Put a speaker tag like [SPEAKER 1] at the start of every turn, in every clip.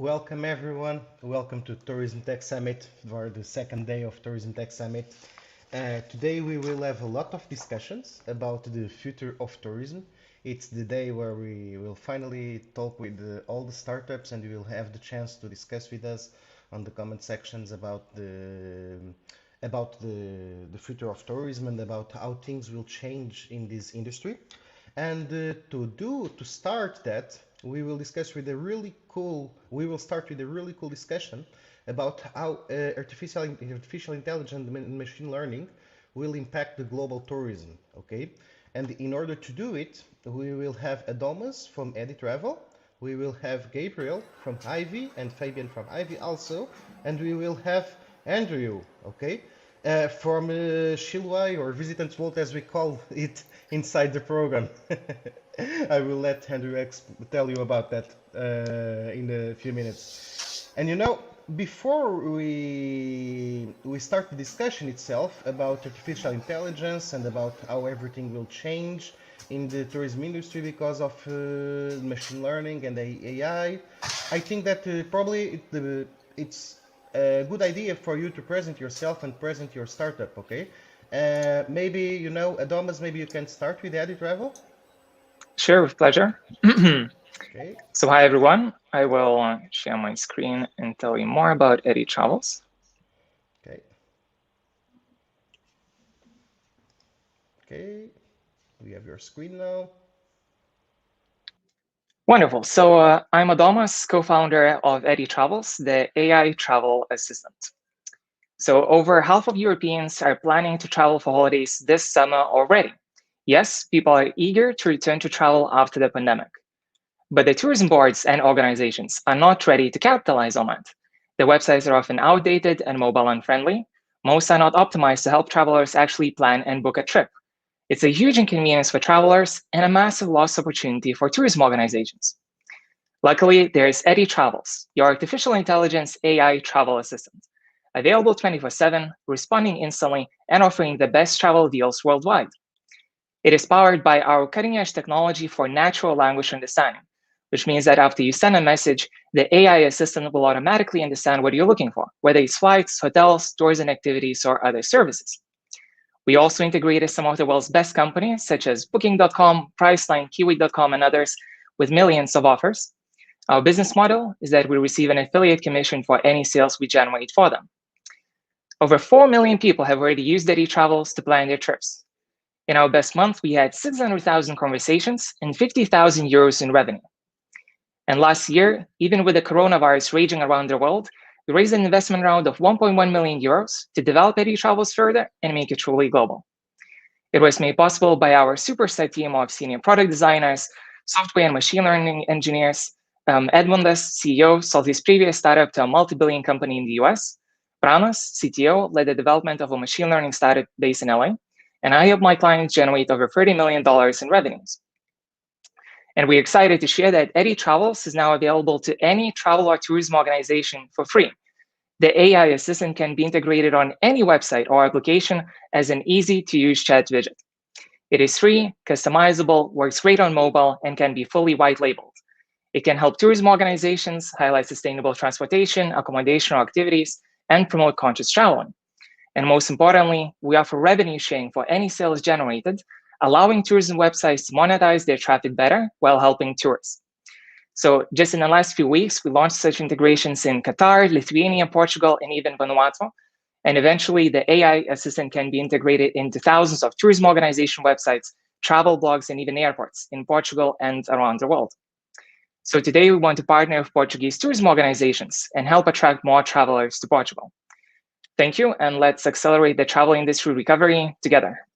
[SPEAKER 1] Welcome everyone. Welcome to Tourism Tech Summit for the second day of Tourism Tech Summit. Today we will have a lot of discussions about the future of tourism. It's the day where we will finally talk with all the startups and you will have the chance to discuss with us on the comment sections about the future of tourism and about how things will change in this industry. And to start that, we will discuss with a really cool. We will start with a really cool discussion about how artificial intelligence and machine learning will impact the global tourism. Okay, and in order to do it, we will have Adomas from Edit Travel. We will have Gabriel from Ivy and Fabian from Ivy also, and we will have Andrew. Okay, from Shilwai or Visitant Vault as we call it inside the program. I will let Andrew tell you about that in a few minutes. And before we start the discussion itself about artificial intelligence and about how everything will change in the tourism industry because of machine learning and AI, I think that probably it's a good idea for you to present yourself and present your startup, okay? Maybe, Adomas, maybe you can start with Edit Travel?
[SPEAKER 2] Sure, with pleasure.
[SPEAKER 1] Okay.
[SPEAKER 2] So hi, everyone. I will share my screen and tell you more about Eddy Travels.
[SPEAKER 1] Okay. Okay. We have your screen now.
[SPEAKER 2] Wonderful. So I'm Adomas, co-founder of Eddy Travels, the AI travel assistant. So over half of Europeans are planning to travel for holidays this summer already. Yes, people are eager to return to travel after the pandemic. But the tourism boards and organizations are not ready to capitalize on that. The websites are often outdated and mobile unfriendly. Most are not optimized to help travelers actually plan and book a trip. It's a huge inconvenience for travelers and a massive lost opportunity for tourism organizations. Luckily, there is Eddy Travels, your artificial intelligence AI travel assistant, available 24/7, responding instantly, and offering the best travel deals worldwide. It is powered by our cutting-edge technology for natural language understanding, which means that after you send a message, the AI assistant will automatically understand what you're looking for, whether it's flights, hotels, tours and activities, or other services. We also integrated some of the world's best companies, such as Booking.com, Priceline, Kiwi.com, and others, with millions of offers. Our business model is that we receive an affiliate commission for any sales we generate for them. Over 4 million people have already used Eddy Travels to plan their trips. In our best month, we had 600,000 conversations and 50,000 euros in revenue. And last year, even with the coronavirus raging around the world, we raised an investment round of 1.1 million euros to develop Eddy Travels further and make it truly global. It was made possible by our superstar team of senior product designers, software and machine learning engineers. Edmundas, CEO, sold his previous startup to a multi-billion company in the US. Pranas, CTO, led the development of a machine learning startup based in LA. And I help my clients generate over $30 million in revenues. And we're excited to share that Eddy Travels is now available to any travel or tourism organization for free. The AI assistant can be integrated on any website or application as an easy-to-use chat widget. It is free, customizable, works great on mobile, and can be fully white-labeled. It can help tourism organizations highlight sustainable transportation, accommodation, or activities, and promote conscious traveling. And most importantly, we offer revenue sharing for any sales generated, allowing tourism websites to monetize their traffic better while helping tourists. So just in the last few weeks, we launched such integrations in Qatar, Lithuania, Portugal, and even Vanuatu. And eventually, the AI assistant can be integrated into thousands of tourism organization websites, travel blogs, and even airports in Portugal and around the world. So today, we want to partner with Portuguese tourism organizations and help attract more travelers to Portugal. Thank you, and let's accelerate the travel industry recovery together.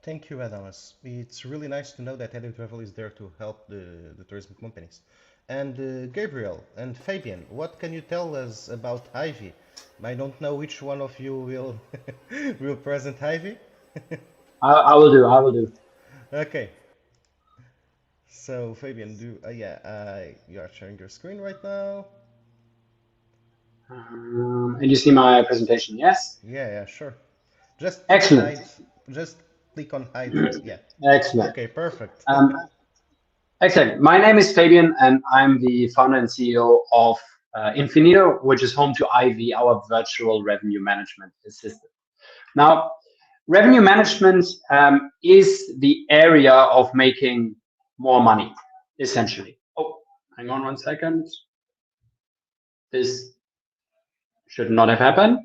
[SPEAKER 1] Thank you, Adamas. It's really nice to know that Edit Travel is there to help the tourism companies. And Gabriel and Fabian, what can you tell us about Ivy? I don't know which one of you will will present Ivy.
[SPEAKER 3] I will do. I will do.
[SPEAKER 1] Okay. So Fabian, you are sharing your screen right now.
[SPEAKER 3] And you see my presentation, yes?
[SPEAKER 1] Yeah, sure. Just
[SPEAKER 3] Excellent.
[SPEAKER 1] hide. Just click on hide. Yeah.
[SPEAKER 3] Excellent.
[SPEAKER 1] Okay, perfect.
[SPEAKER 3] Um, Excellent. My name is Fabian, and I'm the founder and CEO of Infinito, which is home to Ivy, our virtual revenue management assistant. Now, revenue management is the area of making more money, essentially. Oh, hang on 1 second. This should not have happened.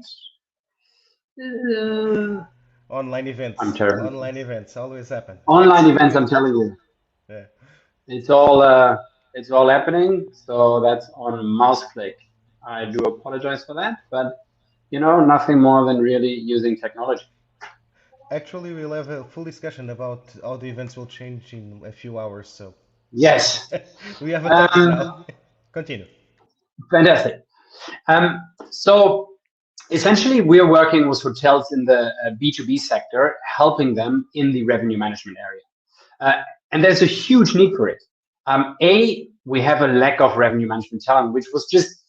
[SPEAKER 1] Online events.
[SPEAKER 3] I'm terrible.
[SPEAKER 1] Online events always happen.
[SPEAKER 3] Online events, I'm telling you.
[SPEAKER 1] Yeah.
[SPEAKER 3] It's all happening. So that's on mouse click. I do apologize for that, but you know, nothing more than really using technology.
[SPEAKER 1] Actually, we'll have a full discussion about how the events will change in a few hours. So
[SPEAKER 3] Yes.
[SPEAKER 1] we have a topic now. Continue.
[SPEAKER 3] Fantastic. So essentially, we are working with hotels in the B2B sector, helping them in the revenue management area. And there's a huge need for it. We have a lack of revenue management talent, which was just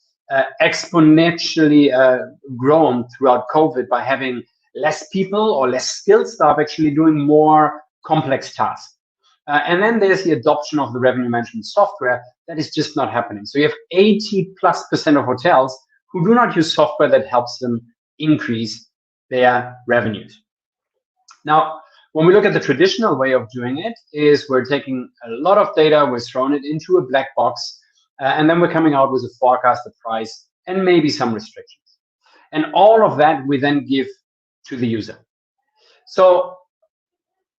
[SPEAKER 3] exponentially grown throughout COVID by having less people or less skilled staff actually doing more complex tasks. And then there's the adoption of the revenue management software that is just not happening. So you have 80+% of hotels who do not use software that helps them increase their revenues. Now, when we look at the traditional way of doing it, is we're taking a lot of data, we're throwing it into a black box, and then we're coming out with a forecasted price and maybe some restrictions. And all of that we then give to the user. So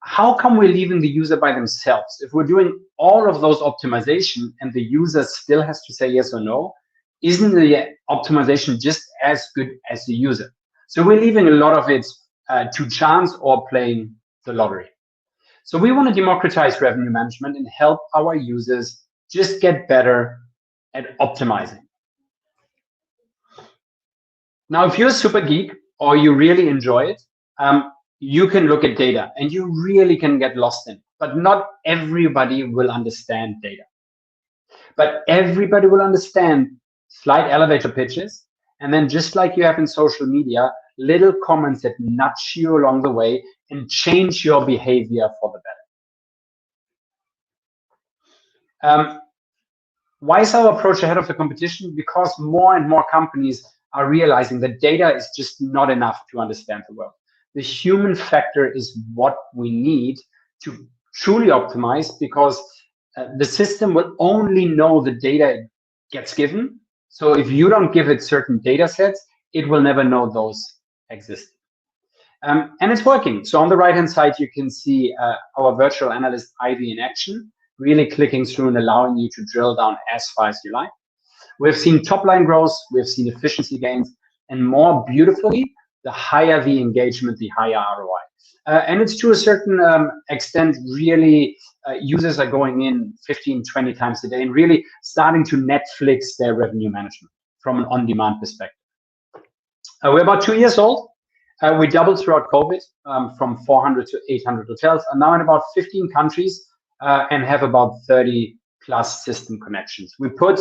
[SPEAKER 3] how come we're leaving the user by themselves? If we're doing all of those optimization and the user still has to say yes or no, isn't the optimization just as good as the user? So we're leaving a lot of it to chance or playing the lottery. So we want to democratize revenue management and help our users just get better at optimizing. Now, if you're a super geek or you really enjoy it, you can look at data and you really can get lost in it. But not everybody will understand data. But everybody will understand slight elevator pitches. And then just like you have in social media, little comments that nudge you along the way and change your behavior for the better. Why is our approach ahead of the competition? Because more and more companies are realizing that data is just not enough to understand the world. The human factor is what we need to truly optimize, because the system will only know the data it gets given. So if you don't give it certain data sets, it will never know those exist. And it's working. So on the right-hand side, you can see our virtual analyst Ivy in action, really clicking through and allowing you to drill down as far as you like. We've seen top-line growth, we've seen efficiency gains, and more beautifully, the higher the engagement, the higher ROI. And it's to a certain extent, really, users are going in 15, 20 times a day and really starting to Netflix their revenue management from an on-demand perspective. We're about 2 years old. We doubled throughout COVID from 400 to 800 hotels, and now in about 15 countries and have about 30 plus system connections. We put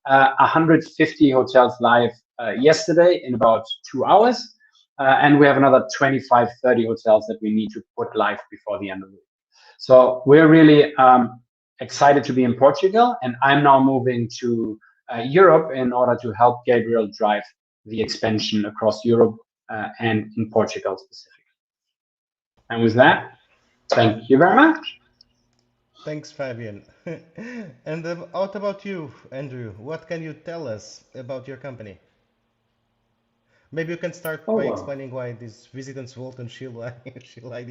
[SPEAKER 3] 150 hotels live yesterday in about 2 hours. And we have another 25, 30 hotels that we need to put live before the end of the week. So we're really excited to be in Portugal, and I'm now moving to Europe in order to help Gabriel drive the expansion across Europe and in Portugal specifically. And with that, thank you very much.
[SPEAKER 1] Thanks, Fabian. And what about you, Andrew? What can you tell us about your company? Maybe you can start by explaining why this visitants Volt and Sheila.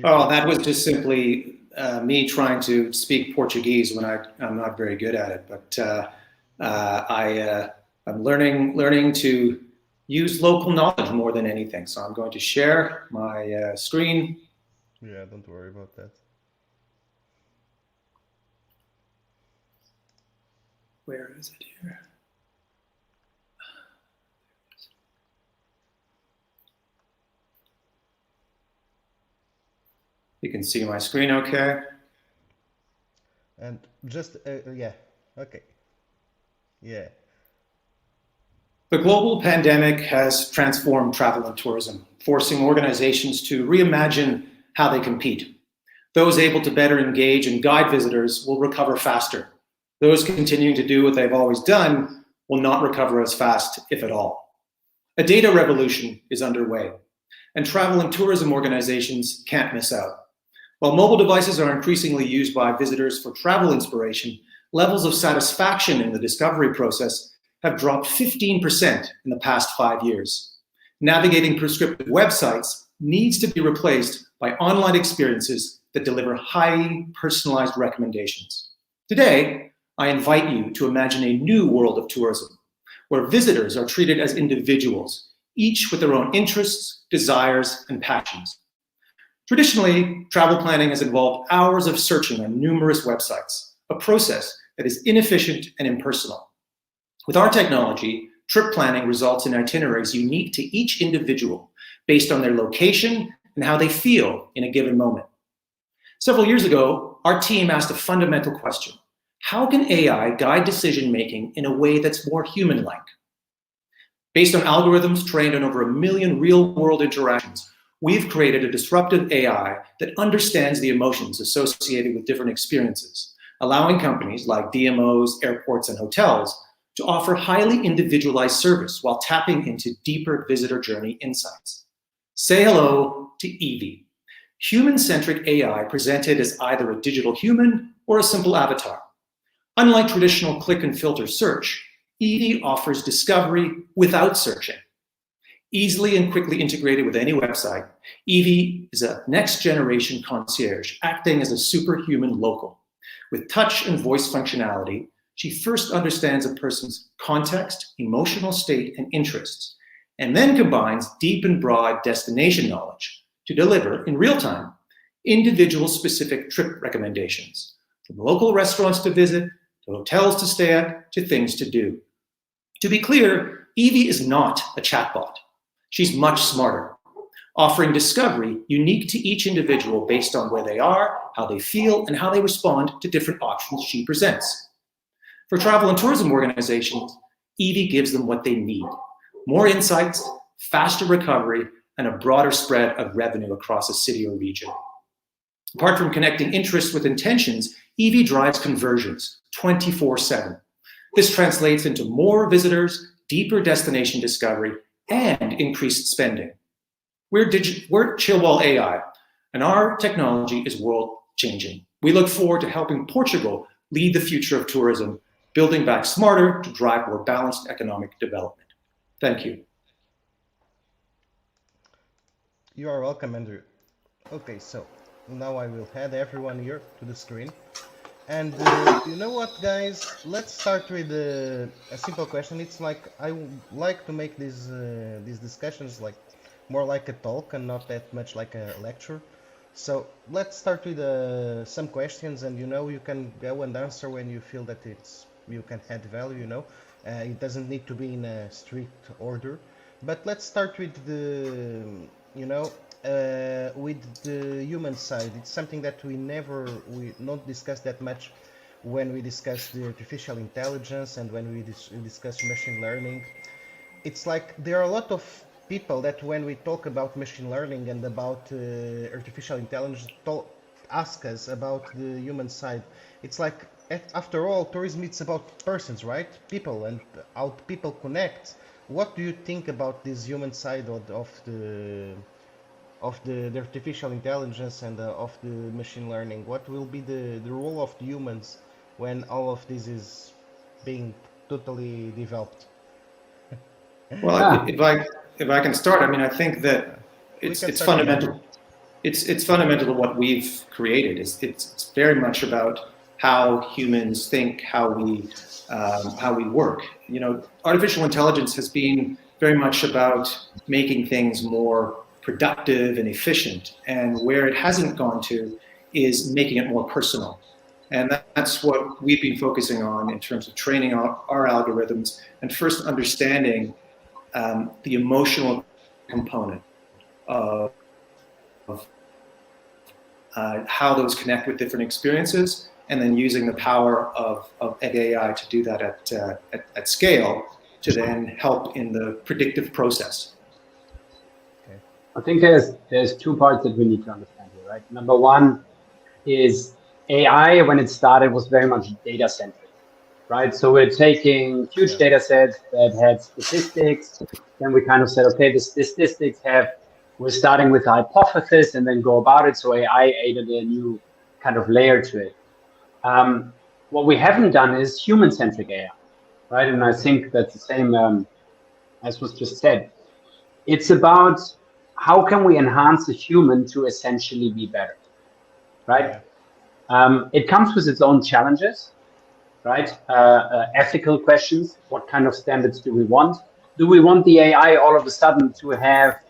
[SPEAKER 4] Oh, that was just simply me trying to speak Portuguese when I'm not very good at it. But I'm learning to use local knowledge more than anything. So I'm going to share my screen.
[SPEAKER 1] Yeah, don't worry about that.
[SPEAKER 4] Where is it here? You can see my screen okay?
[SPEAKER 1] And just, yeah, okay. Yeah.
[SPEAKER 4] The global pandemic has transformed travel and tourism, forcing organizations to reimagine how they compete. Those able to better engage and guide visitors will recover faster, Those continuing to do what they've always done will not recover as fast, if at all. A data revolution is underway, and travel and tourism organizations can't miss out. While mobile devices are increasingly used by visitors for travel inspiration, levels of satisfaction in the discovery process have dropped 15% in the past 5 years. Navigating prescriptive websites needs to be replaced by online experiences that deliver highly personalized recommendations. Today, I invite you to imagine a new world of tourism, where visitors are treated as individuals, each with their own interests, desires, and passions. Traditionally, travel planning has involved hours of searching on numerous websites, a process that is inefficient and impersonal. With our technology, trip planning results in itineraries unique to each individual based on their location and how they feel in a given moment. Several years ago, our team asked a fundamental question: how can AI guide decision-making in a way that's more human-like? Based on algorithms trained on over 1 million real-world interactions, we've created a disruptive AI that understands the emotions associated with different experiences, allowing companies like DMOs, airports, and hotels to offer highly individualized service while tapping into deeper visitor journey insights. Say hello to Evie, human-centric AI presented as either a digital human or a simple avatar. Unlike traditional click and filter search, Evie offers discovery without searching. Easily and quickly integrated with any website, Evie is a next-generation concierge acting as a superhuman local. With touch and voice functionality, she first understands a person's context, emotional state, and interests, and then combines deep and broad destination knowledge to deliver, in real time, individual-specific trip recommendations, from local restaurants to visit, to hotels to stay at, to things to do. To be clear, Evie is not a chatbot. She's much smarter, offering discovery unique to each individual based on where they are, how they feel, and how they respond to different options she presents. For travel and tourism organizations, Evie gives them what they need: more insights, faster recovery, and a broader spread of revenue across a city or region. Apart from connecting interests with intentions, Evie drives conversions 24/7. This translates into more visitors, deeper destination discovery, and increased spending. We're Chilwell AI, and our technology is world-changing. We look forward to helping Portugal lead the future of tourism, building back smarter to drive more balanced economic development. Thank you.
[SPEAKER 1] You are welcome, Andrew. Okay, so now I will head everyone here to the screen. And you know what, guys? Let's start with a simple question. It's like I like to make these discussions like more like a talk and not that much like a lecture. So let's start with some questions, and you can go and answer when you feel that you can add value. It doesn't need to be in a strict order. But let's start with with the human side. It's something that we not discuss that much when we discuss the artificial intelligence and when we discuss machine learning. It's like there are a lot of people that when we talk about machine learning and about artificial intelligence ask us about the human side. It's like, after all, tourism, it's about persons, right? People, and how people connect. What do you think about this human side of the artificial intelligence and of the machine learning? What will be the role of the humans when all of this is being totally developed?
[SPEAKER 4] Well, if I can start, I mean, I think that it's fundamental. It's fundamental to what we've created. It's very much about how humans think, how we work. Artificial intelligence has been very much about making things more productive and efficient, and where it hasn't gone to is making it more personal. And that's what we've been focusing on in terms of training our algorithms and first understanding the emotional component of how those connect with different experiences, and then using the power of AI to do that at scale to then help in the predictive process.
[SPEAKER 3] I think there's two parts that we need to understand here, right? Number one is AI, when it started, was very much data centric. right? So we're taking huge data sets that had statistics, then we kind of said, okay, the statistics we're starting with a hypothesis and then go about it. So AI added a new kind of layer to it. What we haven't done is human-centric AI, right? And I think that's the same as was just said. It's about how can we enhance the human to essentially be better, right? It comes with its own challenges, right? Ethical questions. What kind of standards do we want? Do we want the AI all of a sudden to have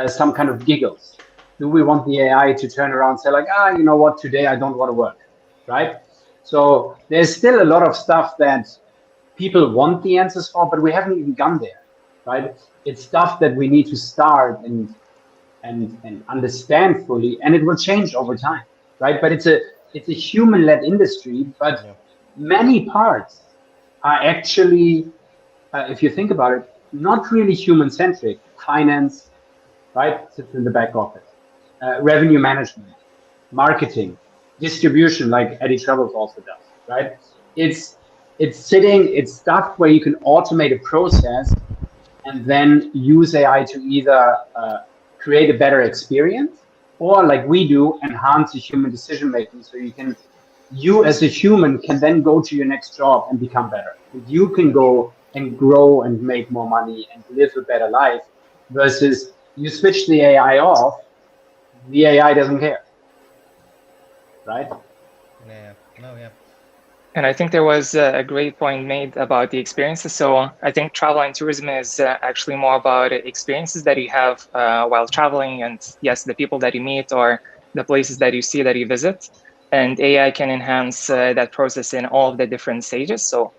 [SPEAKER 3] some kind of giggles? Do we want the AI to turn around and say like, you know what, today I don't want to work, right? So there's still a lot of stuff that people want the answers for, but we haven't even gone there, right? It's stuff that we need to start and understand fully, and it will change over time, right? But it's a human-led industry, but many parts are actually, if you think about it, not really human-centric. Finance, right, sits in the back office. Revenue management, marketing, distribution, like Eddie Travels also does, right? It's stuff where you can automate a process and then use AI to either create a better experience or, like we do, enhance the human decision making. So you as a human can then go to your next job and become better. You can go and grow and make more money and live a better life, versus you switch the AI off, the AI doesn't care, right?
[SPEAKER 2] And I think there was a great point made about the experiences. So I think travel and tourism is actually more about experiences that you have while traveling, and yes, the people that you meet or the places that you see, that you visit. And AI can enhance that process in all of the different stages. So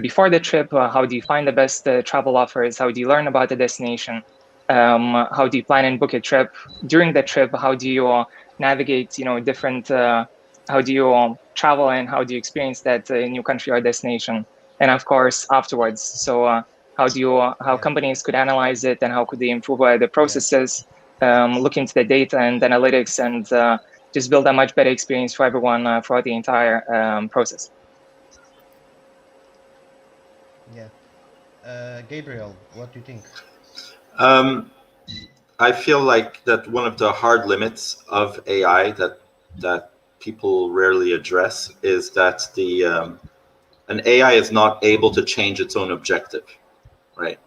[SPEAKER 2] before the trip, how do you find the best travel offers? How do you learn about the destination? How do you plan and book a trip? During the trip, how do you navigate, different how do you travel and how do you experience that new country or destination? And of course, afterwards. So how companies could analyze it and how could they improve the processes, look into the data and analytics, and just build a much better experience for everyone throughout the entire process.
[SPEAKER 1] Gabriel, what do you think?
[SPEAKER 5] I feel like that one of the hard limits of AI that people rarely address is that an AI is not able to change its own objective, right?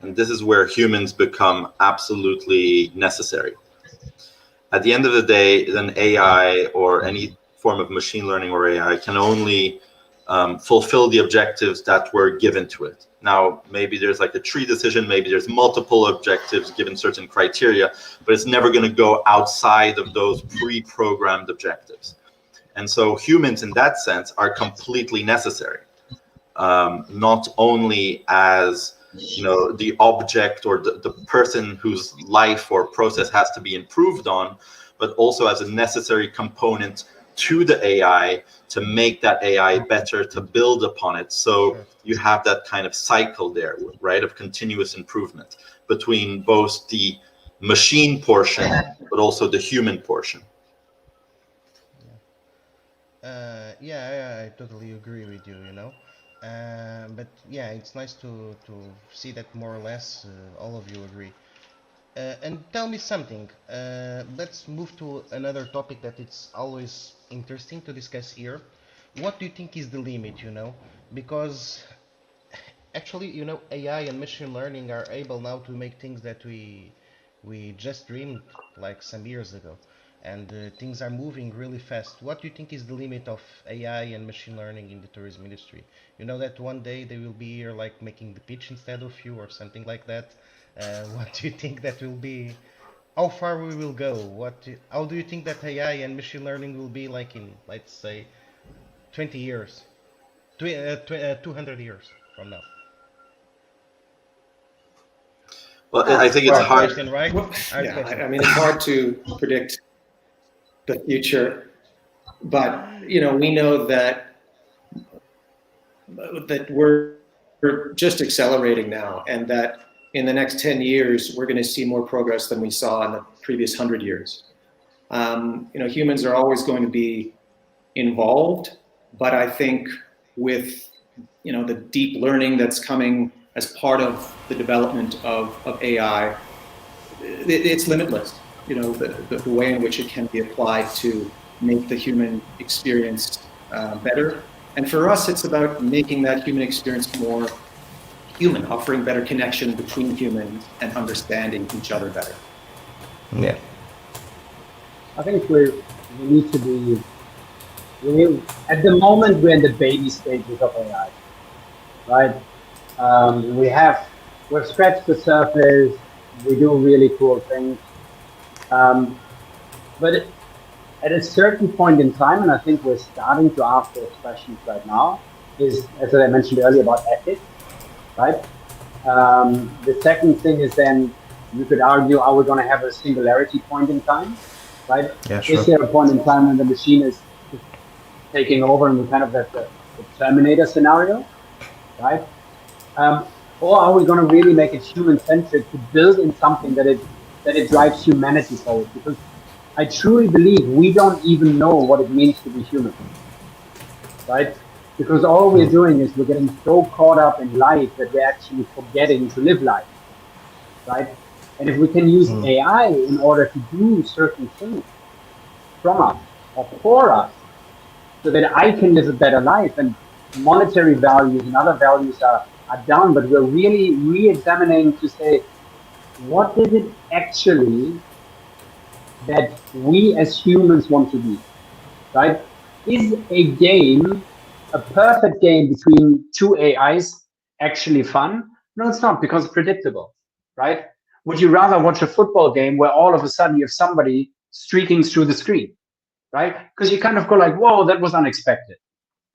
[SPEAKER 5] And this is where humans become absolutely necessary. At the end of the day, an AI or any form of machine learning or AI can only fulfill the objectives that were given to it. Now, maybe there's like a tree decision, maybe there's multiple objectives given certain criteria, but it's never going to go outside of those pre-programmed objectives. And so humans in that sense are completely necessary, not only as the object or the person whose life or process has to be improved on, but also as a necessary component to the AI to make that AI better, to build upon it. So you have that kind of cycle there, right, of continuous improvement between both the machine portion but also the human portion.
[SPEAKER 1] I totally agree with you, but yeah, it's nice to see that more or less all of you agree. And tell me something. Let's move to another topic that it's always interesting to discuss here. What do you think is the limit, Because actually, AI and machine learning are able now to make things that we just dreamed like some years ago. And things are moving really fast. What do you think is the limit of AI and machine learning in the tourism industry? You know that one day they will be here like making the pitch instead of you or something like that. What do you think that will be? How far we will go? How do you think that AI and machine learning will be like in, let's say, 20 years, 200 years from now?
[SPEAKER 5] Well, I think it's hard.
[SPEAKER 1] Question, right?
[SPEAKER 4] I mean, it's hard to predict the future, but we know that we're just accelerating now, and that in the next 10 years we're going to see more progress than we saw in the previous 100 years. Humans are always going to be involved, but I think with the deep learning that's coming as part of the development of AI, it's limitless. The way in which it can be applied to make the human experience better. And for us, it's about making that human experience more human, offering better connection between humans and understanding each other better.
[SPEAKER 1] Yeah.
[SPEAKER 3] I think we need to be, at the moment, we're in the baby stages of AI, right? We've scratched the surface, we do really cool things. But at a certain point in time, and I think we're starting to ask those questions right now, is, as I mentioned earlier, about ethics, right? The second thing is then, you could argue, are we going to have a singularity point in time, right?
[SPEAKER 1] Yeah, sure.
[SPEAKER 3] Is there a point in time when the machine is taking over and we kind of have the Terminator scenario, right? Or are we going to really make it human-centric to build in something that it drives humanity forward? Because I truly believe we don't even know what it means to be human, right? Because all we're doing is we're getting so caught up in life that we're actually forgetting to live life, right? And if we can use AI in order to do certain things from us or for us, so that I can live a better life, and monetary values and other values are down, but we're really re-examining to say, what is it actually that we as humans want to be, right? Is a game, a perfect game between two AIs, actually fun? No, it's not, because it's predictable, right? Would you rather watch a football game where all of a sudden you have somebody streaking through the screen, right? Because you kind of go like, whoa, that was unexpected,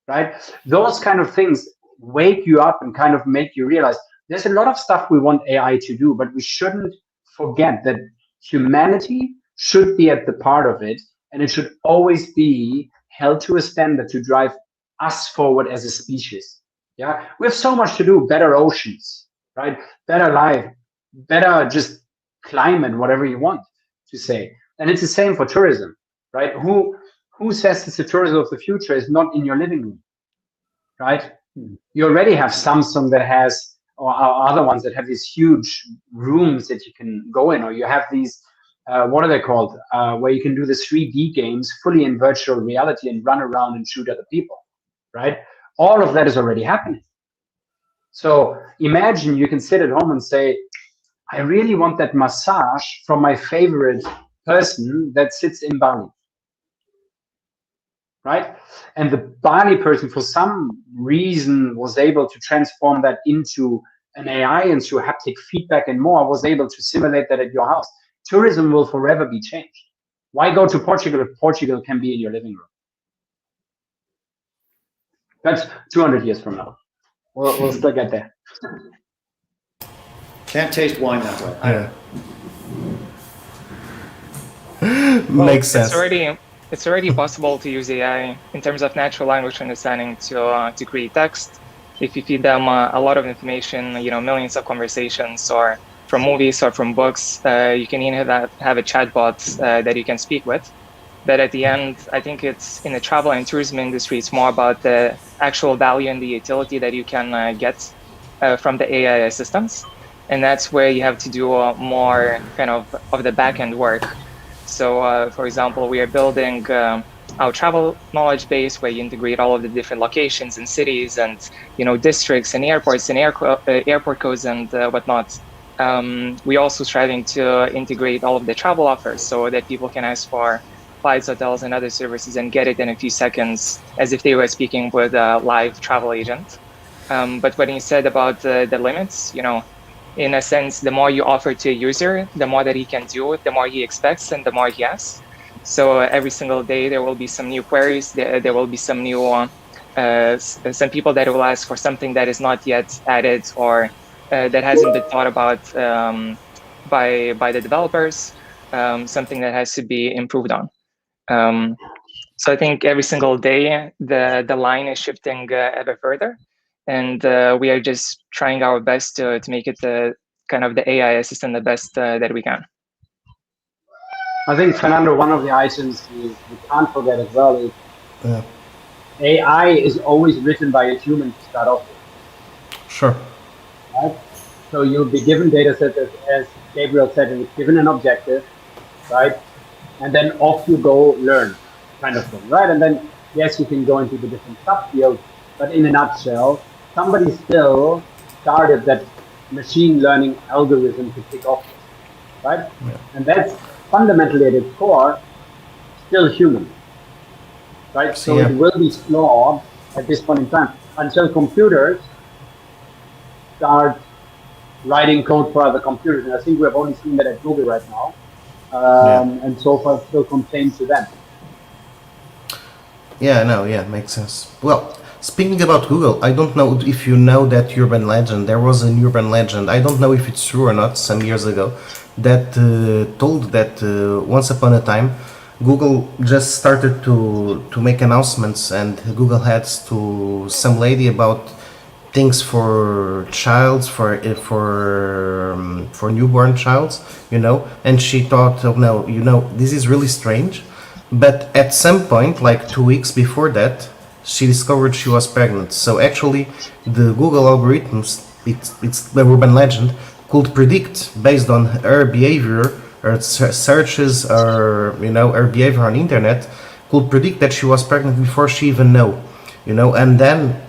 [SPEAKER 3] right? Those kind of things wake you up and kind of make you realize there's a lot of stuff we want AI to do, but we shouldn't forget that humanity should be at the part of it, and it should always be held to a standard to drive us forward as a species. Yeah, we have so much to do. Better oceans, right? Better life, better just climate, whatever you want to say. And it's the same for tourism, right? Who says it's the tourism of the future is not in your living room, right? You already have Samsung that has, or other ones that have these huge rooms that you can go in, or you have these, what are they called? Where you can do the 3D games fully in virtual reality and run around and shoot other people, right? All of that is already happening. So imagine you can sit at home and say, I really want that massage from my favorite person that sits in Bali, right? And the Bali person, for some reason, was able to transform that into an AI and through haptic feedback and more, was able to simulate that at your house. Tourism will forever be changed. Why go to Portugal if Portugal can be in your living room? That's 200 years from now. We'll still get there.
[SPEAKER 4] Can't taste wine that way.
[SPEAKER 1] Yeah. Makes sense.
[SPEAKER 2] It's already possible to use AI in terms of natural language understanding to create text. If you feed them a lot of information, millions of conversations, or from movies or from books, you can even have a chatbot that you can speak with. But at the end, I think it's in the travel and tourism industry, it's more about the actual value and the utility that you can get from the AI assistants. And that's where you have to do more kind of the back-end work. So, for example, we are building our travel knowledge base, where you integrate all of the different locations and cities and districts and airports and airport codes and whatnot. We're also striving to integrate all of the travel offers so that people can ask for flights, hotels, and other services and get it in a few seconds, as if they were speaking with a live travel agent. But when you said about the limits, in a sense, the more you offer to a user, the more that he can do, the more he expects and the more he asks. So every single day, there will be some new queries. There will be some new, some people that will ask for something that is not yet added or that hasn't been thought about by the developers, something that has to be improved on. So I think every single day, the line is shifting ever further. And we are just trying our best to make it kind of the AI assistant the best that we can.
[SPEAKER 3] I think, Fernando, one of the items we can't forget as well is AI is always written by a human to start off with.
[SPEAKER 1] Sure.
[SPEAKER 3] Right? So you'll be given data set as Gabriel said, and it's given an objective, right? And then off you go learn, kind of thing, right? And then yes, you can go into the different subfields, but in a nutshell, somebody still started that machine learning algorithm to kick off with, right?
[SPEAKER 1] Yeah.
[SPEAKER 3] And that's fundamentally at its core still human, right? So
[SPEAKER 1] Yeah.
[SPEAKER 3] it will be flawed at this point in time until computers start writing code for other computers. And I think we have only seen that at Google right now. And so far still contained to them.
[SPEAKER 1] Yeah, no, yeah, makes sense. Well, speaking about Google, I don't know if you know that urban legend. There was an urban legend, I don't know if it's true or not, some years ago, that told that once upon a time, Google just started to make announcements, and Google Ads to some lady about things for childs, for newborn childs, and she thought, oh no, this is really strange. But at some point, like 2 weeks before that, she discovered she was pregnant. So actually, the Google algorithms, it's the urban legend, could predict based on her behavior, her searches, or her behavior on internet, could predict that she was pregnant before she even know. And then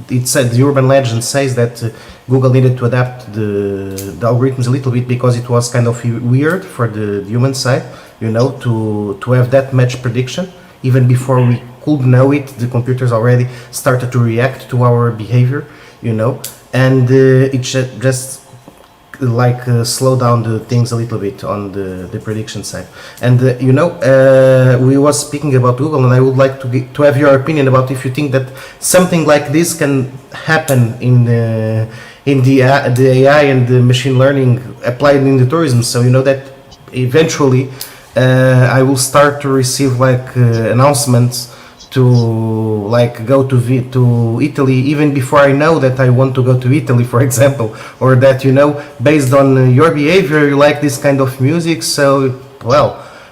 [SPEAKER 1] it said, the urban legend says that Google needed to adapt the algorithms a little bit because it was kind of weird for the human side, to have that much prediction. Even before we could know it, the computers already started to react to our behavior, and it just slow down the things a little bit on the prediction side. And we was speaking about Google, and I would like to have your opinion about if you think that something like this can happen in the AI and the machine learning applied in the tourism. So that eventually I will start to receive announcements to go to Italy even before I know that I want to go to Italy, for example, or that based on your behavior you like this kind of music, so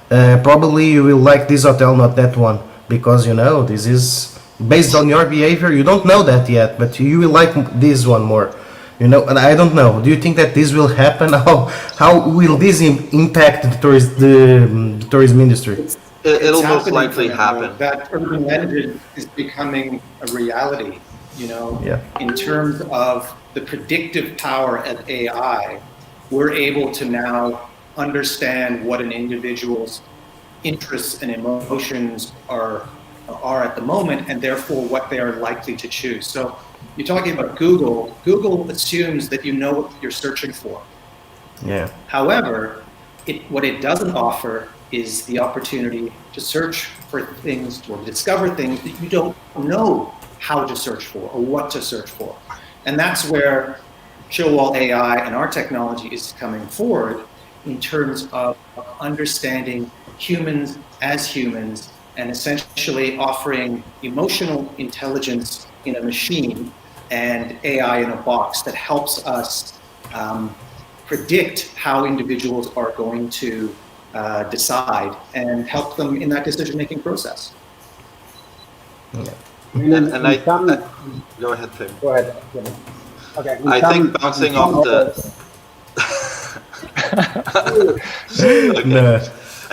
[SPEAKER 1] probably you will like this hotel, not that one, because this is based on your behavior. You don't know that yet, but you will like this one more. And I don't know. Do you think that this will happen? How will this impact the tourism industry?
[SPEAKER 5] It'll most likely happen.
[SPEAKER 4] That urban legend is becoming a reality.
[SPEAKER 1] Yeah.
[SPEAKER 4] In terms of the predictive power of AI, we're able to now understand what an individual's interests and emotions are at the moment, and therefore what they are likely to choose. So you're talking about Google. Google assumes that you know what you're searching for.
[SPEAKER 1] Yeah.
[SPEAKER 4] However, what it doesn't offer is the opportunity to search for things or discover things that you don't know how to search for or what to search for. And that's where Showwall AI and our technology is coming forward in terms of understanding humans as humans and essentially offering emotional intelligence in a machine and AI in a box that helps us predict how individuals are going to decide and help them in that decision-making process.
[SPEAKER 1] Yeah.
[SPEAKER 5] Go ahead, Tim.
[SPEAKER 3] Go ahead. Okay.
[SPEAKER 5] I think bouncing off the okay.
[SPEAKER 1] No.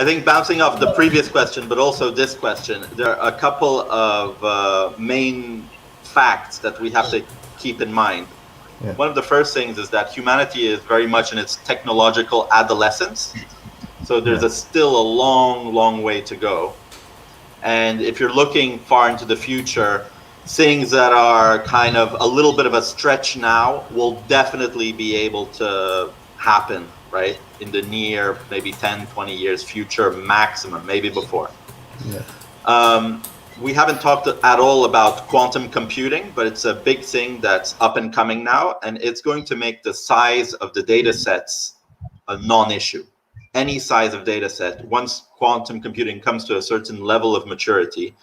[SPEAKER 5] I think bouncing off the previous question, but also this question, there are a couple of main facts that we have to keep in mind.
[SPEAKER 1] Yeah.
[SPEAKER 5] One of the first things is that humanity is very much in its technological adolescence. So there's still a long, long way to go. And if you're looking far into the future, things that are kind of a little bit of a stretch now will definitely be able to happen, right? In the near, maybe 10, 20 years future maximum, maybe before.
[SPEAKER 1] Yeah.
[SPEAKER 5] We haven't talked at all about quantum computing, but it's a big thing that's up and coming now, and it's going to make the size of the data sets a non-issue. Any size of data set, once quantum computing comes to a certain level of maturity,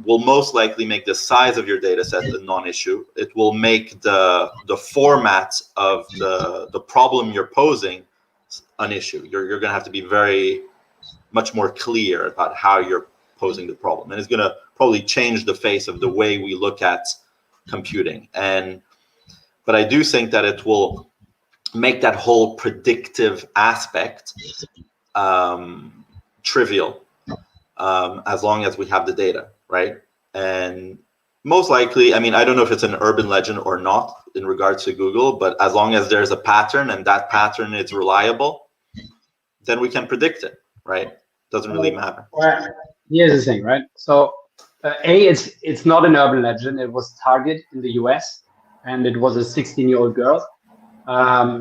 [SPEAKER 5] will most likely make the size of your data set a non-issue. It will make the format of the problem you're posing an issue. You're going to have to be very much more clear about how you're posing the problem, and it's going to probably change the face of the way we look at computing. But I do think that it will make that whole predictive aspect trivial, as long as we have the data, right? And most likely, I mean, I don't know if it's an urban legend or not in regards to Google, but as long as there's a pattern and that pattern is reliable, then we can predict it, right? Doesn't really matter.
[SPEAKER 3] Well, here's the thing, right? So, it's not an urban legend. It was Target in the US, and it was a 16-year-old girl.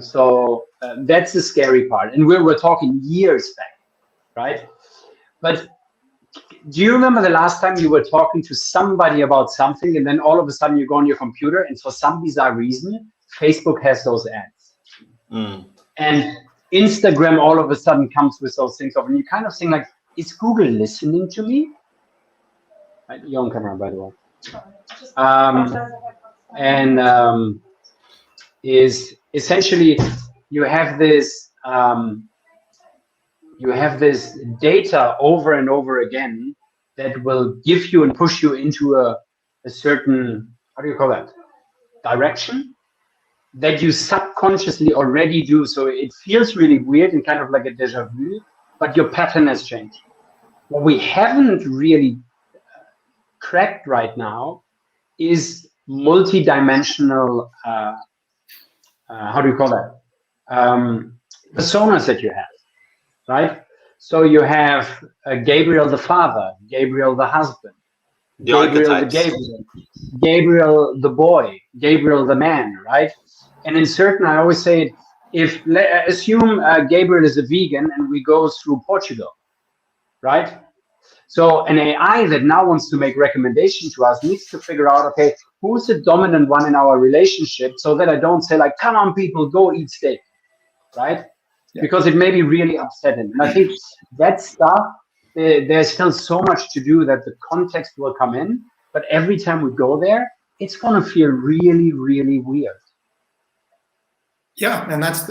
[SPEAKER 3] So that's the scary part. And we're talking years back, right? But do you remember the last time you were talking to somebody about something, and then all of a sudden you go on your computer, and for some bizarre reason, Facebook has those ads. And Instagram all of a sudden comes with those things of, and you kind of think like, is Google listening to me? You're on camera, by the way. Is essentially you have this data over and over again that will give you and push you into a certain, how do you call that, direction that you subconsciously already do. So it feels really weird and kind of like a déjà vu, but your pattern has changed. What we haven't really cracked right now is multi-dimensional, how do you call that? Personas that you have, right? So you have Gabriel the father, Gabriel the husband, Gabriel the Gabriel, Gabriel the boy, Gabriel the man, right? And in certain, I always say, assume Gabriel is a vegan and we go through Portugal, right? So an AI that now wants to make recommendation to us needs to figure out, okay, who's the dominant one in our relationship, so that I don't say like, come on people, go eat steak, right? Yeah. Because it may be really upsetting. And I think that stuff, there's still so much to do that the context will come in, but every time we go there, it's going to feel really, really weird.
[SPEAKER 4] Yeah, and that's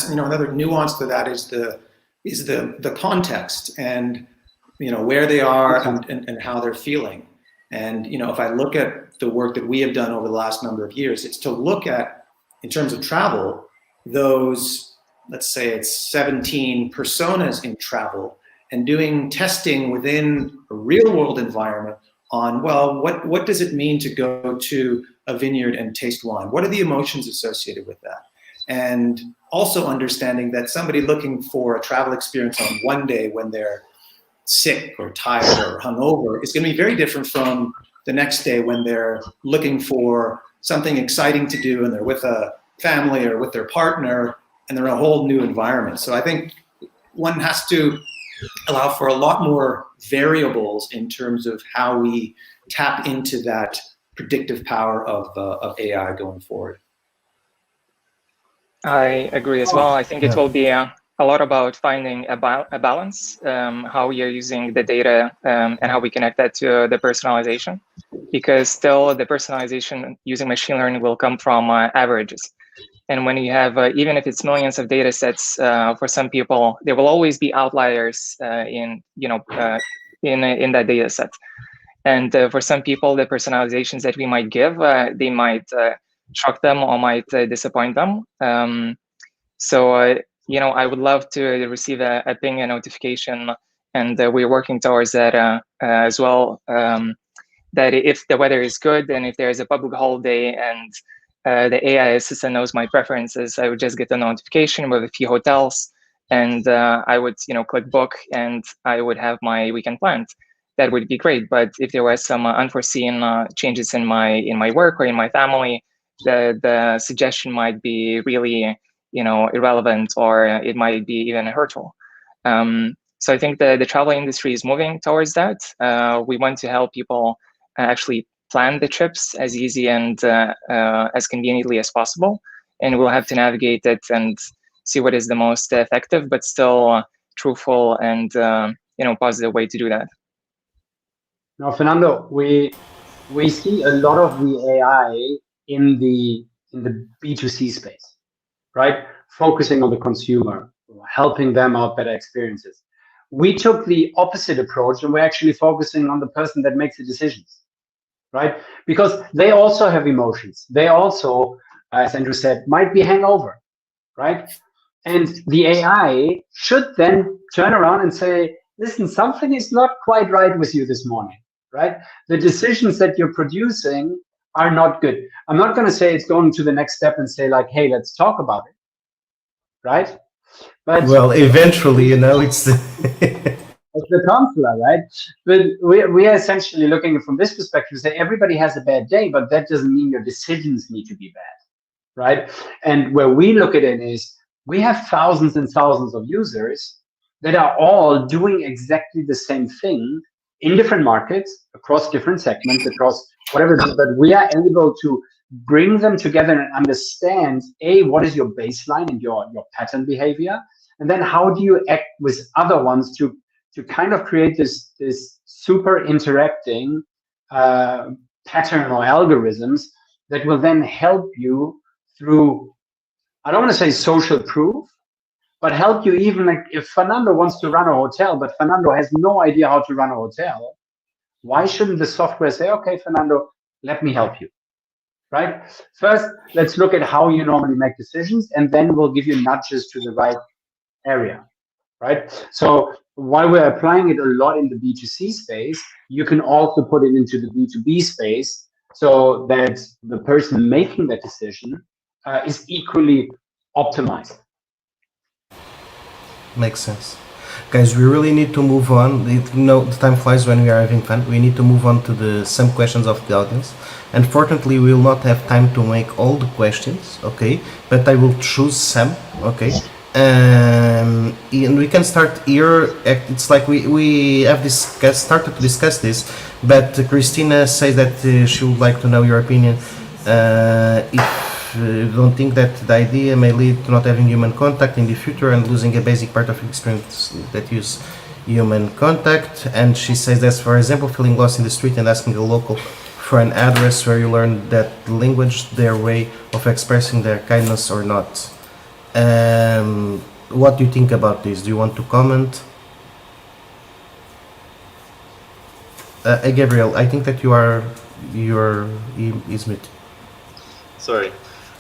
[SPEAKER 4] another nuance to that is the context and where they are and how they're feeling. And if I look at the work that we have done over the last number of years, it's to look at, in terms of travel, those, let's say it's 17 personas in travel, and doing testing within a real world environment on, well, what does it mean to go to a vineyard and taste wine? What are the emotions associated with that? And also understanding that somebody looking for a travel experience on one day when they're sick or tired or hungover is going to be very different from the next day when they're looking for something exciting to do and they're with a family or with their partner and they're in a whole new environment. So I think one has to allow for a lot more variables in terms of how we tap into that predictive power of AI going forward.
[SPEAKER 2] I agree as well. I think it will be a lot about finding a balance, how we are using the data and how we connect that to the personalization, because still the personalization using machine learning will come from averages. And when you have, even if it's millions of data sets, for some people, there will always be outliers in that data set. And for some people, the personalizations that we might give, they might shock them or might disappoint them. So I would love to receive a ping, a notification, and we're working towards that as well. That if the weather is good and if there's a public holiday and the AI assistant knows my preferences, I would just get a notification with a few hotels, and I would click book, and I would have my weekend planned. That would be great. But if there were some unforeseen changes in my work or in my family, the suggestion might be really irrelevant, or it might be even hurtful. So I think the travel industry is moving towards that. We want to help people actually plan the trips as easy and as conveniently as possible, and we'll have to navigate it and see what is the most effective but still truthful and positive way to do that.
[SPEAKER 3] Now, Fernando, we see a lot of the AI in the B2C space, right? Focusing on the consumer, helping them out better experiences. We took the opposite approach, and we're actually focusing on the person that makes the decisions, right? Because they also have emotions. They also, as Andrew said, might be hangover, right? And the AI should then turn around and say, listen, something is not quite right with you this morning, right? The decisions that you're producing are not good. I'm not going to say it's going to the next step and say like, hey, let's talk about it, right? But
[SPEAKER 1] Well, eventually, you know, it's
[SPEAKER 3] as the counselor, right? But we are essentially looking from this perspective to say everybody has a bad day, but that doesn't mean your decisions need to be bad, right? And where we look at it is we have thousands and thousands of users that are all doing exactly the same thing in different markets, across different segments, across whatever, but we are able to bring them together and understand, A, what is your baseline and your pattern behavior, and then how do you act with other ones to kind of create this super interacting pattern or algorithms that will then help you through, I don't want to say social proof, but help you even like if Fernando wants to run a hotel, but Fernando has no idea how to run a hotel, why shouldn't the software say, okay, Fernando, let me help you, right? First, let's look at how you normally make decisions, and then we'll give you nudges to the right area, right? So while we're applying it a lot in the B2C space, you can also put it into the B2B space so that the person making that decision is equally optimized.
[SPEAKER 1] makes sense. Guys, we really need to move on. You know, the time flies when we are having fun. We need to move on to some questions of the audience. Unfortunately, we will not have time to make all the questions, okay? But I will choose some, okay? And we can start here. It's like we have started to discuss this, but Christina says that she would like to know your opinion. If you don't think that the idea may lead to not having human contact in the future and losing a basic part of experience that use human contact. And she says that, for example, feeling lost in the street and asking a local for an address where you learn that language, their way of expressing their kindness or not. What do you think about this? Do you want to comment? Gabriel, I think that you're Ismit.
[SPEAKER 5] Sorry.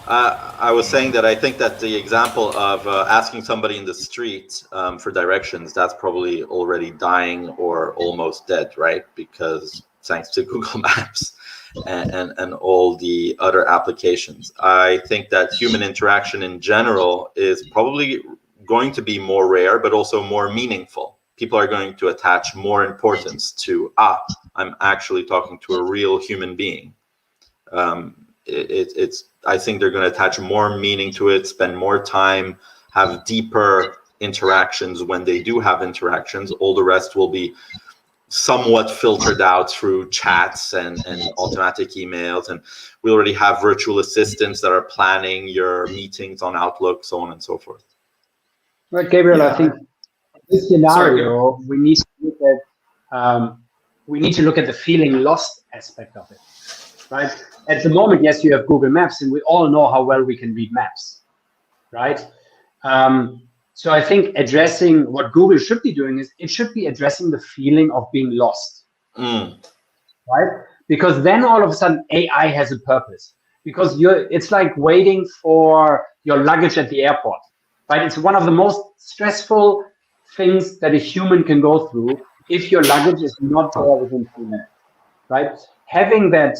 [SPEAKER 5] I was saying that I think that the example of asking somebody in the street for directions, that's probably already dying or almost dead, right? Because thanks to Google Maps and all the other applications. I think that human interaction in general is probably going to be more rare, but also more meaningful. People are going to attach more importance to, I'm actually talking to a real human being. I think they're going to attach more meaning to it, spend more time, have deeper interactions when they do have interactions. All the rest will be somewhat filtered out through chats and automatic emails. And we already have virtual assistants that are planning your meetings on Outlook, so on and so forth.
[SPEAKER 3] Right, Gabriel, I think this scenario, we need to look at the feeling lost aspect of it, right? At the moment, yes, you have Google Maps, and we all know how well we can read maps, right? So I think addressing what Google should be doing is it should be addressing the feeling of being lost, right? Because then all of a sudden AI has a purpose. Because it's like waiting for your luggage at the airport, right? It's one of the most stressful things that a human can go through if your luggage is not there within 2 minutes, right? Having that,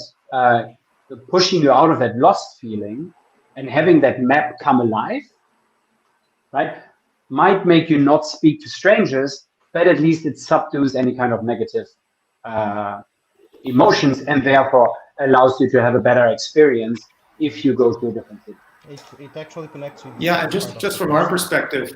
[SPEAKER 3] pushing you out of that lost feeling and having that map come alive, right, might make you not speak to strangers, but at least it subdues any kind of negative emotions and therefore allows you to have a better experience if you go to a different city.
[SPEAKER 1] It actually connects with
[SPEAKER 4] and just from our perspective,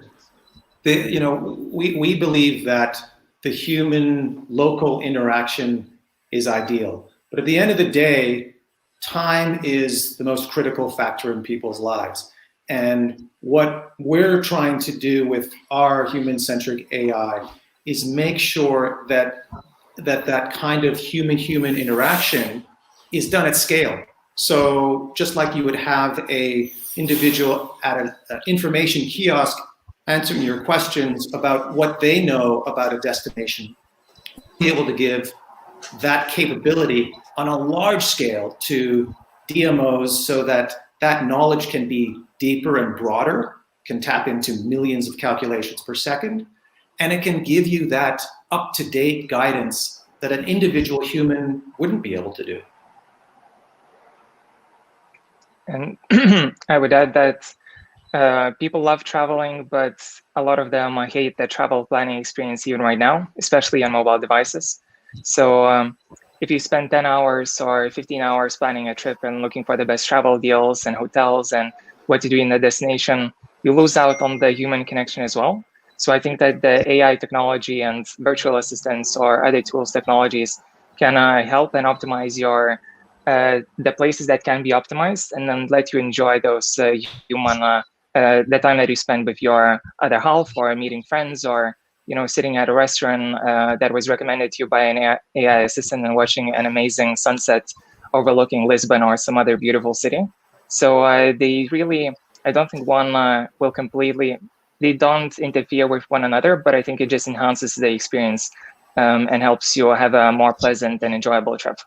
[SPEAKER 4] we believe that the human local interaction is ideal. But at the end of the day, time is the most critical factor in people's lives. And what we're trying to do with our human-centric AI is make sure that kind of human-human interaction is done at scale. So just like you would have a individual at an information kiosk answering your questions about what they know about a destination, be able to give that capability on a large scale to DMOs so that that knowledge can be deeper and broader, can tap into millions of calculations per second, and it can give you that up-to-date guidance that an individual human wouldn't be able to do.
[SPEAKER 2] And I would add that people love traveling, but a lot of them hate the travel planning experience even right now, especially on mobile devices. So if you spend 10 hours or 15 hours planning a trip and looking for the best travel deals and hotels and what to do in the destination, you lose out on the human connection as well. So I think that the AI technology and virtual assistants or other tools technologies can help and optimize your the places that can be optimized, and then let you enjoy those human the time that you spend with your other half, or meeting friends, or sitting at a restaurant that was recommended to you by an AI assistant and watching an amazing sunset overlooking Lisbon or some other beautiful city. So they really, I don't think one will completely, they don't interfere with one another, but I think it just enhances the experience and helps you have a more pleasant and enjoyable trip.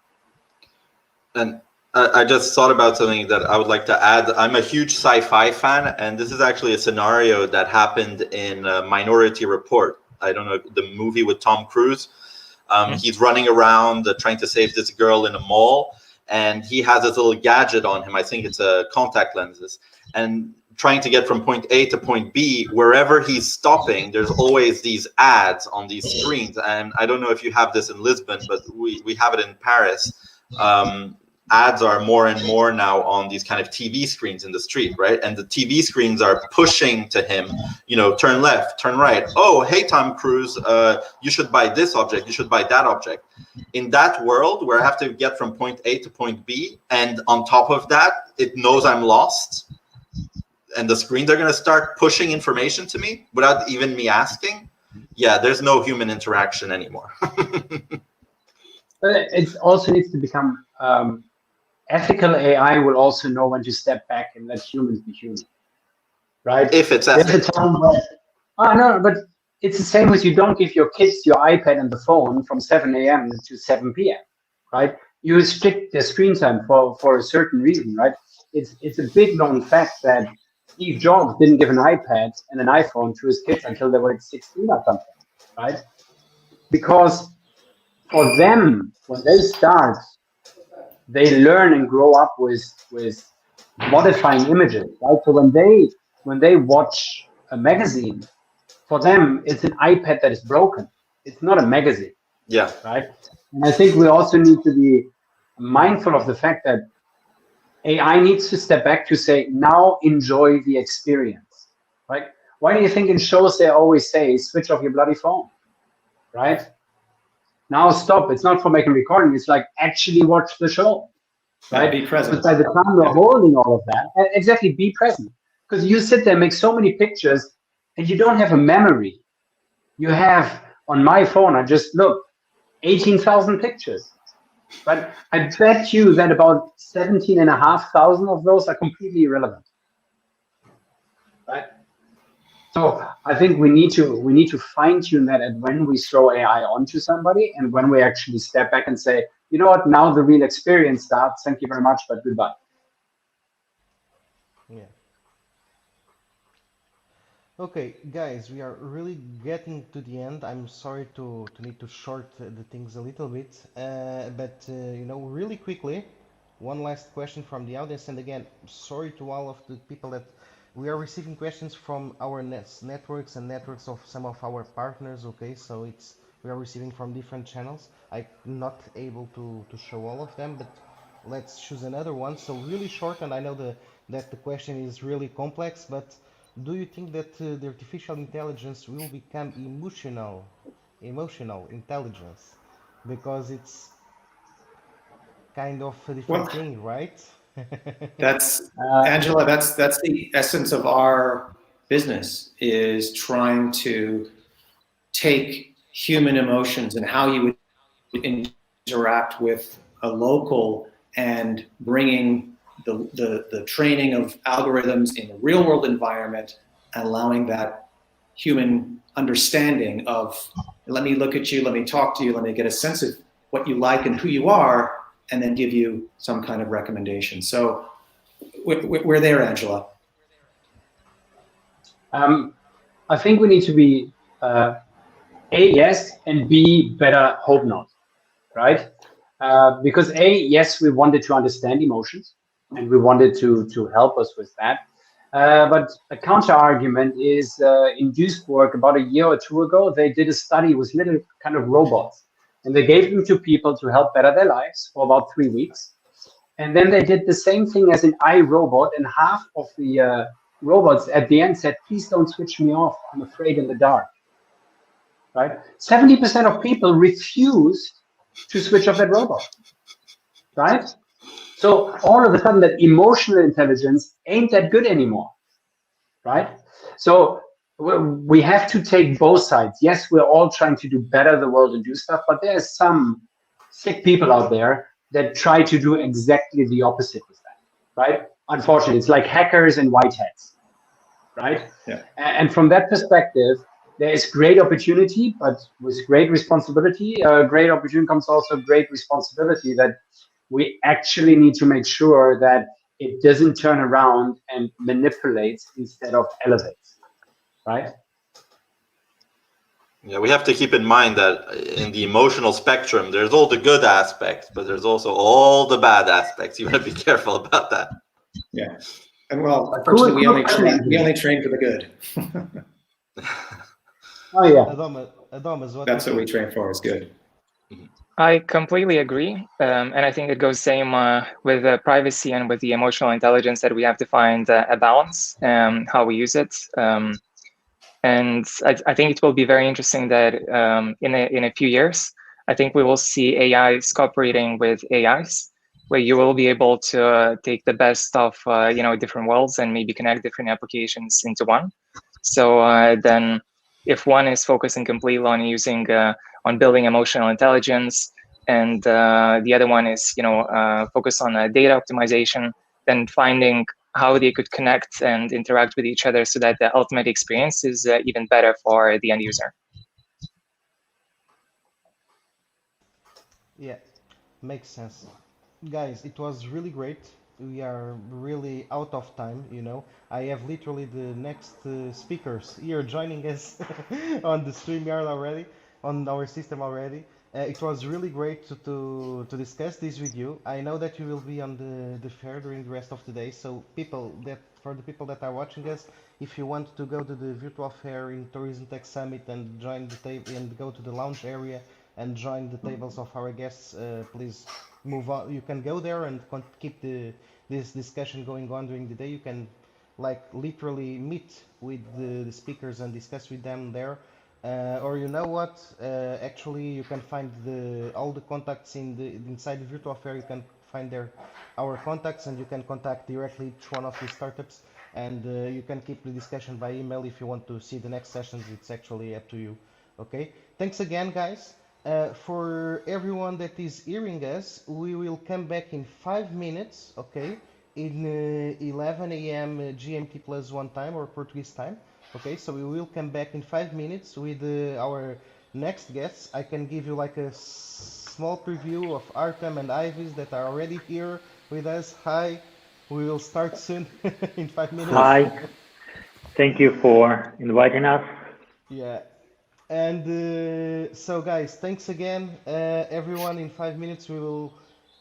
[SPEAKER 5] And I just thought about something that I would like to add. I'm a huge sci-fi fan, and this is actually a scenario that happened in Minority Report. I don't know, the movie with Tom Cruise. He's running around trying to save this girl in a mall, and he has this little gadget on him. I think it's contact lenses, and trying to get from point A to point B. Wherever he's stopping, there's always these ads on these screens. And I don't know if you have this in Lisbon, but we have it in Paris. Ads are more and more now on these kind of TV screens in the street, right? And the TV screens are pushing to him, turn left, turn right. Oh, hey, Tom Cruise, you should buy this object, you should buy that object. In that world where I have to get from point A to point B, and on top of that, it knows I'm lost, and the screens are going to start pushing information to me without even me asking, yeah, there's no human interaction anymore.
[SPEAKER 3] It also needs to become ethical. AI will also know when to step back and let humans be human, right?
[SPEAKER 5] If it's ethical.
[SPEAKER 3] There's a time where, no, but it's the same as you don't give your kids your iPad and the phone from 7 a.m. to 7 p.m., right? You restrict their screen time for a certain reason, right? It's a big known fact that Steve Jobs didn't give an iPad and an iPhone to his kids until they were 16 or something, right? Because for them, when they start, they learn and grow up with modifying images, right? So when they watch a magazine, for them it's an iPad that is broken. It's not a magazine.
[SPEAKER 5] Yeah.
[SPEAKER 3] Right. And I think we also need to be mindful of the fact that AI needs to step back to say, now enjoy the experience, right? Why do you think in shows they always say, switch off your bloody phone, right? Now stop. It's not for making recording. It's like, actually watch the show, right?
[SPEAKER 4] Be present.
[SPEAKER 3] But by the time you're holding all of that, exactly, be present. Because you sit there, make so many pictures, and you don't have a memory. You have, on my phone, I just looked, 18,000 pictures. But I bet you that about 17,500 of those are completely irrelevant. Right? So I think we need to fine tune that at when we throw AI onto somebody and when we actually step back and say, you know what, now the real experience starts. Thank you very much, but goodbye.
[SPEAKER 1] Yeah. Okay, guys, we are really getting to the end. I'm sorry to need to short the things a little bit, but really quickly, one last question from the audience. And again, sorry to all of the people that we are receiving questions from our networks and networks of some of our partners. Okay, so we are receiving from different channels. I'm not able to show all of them, but let's choose another one. So really short, and I know that the question is really complex, but do you think that the artificial intelligence will become emotional intelligence? Because it's kind of a different thing, right?
[SPEAKER 4] That's Angela, that's the essence of our business, is trying to take human emotions and how you would interact with a local and bringing the training of algorithms in the real world environment and allowing that human understanding of, let me look at you, let me talk to you, let me get a sense of what you like and who you are, and then give you some kind of recommendation. So we're there, Angela.
[SPEAKER 3] I think we need to be A, yes, and B, better hope not, right? Because A, yes, we wanted to understand emotions and we wanted to help us with that. But a counter argument is in Duisburg about a year or two ago, they did a study with little kind of robots, and they gave them to people to help better their lives for about 3 weeks. And then they did the same thing as an iRobot, and half of the robots at the end said, please don't switch me off, I'm afraid in the dark, right? 70% of people refused to switch off that robot, right? So all of a sudden that emotional intelligence ain't that good anymore, right? So we have to take both sides. Yes, we're all trying to do better the world and do stuff, but there's some sick people out there that try to do exactly the opposite with that, right? Unfortunately, it's like hackers and white hats, right?
[SPEAKER 4] Yeah.
[SPEAKER 3] And from that perspective, there is great opportunity, but with great responsibility, great opportunity comes also great responsibility that we actually need to make sure that it doesn't turn around and manipulates instead of elevates, right?
[SPEAKER 5] Yeah, we have to keep in mind that in the emotional spectrum, there's all the good aspects, but there's also all the bad aspects. You have to be careful about that.
[SPEAKER 4] Yeah. And well, unfortunately, we only train for the good.
[SPEAKER 3] Oh yeah.
[SPEAKER 1] Adomas, what
[SPEAKER 4] That's what we train for, is good.
[SPEAKER 2] I completely agree. And I think it goes same with privacy and with the emotional intelligence, that we have to find a balance how we use it. And I think it will be very interesting that in a few years, I think we will see AIs cooperating with AIs, where you will be able to take the best of different worlds and maybe connect different applications into one. So then, if one is focusing completely on using on building emotional intelligence, and the other one is focused on data optimization, then finding how they could connect and interact with each other so that the ultimate experience is even better for the end user.
[SPEAKER 1] Yeah, makes sense. Guys, it was really great. We are really out of time, I have literally the next speakers here joining us on the StreamYard already, on our system already. It was really great to discuss this with you. I know that you will be on the fair during the rest of the day, so for the people that are watching us, if you want to go to the virtual fair in Tourism Tech Summit and join the table and go to the lounge area and join the tables of our guests, please move on. You can go there and keep this discussion going on during the day. You can literally meet with the speakers and discuss with them there. Or you know what? Actually, you can find all the contacts inside the virtual fair. You can find our contacts, and you can contact directly each one of the startups. And you can keep the discussion by email if you want to see the next sessions. It's actually up to you. Okay. Thanks again, guys. For everyone that is hearing us, we will come back in 5 minutes. Okay. In 11 a.m. GMT plus 1 time, or Portuguese time. Okay, so we will come back in 5 minutes with our next guests. I can give you a small preview of Artem and Ivis that are already here with us. Hi, we will start soon in 5 minutes.
[SPEAKER 6] Hi, thank you for inviting us.
[SPEAKER 1] Yeah, and so guys, thanks again, everyone. In 5 minutes we will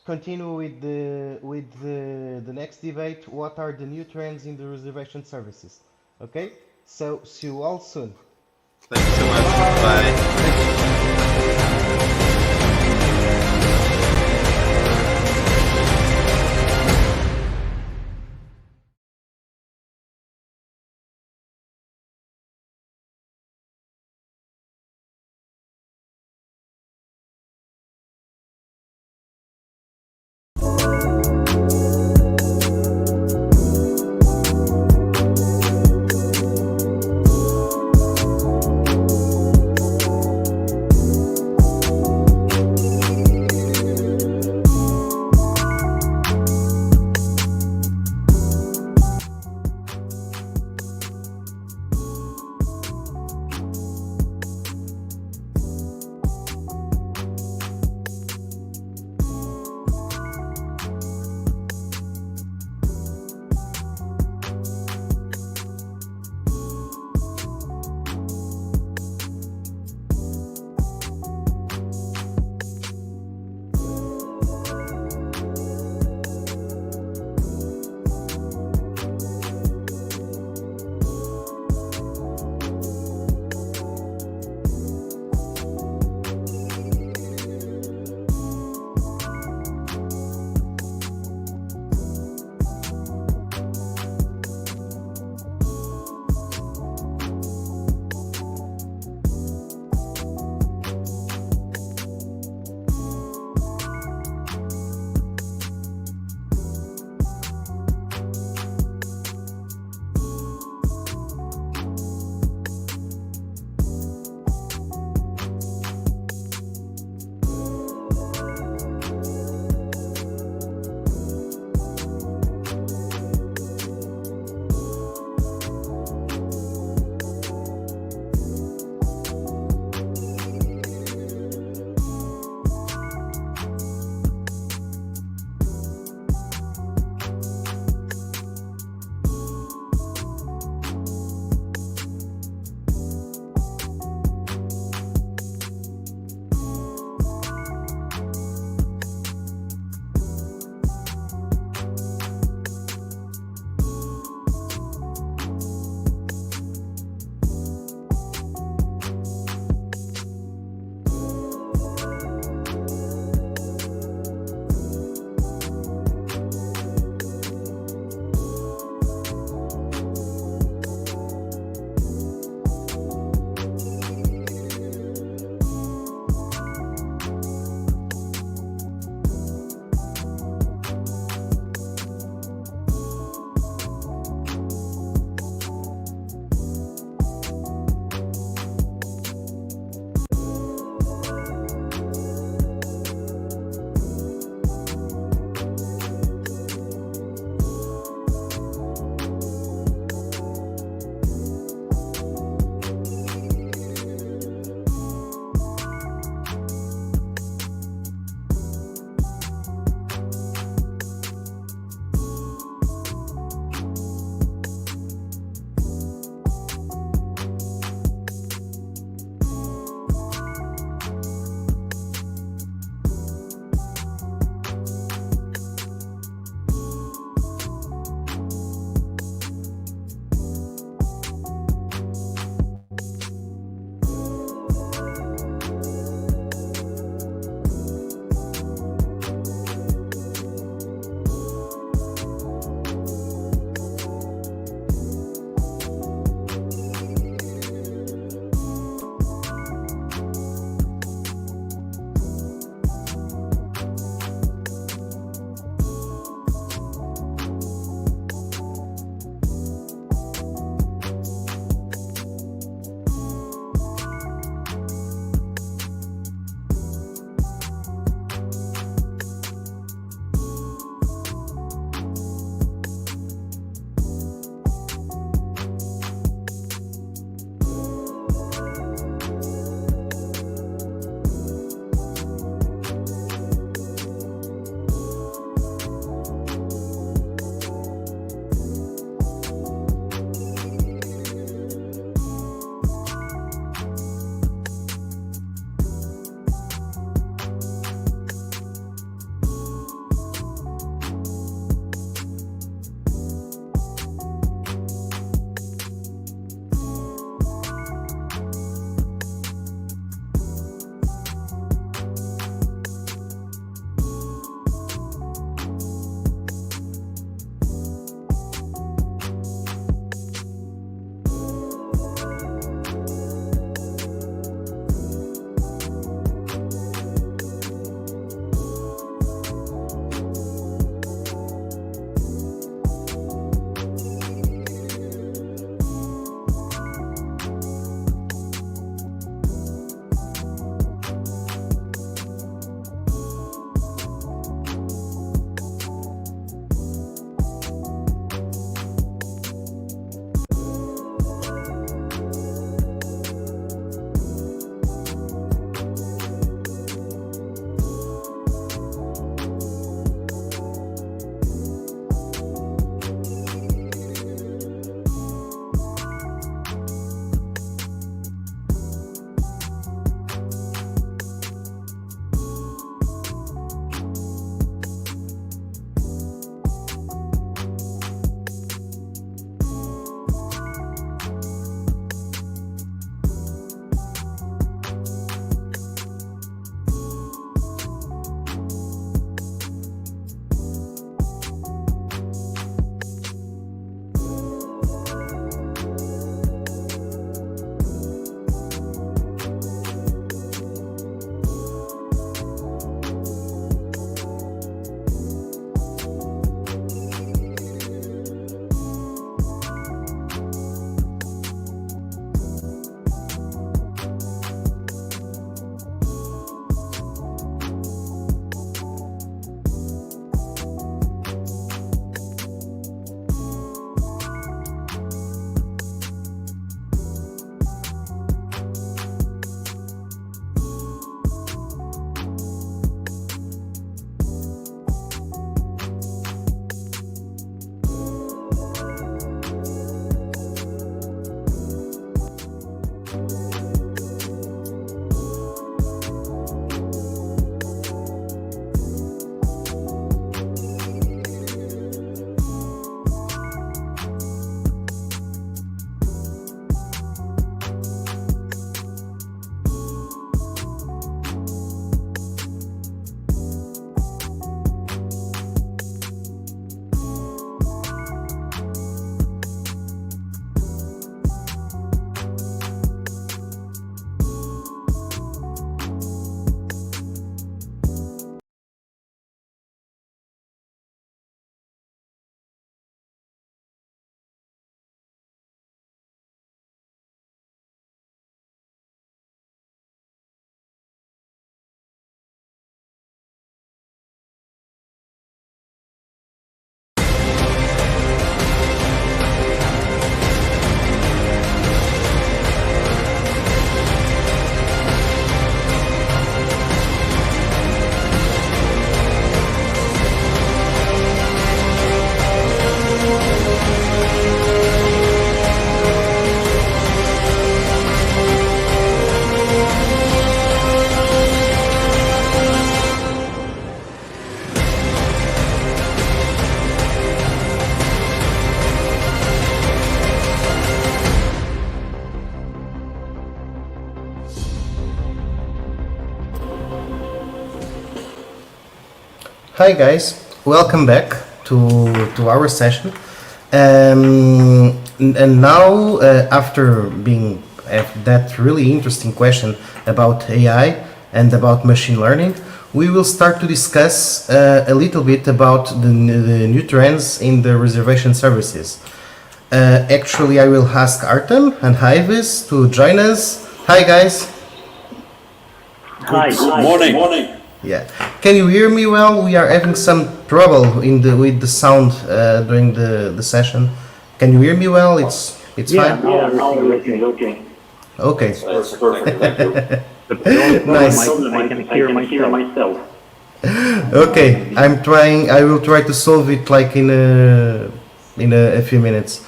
[SPEAKER 1] continue with the next debate. What are the new trends in the reservation services? Okay. So, see you all soon.
[SPEAKER 5] Thank you so much. Bye.
[SPEAKER 1] Hi guys, welcome back to our session. And now, after being that really interesting question about AI and about machine learning, we will start to discuss a little bit about the new trends in the reservation services. Actually, I will ask Artem and Ivis to join us. Hi guys.
[SPEAKER 6] Hi.
[SPEAKER 7] Good morning.
[SPEAKER 1] Yeah. Can you hear me well? We are having some trouble with the sound during the session. Can you hear me well? It's fine.
[SPEAKER 6] Now everything is okay.
[SPEAKER 1] Okay.
[SPEAKER 7] That's perfect. Thank you.
[SPEAKER 1] Nice.
[SPEAKER 6] I can hear myself.
[SPEAKER 1] Okay. I will try to solve it like in a few minutes.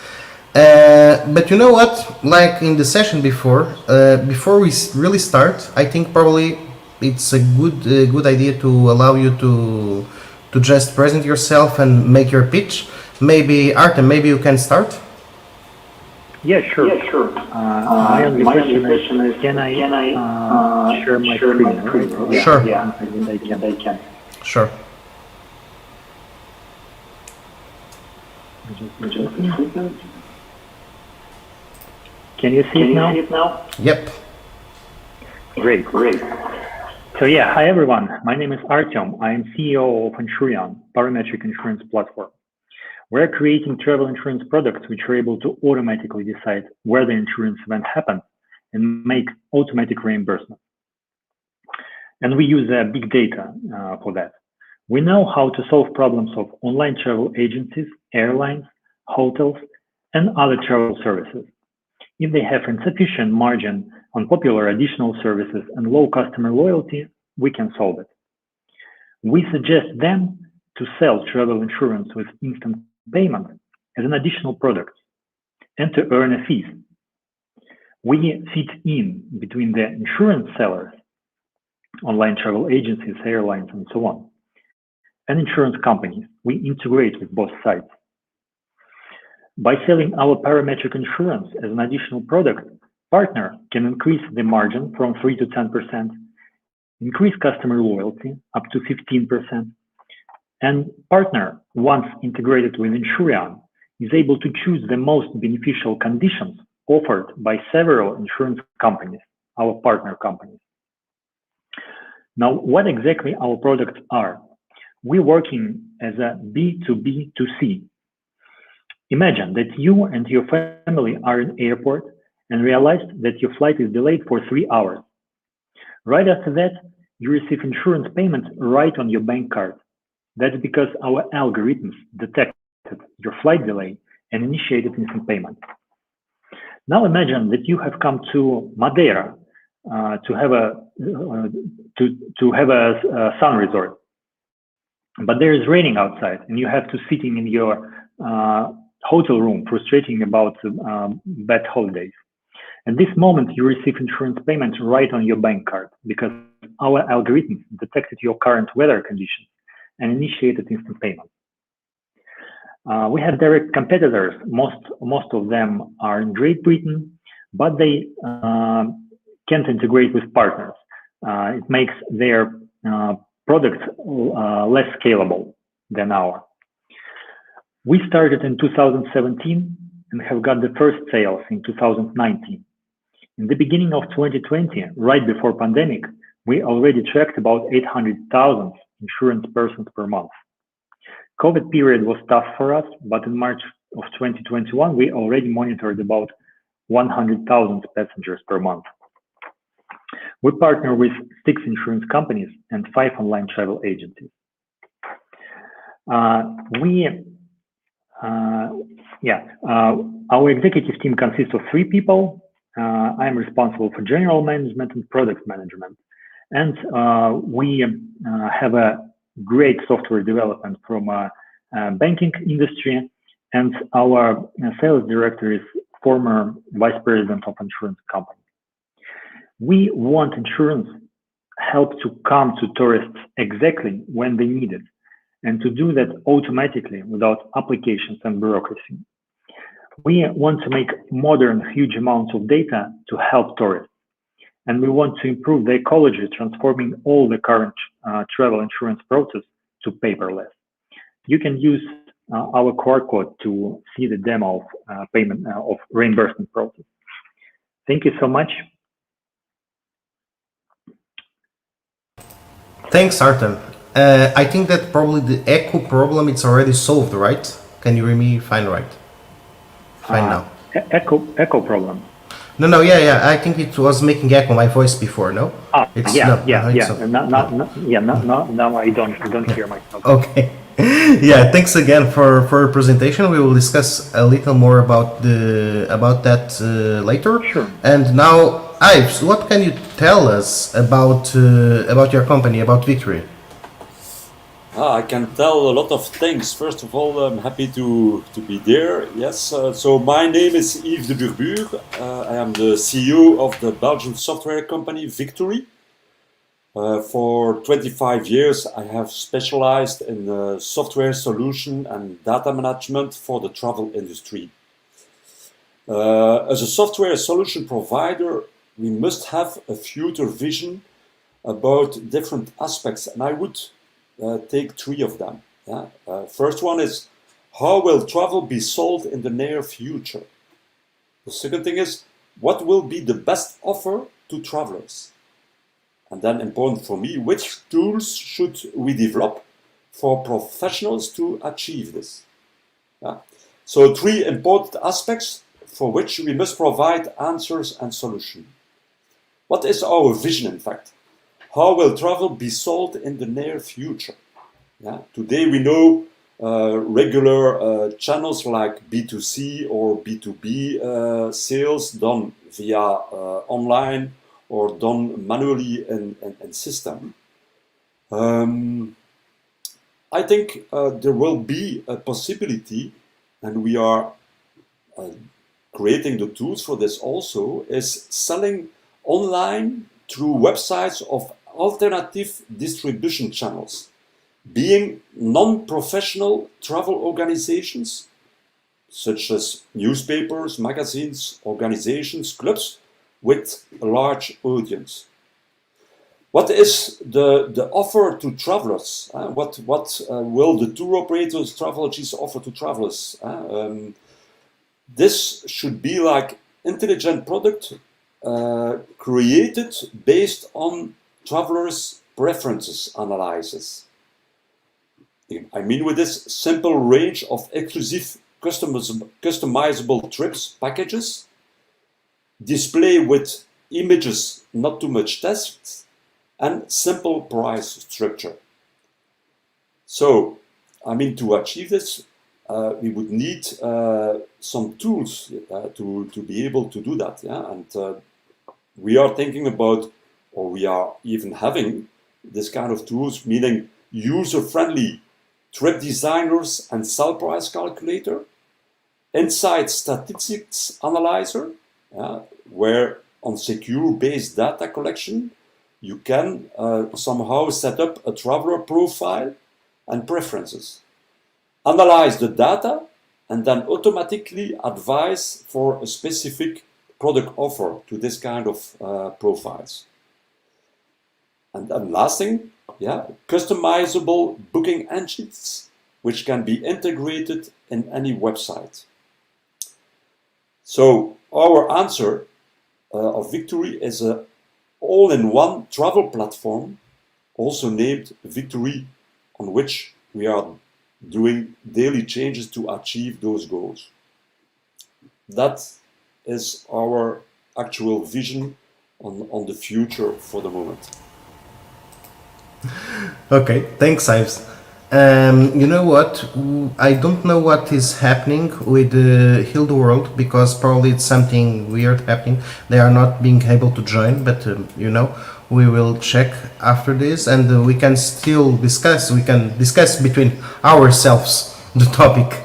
[SPEAKER 1] But you know what? Like in the session before we really start, I think probably it's a good idea to allow you to just present yourself and make your pitch. Maybe Artem, maybe you can start.
[SPEAKER 6] Yeah, sure. My only question is, can I share my screen? Right? Yeah,
[SPEAKER 1] Sure.
[SPEAKER 6] Yeah, I think I can.
[SPEAKER 1] Sure.
[SPEAKER 6] Can you see it now?
[SPEAKER 1] Yep.
[SPEAKER 6] Great. So yeah, hi everyone. My name is Artem. I am CEO of Insurion, parametric insurance platform. We're creating travel insurance products which are able to automatically decide where the insurance event happened and make automatic reimbursement. And we use big data for that. We know how to solve problems of online travel agencies, airlines, hotels, and other travel services. If they have insufficient margin on popular additional services and low customer loyalty, we can solve it. We suggest them to sell travel insurance with instant payment as an additional product and to earn a fee. We fit in between the insurance sellers, online travel agencies, airlines, and so on, and insurance companies. We integrate with both sides. By selling our parametric insurance as an additional product, partner can increase the margin from 3 to 10%, increase customer loyalty up to 15%, and partner, once integrated with Insurion, is able to choose the most beneficial conditions offered by several insurance companies, our partner companies. Now, what exactly our products are? We're working as a B2B2C. Imagine that you and your family are in airport and realized that your flight is delayed for 3 hours. Right after that, you receive insurance payment right on your bank card. That's because our algorithms detected your flight delay and initiated instant payment. Now imagine that you have come to Madeira to have a sun resort, but there is raining outside and you have to sitting in your hotel room frustrating about bad holidays. At this moment, you receive insurance payment right on your bank card because our algorithms detected your current weather conditions and initiated instant payment. We have direct competitors. Most of them are in Great Britain, but they can't integrate with partners. It makes their product less scalable than ours. We started in 2017 and have got the first sales in 2019. In the beginning of 2020, right before pandemic, we already tracked about 800,000 insurance persons per month. COVID period was tough for us, but in March of 2021, we already monitored about 100,000 passengers per month. We partner with 6 insurance companies and 5 online travel agencies. Our executive team consists of 3 people. I'm responsible for general management and product management. And we have a great software development from banking industry. And our sales director is former vice president of insurance company. We want insurance help to come to tourists exactly when they need it, and to do that automatically without applications and bureaucracy. We want to make modern, huge amounts of data to help tourists. And we want to improve the ecology, transforming all the current travel insurance process to paperless. You can use our core code to see the demo of payment of reimbursement process. Thank you so much.
[SPEAKER 1] Thanks, Artem. I think that probably the echo problem it's already solved, right? Can you hear me fine, right? Fine now.
[SPEAKER 6] Echo problem.
[SPEAKER 1] No, yeah. I think it was making echo my voice before. No. It's,
[SPEAKER 6] yeah.
[SPEAKER 1] So.
[SPEAKER 6] Now I don't hear myself.
[SPEAKER 1] Okay. Yeah. Thanks again for your presentation. We will discuss a little more about that later.
[SPEAKER 6] Sure.
[SPEAKER 1] And now, Ives, what can you tell us about your company, about Victory?
[SPEAKER 7] I can tell a lot of things. First of all, I'm happy to be there. Yes, so my name is Yves de Burbure. I am the CEO of the Belgian software company Victory. For 25 years, I have specialized in software solution and data management for the travel industry. As a software solution provider, we must have a future vision about different aspects, and I would take three of them. Yeah? First one is, how will travel be sold in the near future? The second thing is, what will be the best offer to travelers? And then important for me, which tools should we develop for professionals to achieve this? Yeah? So three important aspects for which we must provide answers and solutions. What is our vision, in fact? How will travel be sold in the near future? Yeah? Today we know regular channels like B2C or B2B sales done via online or done manually in system. I think there will be a possibility, and we are creating the tools for this also, is selling online through websites of alternative distribution channels, being non-professional travel organizations, such as newspapers, magazines, organizations, clubs, with a large audience. What is the offer to travelers? What will the tour operators, travel agencies offer to travelers? This should be like intelligent product created based on travelers' preferences analysis. I mean with this simple range of exclusive customizable trips packages, display with images, not too much text, and simple price structure. So, I mean, to achieve this, we would need some tools to be able to do that. Yeah? And we are thinking about, or we are even having this kind of tools, meaning user-friendly trip designers and sell price calculator, inside statistics analyzer, where on secure based data collection, you can somehow set up a traveler profile and preferences, analyze the data, and then automatically advise for a specific product offer to this kind of profiles. And then last thing, customizable booking engines, which can be integrated in any website. So our answer of Victory is an all-in-one travel platform, also named Victory, on which we are doing daily changes to achieve those goals. That is our actual vision on the future for the moment.
[SPEAKER 1] Okay, thanks, Ives. You know what? I don't know what is happening with Hilda World, because probably it's something weird happening. They are not being able to join, but we will check after this, and we can still discuss. We can discuss between ourselves the topic.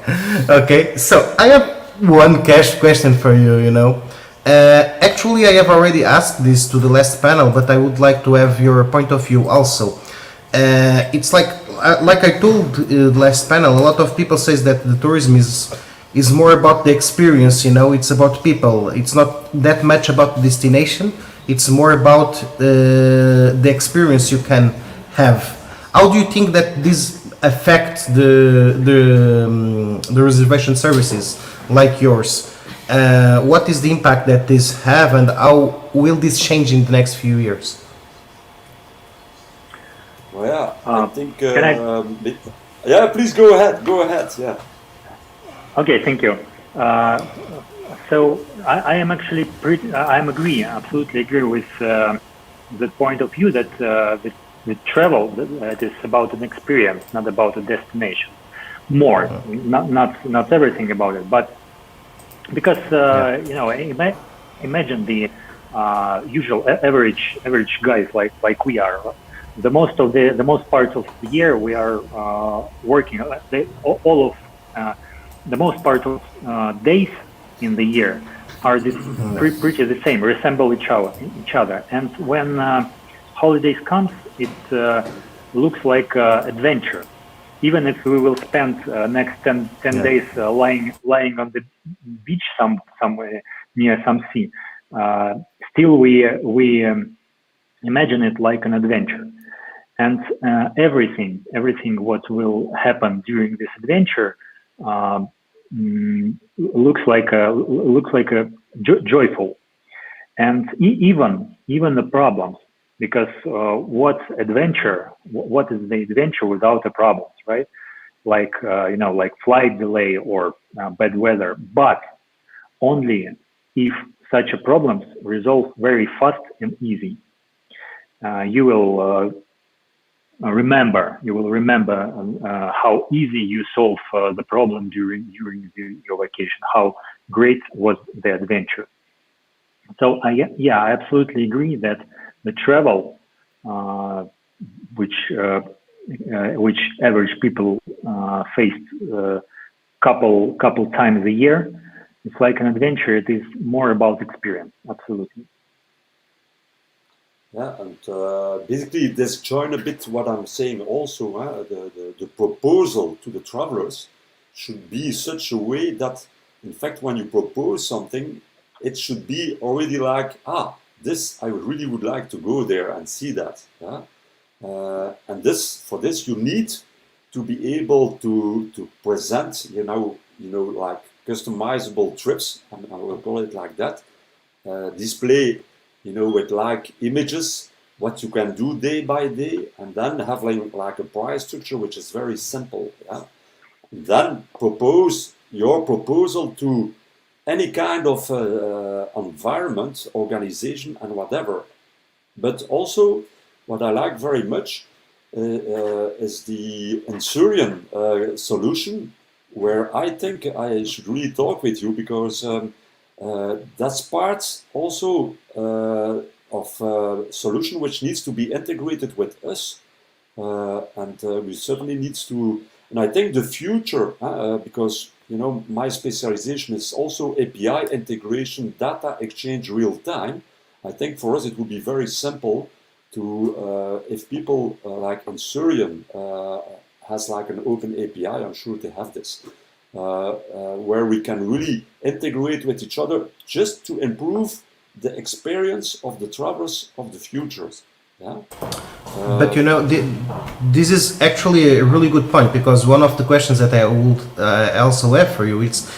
[SPEAKER 1] Okay, so I have one question for you. Actually, I have already asked this to the last panel, but I would like to have your point of view also. It's like I told the last panel, a lot of people says that the tourism is more about the experience. It's about people. It's not that much about the destination. It's more about the experience you can have. How do you think that this affect the reservation services like yours? What is the impact that this have, and how will this change in the next few years?
[SPEAKER 7] Well, yeah, I think.
[SPEAKER 6] Can I?
[SPEAKER 7] Yeah, please go ahead. Go ahead. Yeah.
[SPEAKER 6] Okay, thank you. So I am actually absolutely agree with the point of view that the travel that is about an experience, not about a destination. More, not everything about it, but because you know, imagine the usual average guys like we are. The most part of the year we are working. All of the most part of days in the year are pretty the same, resemble each other. And when holidays comes, it looks like adventure. Even if we will spend next 10 days lying on the beach somewhere near some sea, still we imagine it like an adventure. And everything what will happen during this adventure looks like a joyful, and even the problems, because what is the adventure without the problems, right? Like you know, like flight delay or bad weather, but only if such a problems resolve very fast and easy. You will remember how easy you solve the problem during your vacation, how great was the adventure. So I absolutely agree that the travel, which average people faced couple times a year, it's like an adventure. It is more about experience. Absolutely.
[SPEAKER 7] Yeah, and basically this join a bit what I'm saying also. The proposal to the travelers should be such a way that, in fact, when you propose something, it should be already like, this I really would like to go there and see that. Yeah? And for this you need to be able to present, like customizable trips, and I will call it like that. Display, with like images, what you can do day by day, and then have like a price structure which is very simple. Yeah? Then propose your proposal to any kind of environment, organization, and whatever. But also, what I like very much is the Ansurian solution, where I think I should really talk with you, because that's part also of a solution which needs to be integrated with us, and we certainly needs to. And I think the future, because my specialization is also API integration, data exchange, real time. I think for us it would be very simple to, if people like Ansurian has like an open API, I'm sure they have this, where we can really integrate with each other just to improve the experience of the travelers of the futures. Yeah.
[SPEAKER 1] But this is actually a really good point, because one of the questions that I would also have for you, it's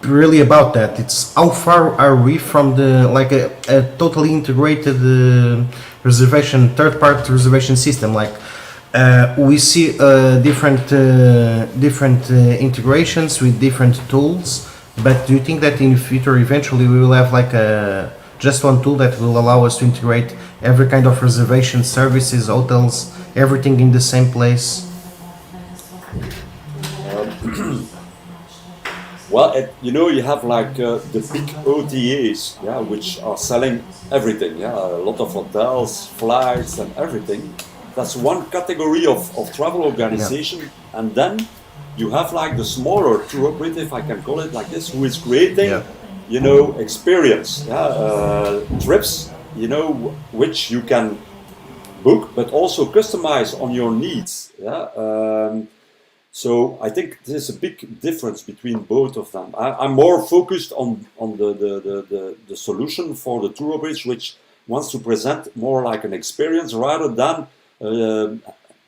[SPEAKER 1] really about that. It's how far are we from the a totally integrated third-party reservation system? We see different integrations with different tools, but do you think that in the future eventually we will have just one tool that will allow us to integrate every kind of reservation services, hotels, everything in the same place?
[SPEAKER 7] Well, you have the big OTAs, which are selling everything, a lot of hotels, flights, and everything. That's one category of travel organization, and then you have the smaller tour operator, if I can call it like this, who is creating, experience, trips, which you can book, but also customize on your needs. So I think there's a big difference between both of them. I'm more focused on the solution for the tour operators, which wants to present more like an experience rather than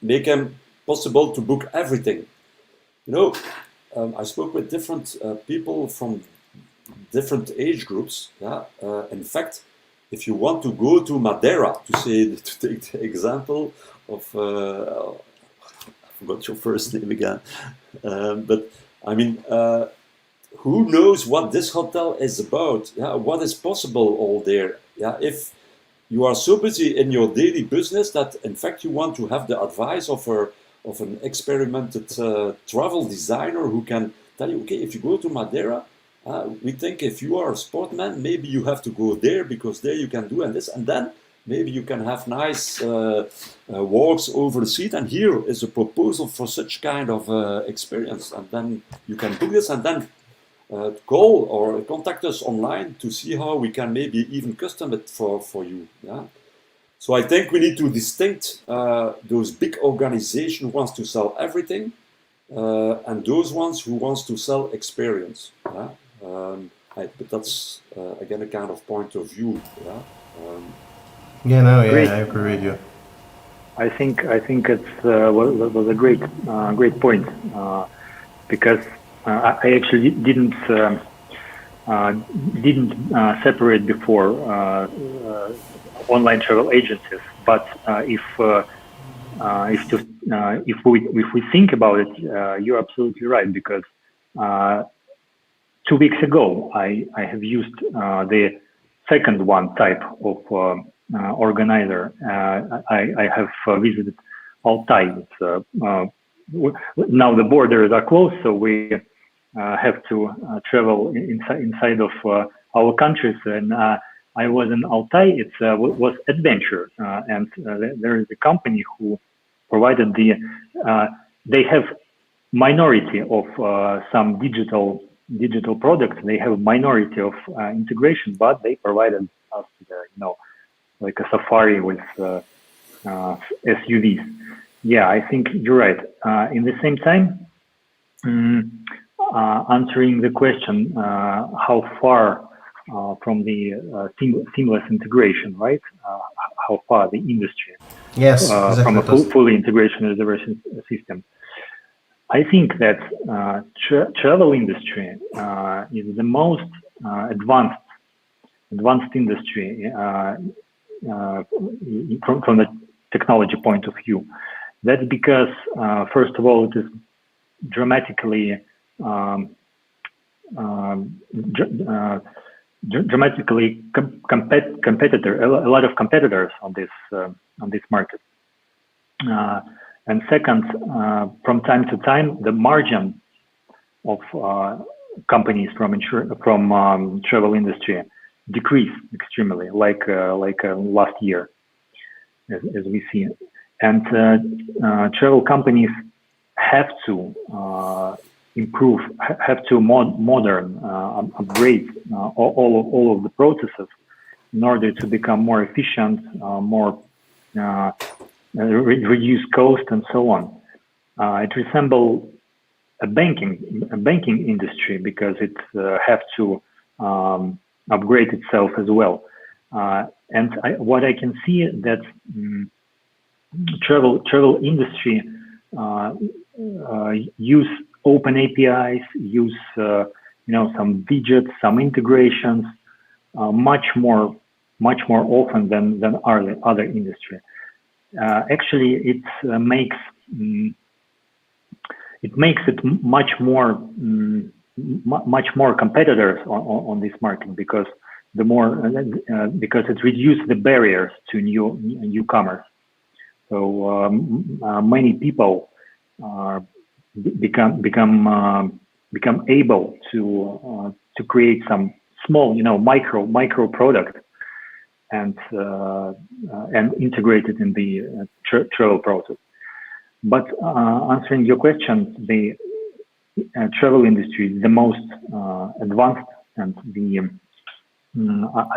[SPEAKER 7] make them possible to book everything. You know, I spoke with different people from different age groups. Yeah, in fact, if you want to go to Madeira, to take the example of, I forgot your first name again, but I mean, who knows what this hotel is about? Yeah, what is possible all there? Yeah, if you are so busy in your daily business that, in fact, you want to have the advice of an experimented travel designer who can tell you, okay, if you go to Madeira, we think if you are a sportman, maybe you have to go there because there you can do and this, and then maybe you can have nice walks over the sea. And here is a proposal for such kind of experience, and then you can do this, and then call or contact us online to see how we can maybe even custom it for you. Yeah. So I think we need to distinct those big organizations who wants to sell everything and those ones who wants to sell experience. Yeah. But that's again a kind of point of view. Yeah.
[SPEAKER 6] Great.
[SPEAKER 1] I agree with you.
[SPEAKER 6] I think it's was a great point because I actually didn't separate before online travel agencies, but if we think about it, you're absolutely right, because 2 weeks ago I have used the second one type of organizer. I have visited Altai. Now the borders are closed, so we have to travel inside of our countries, and I was in Altai. It was adventure, and there is a company who provided they have minority of some digital products. They have minority of integration, but they provided us like a safari with SUVs. Yeah, I think you're right. In the same time, answering the question, how far from the seamless integration, right? How far the industry from a fully integration reservation system. I think that travel industry is the most advanced industry from the technology point of view. That's because, first of all, it is dramatically competitor. A lot of competitors on this market. And second, from time to time, the margin of companies from travel industry decrease extremely, like last year, as we see. And travel companies have to improve, have to upgrade all of the processes in order to become more efficient, reduce cost, and so on. It resembles a banking industry because it have to upgrade itself as well. And what I can see that travel industry use open APIs, use some widgets, some integrations, much more often than other industry. Actually, it makes it much more competitors on this market, because because it reduces the barriers to newcomers. So many people become able to create some small micro product and integrate it in the travel process. But answering your question, the travel industry is the most advanced, and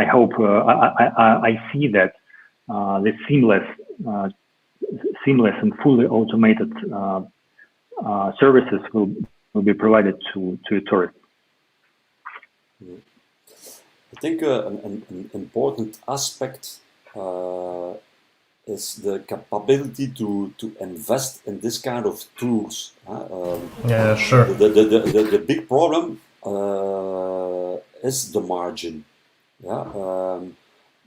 [SPEAKER 6] I hope I see that the seamless and fully automated services will be provided to tourists.
[SPEAKER 7] I think an important aspect is the capability to invest in this kind of tools.
[SPEAKER 1] Yeah, sure.
[SPEAKER 7] The big problem is the margin.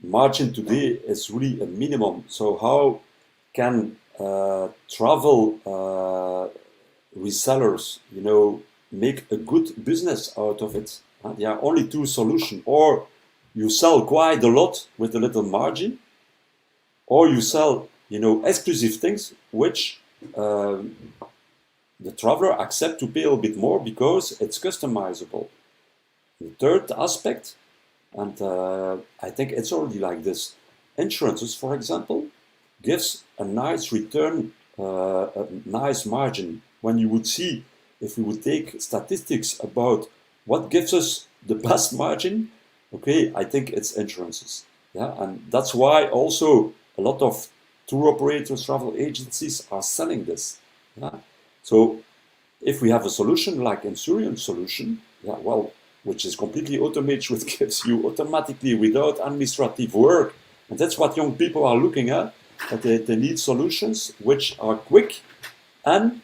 [SPEAKER 7] Margin today is really a minimum. So how can travel resellers, make a good business out of it? There are only two solutions: or you sell quite a lot with a little margin, or you sell, exclusive things which the traveler accept to pay a little bit more because it's customizable. The third aspect, and I think it's already like this, insurances, for example, gives a nice return, a nice margin. When you would see, if we would take statistics about what gives us the best margin, okay, I think it's insurances. And that's why also a lot of tour operators, travel agencies are selling this. So if we have a solution like insurance solution, which is completely automated, which gives you automatically without administrative work, and that's what young people are looking at, that they need solutions which are quick and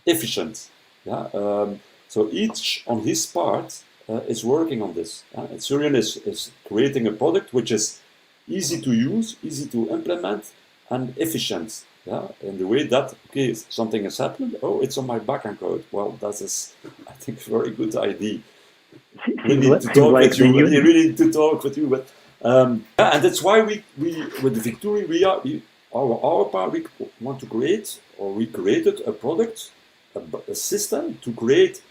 [SPEAKER 7] efficient. So each on his part is working on this. Surian is creating a product which is easy to use, easy to implement, and efficient. In the way that, okay, something has happened, it's on my back account. Well, that is, I think, a very good idea. We need to talk with you. We really need to talk with you. But and that's why we with the Victory, our part, we want to create, or we created a product, a system to create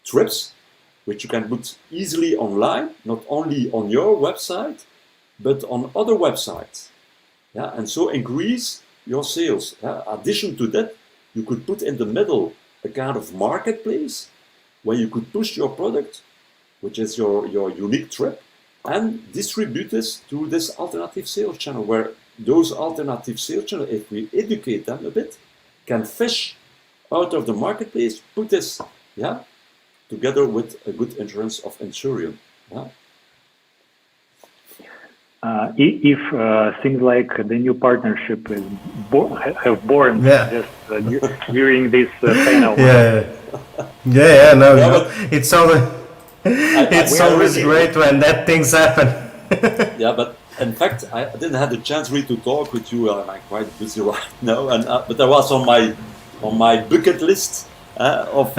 [SPEAKER 7] trips, which you can put easily online, not only on your website, but on other websites. And so increase your sales. Addition to that, you could put in the middle a kind of marketplace where you could push your product, which is your unique trip, and distribute this to this alternative sales channel, where those alternative sales channels, if we educate them a bit, can fish out of the marketplace, put this together with a good insurance of Insurium.
[SPEAKER 6] If things like the new partnership is have born just during this panel.
[SPEAKER 1] It's always it's always great when that things happen.
[SPEAKER 7] But in fact, I didn't have the chance really to talk with you. I'm quite busy right now, but I was on my bucket list of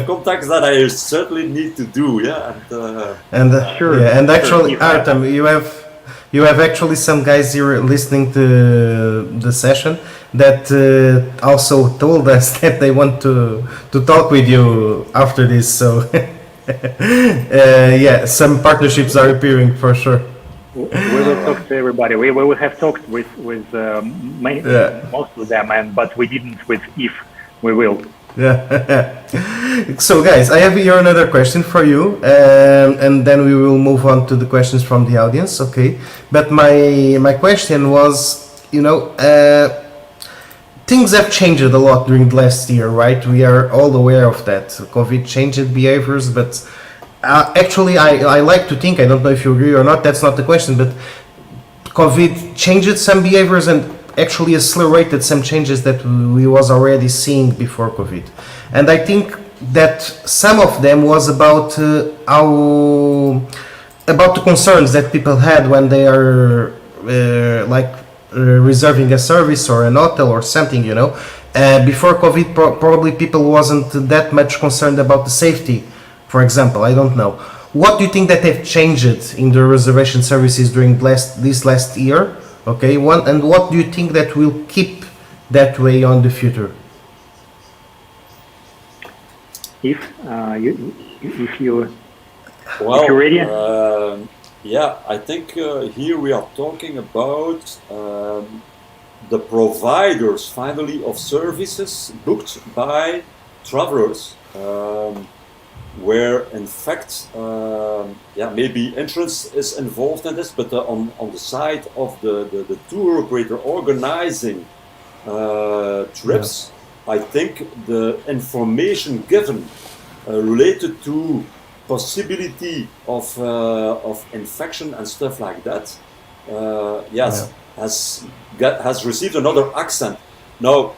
[SPEAKER 7] contacts that I certainly need to do.
[SPEAKER 1] And actually, Artem, you have actually some guys here listening to the session that also told us that they want to talk with you after this. So some partnerships are appearing for sure.
[SPEAKER 6] We will talk to everybody. We will have talked with many, most of them, but we didn't with if we will.
[SPEAKER 1] So guys, I have here another question for you, and then we will move on to the questions from the audience. Okay, but my question was, things have changed a lot during the last year, right? We are all aware of that. COVID changed behaviors, but actually I like to think, I don't know if you agree or not, that's not the question, but COVID changed some behaviors and actually accelerated some changes that we was already seeing before COVID. And I think that some of them was about the concerns that people had when they are reserving a service or an hotel or something, before COVID probably people wasn't that much concerned about the safety, for example. I don't know. What do you think that have changed in the reservation services during this last year? Okay, and what do you think that will keep that way on the future?
[SPEAKER 6] If you're ready.
[SPEAKER 7] I think here we are talking about the providers finally of services booked by travelers, where in fact maybe insurance is involved in this, but on the side of the tour operator organizing trips, I think the information given related to possibility of infection and stuff like that, has received another accent. Now,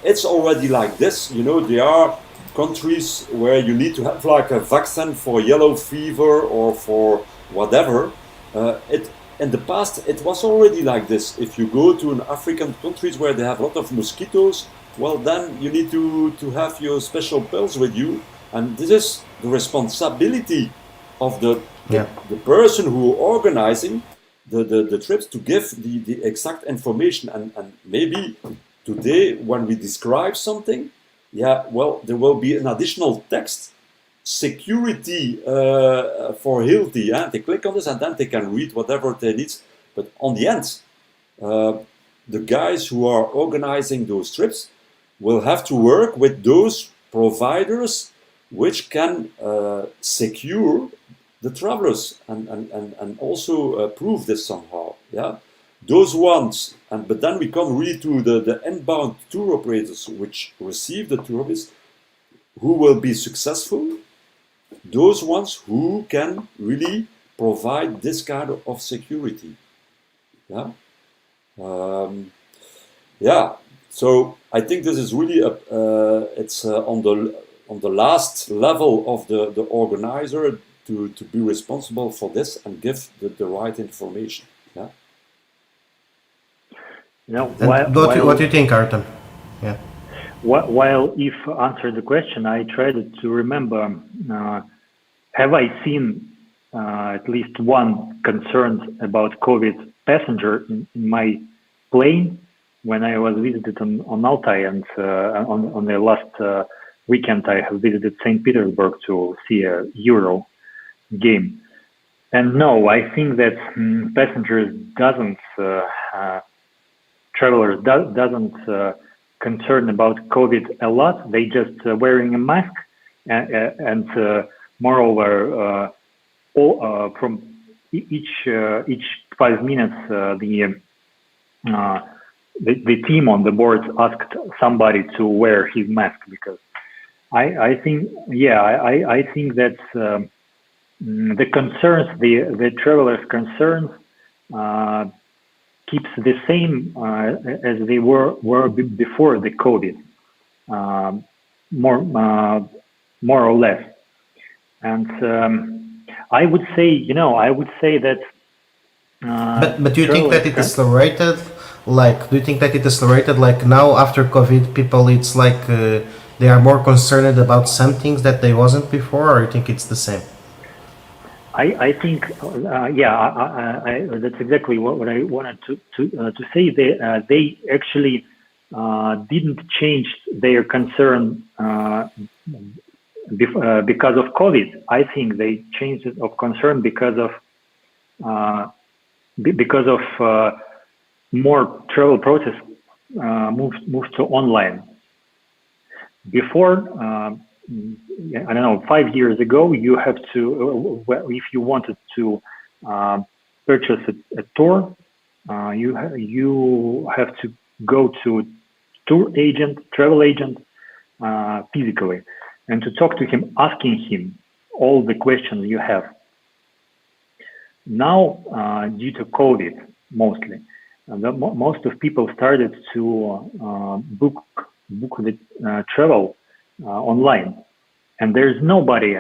[SPEAKER 7] it's already like this. You know, there are countries where you need to have like a vaccine for yellow fever or for whatever. In the past, it was already like this. If you go to an African countries where they have a lot of mosquitoes, well, then you need to have your special pills with you. And this is the responsibility of the person who organizing the trips to give the exact information. And maybe today, when we describe something, well, there will be an additional text, security for healthy. They click on this and then they can read whatever they need. But on the end, the guys who are organizing those trips will have to work with those providers which can secure the travelers and also prove this somehow. Those ones, but then we come really to the inbound tour operators which receive the tourists, who will be successful. Those ones who can really provide this kind of security. So I think this is really it's on the last level of the organizer to be responsible for this and give the right information.
[SPEAKER 1] What do you think, Artem?
[SPEAKER 6] While if answer the question, I tried to remember, have I seen at least one concern about COVID passenger in my plane when I was visited on Altai, and on the last weekend I have visited St. Petersburg to see a Euro game. And no, I think that passengers travelers doesn't concern about COVID a lot. They just wearing a mask, and moreover, from each 5 minutes, the team on the board asked somebody to wear his mask, because I think that the concerns, the travelers' concerns, keeps the same as they were before the COVID, more or less. And I would say that.
[SPEAKER 1] But do you think that it is accelerated? Like, do you think that it is accelerated? Like now after COVID, people, it's like they are more concerned about some things that they wasn't before, or you think it's the same?
[SPEAKER 6] I think, that's exactly what I wanted to say. They actually didn't change their concern because of COVID. I think they changed it of concern because of more travel process moved to online. Before, I don't know, 5 years ago, you have to, if you wanted to purchase a tour, you have to go to travel agent physically, and to talk to him, asking him all the questions you have. Now, due to COVID, mostly, most of people started to book the travel online, and there's nobody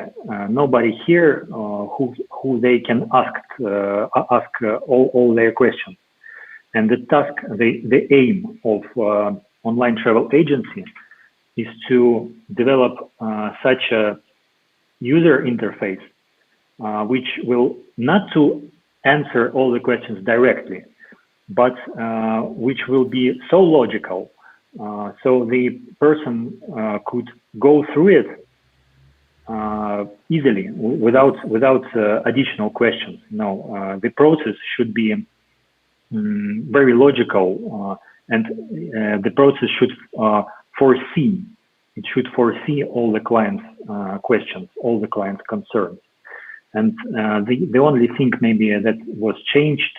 [SPEAKER 6] here who they can ask all their questions. And the aim of online travel agency is to develop such a user interface which will not to answer all the questions directly, but which will be so logical, so the person could go through it easily without additional questions. No, the process should be very logical, and the process should foresee. It should foresee all the clients' questions, all the clients' concerns. And the only thing maybe that was changed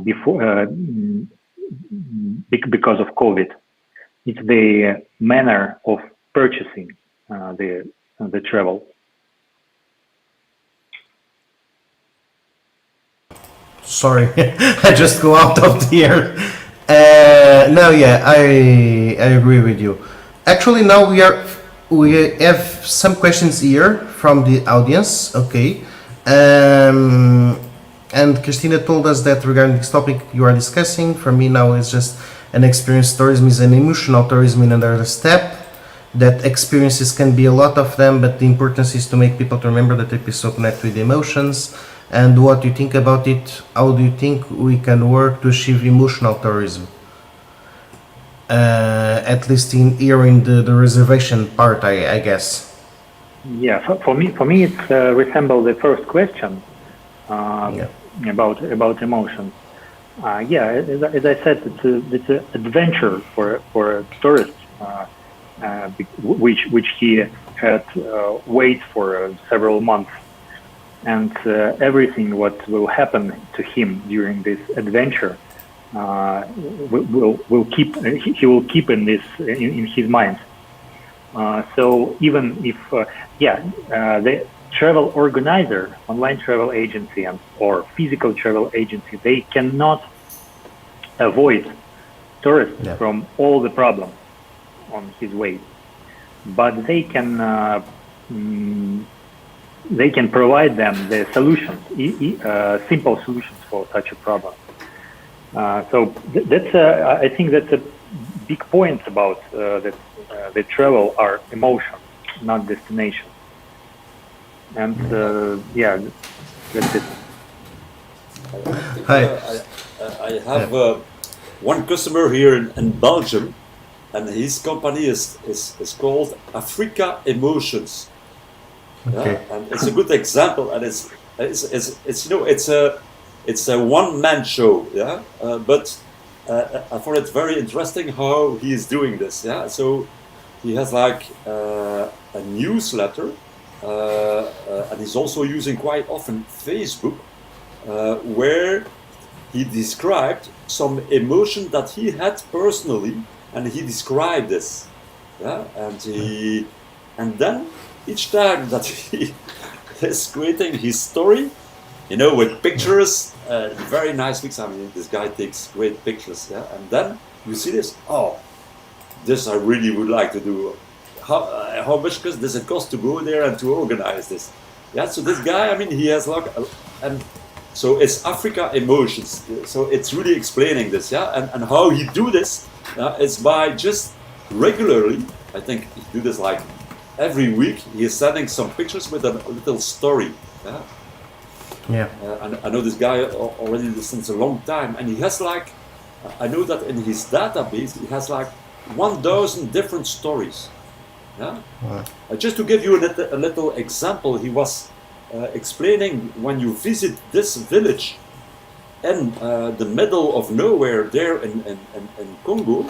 [SPEAKER 6] before because of COVID, it's the manner of purchasing the travel.
[SPEAKER 1] sorry, I just go out of the air. No, yeah, I agree with you. Actually, now we have some questions here from the audience. Okay, and Christina told us that regarding this topic you are discussing, for me now it's just an experience tourism is an emotional tourism in another step. That experiences can be a lot of them, but the importance is to make people to remember that it is so connected with emotions. And what do you think about it? How do you think we can work to achieve emotional tourism? At least in the reservation part, I guess.
[SPEAKER 6] Yeah, for me, it resembles the first question about emotions. Yeah, as I said, it's an adventure for tourists, which he had wait for several months, and everything what will happen to him during this adventure will keep he will keep in his mind. So even if the travel organizer, online travel agency or physical travel agency, they cannot avoid tourists from all the problems on his way, but they can provide them the solutions, simple solutions for such a problem. So that's I think that's a big point about that the travel are emotions, not destination. And yeah, that's it.
[SPEAKER 7] Hi. I have one customer here in Belgium, and his company is called Africa Emotions.
[SPEAKER 1] Okay.
[SPEAKER 7] And it's a good example, and it's you know it's a one-man show, but I found it very interesting how he is doing this. So he has like a newsletter, and he's also using quite often Facebook, where he described some emotion that he had personally, and he described this, and then each time that he is creating his story, you know, with pictures, very nice pictures. I mean, this guy takes great pictures, and then you see this. Oh, this I really would like to do. How much does it cost to go there and to organize this? So this guy, I mean, he has like, and so it's Africa Emotions. So it's really explaining this, and how he do this is by just regularly. I think he do this like every week. He is sending some pictures with a little story. And I know this guy already since a long time, and he has like, I know that in his database he has like 1,000 different stories. Just to give you a little example, he was explaining when you visit this village in the middle of nowhere there in Congo,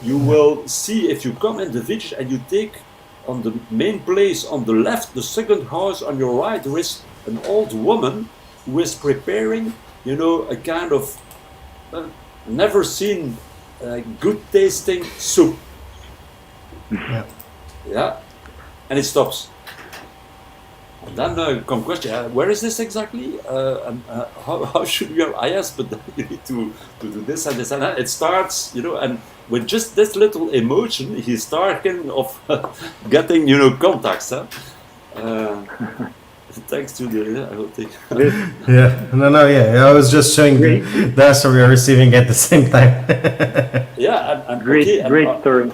[SPEAKER 7] you will see, if you come in the village and you take on the main place on the left, the second house on your right, there is an old woman who is preparing, you know, a kind of never seen good tasting soup. And it stops. And then come question, where is this exactly? And how should we? I asked, but you need to do this and this, and it starts, you know, and with just this little emotion, he's starting of getting, you know, contacts. Thanks to the, I will take.
[SPEAKER 1] I was just showing the answer we are receiving at the same time.
[SPEAKER 7] And
[SPEAKER 6] great story.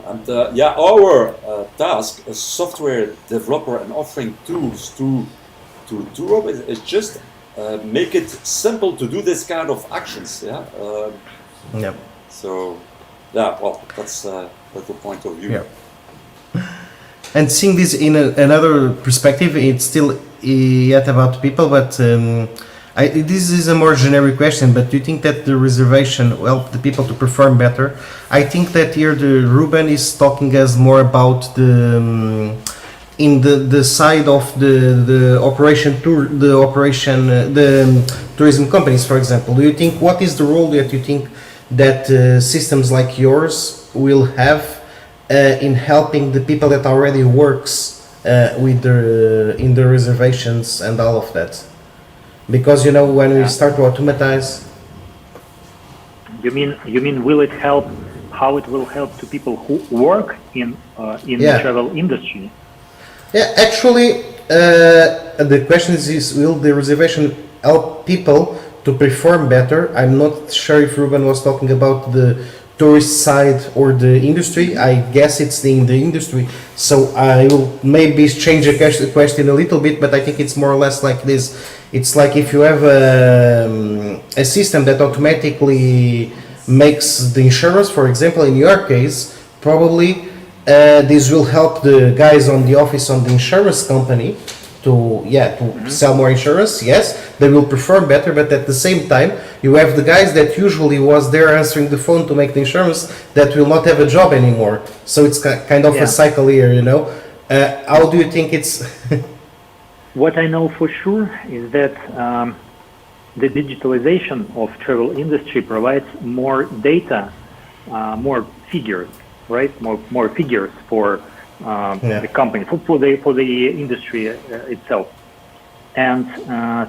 [SPEAKER 7] And our task as software developer and offering tools to Europe is just make it simple to do this kind of actions. So, well, that's the point of view.
[SPEAKER 1] And seeing this in another perspective, it's still yet about people, but this is a more generic question, but do you think that the reservation will help the people to perform better? I think that here Ruben is talking us more about the side of the tourism companies, for example. Do you think, what is the role that you think that systems like yours will have in helping the people that already works in the reservations and all of that? because when we start to automatize.
[SPEAKER 6] You mean will it help? How it will help to people who work in the travel industry?
[SPEAKER 1] Yeah, actually, the question is will the reservation help people to perform better? I'm not sure if Ruben was talking about the tourist side or the industry. I guess it's in the industry. So I will maybe change the question a little bit, but I think it's more or less like this. It's like if you have a system that automatically makes the insurance, for example, in your case, probably this will help the guys on the office on the insurance company to sell more insurance. Yes, they will perform better, but at the same time you have the guys that usually was there answering the phone to make the insurance that will not have a job anymore. So it's kind of a cycle here, how do you think it's
[SPEAKER 6] What I know for sure is that the digitalization of travel industry provides more data, more figures, right? More figures for the company, for the industry itself, and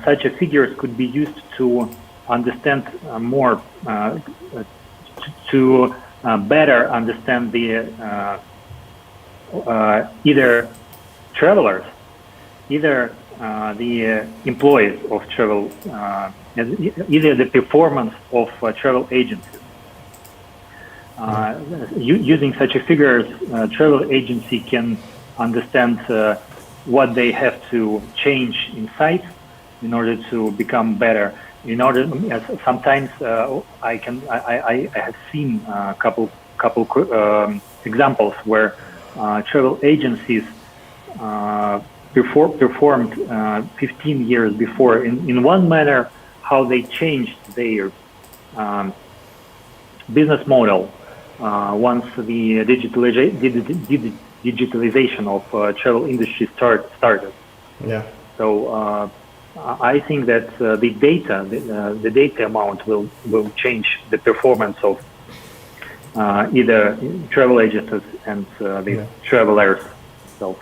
[SPEAKER 6] such a figures could be used to understand more, to better understand the either travelers, either the employees of travel, either the performance of travel agencies. Using such a figures, travel agency can understand what they have to change inside in order to become better. In order, sometimes I have seen a couple examples where travel agencies performed 15 years before in one manner, how they changed their business model once the digitalization of travel industry started.
[SPEAKER 1] Yeah.
[SPEAKER 6] So I think that the data amount will change the performance of either travel agencies and the travelers. So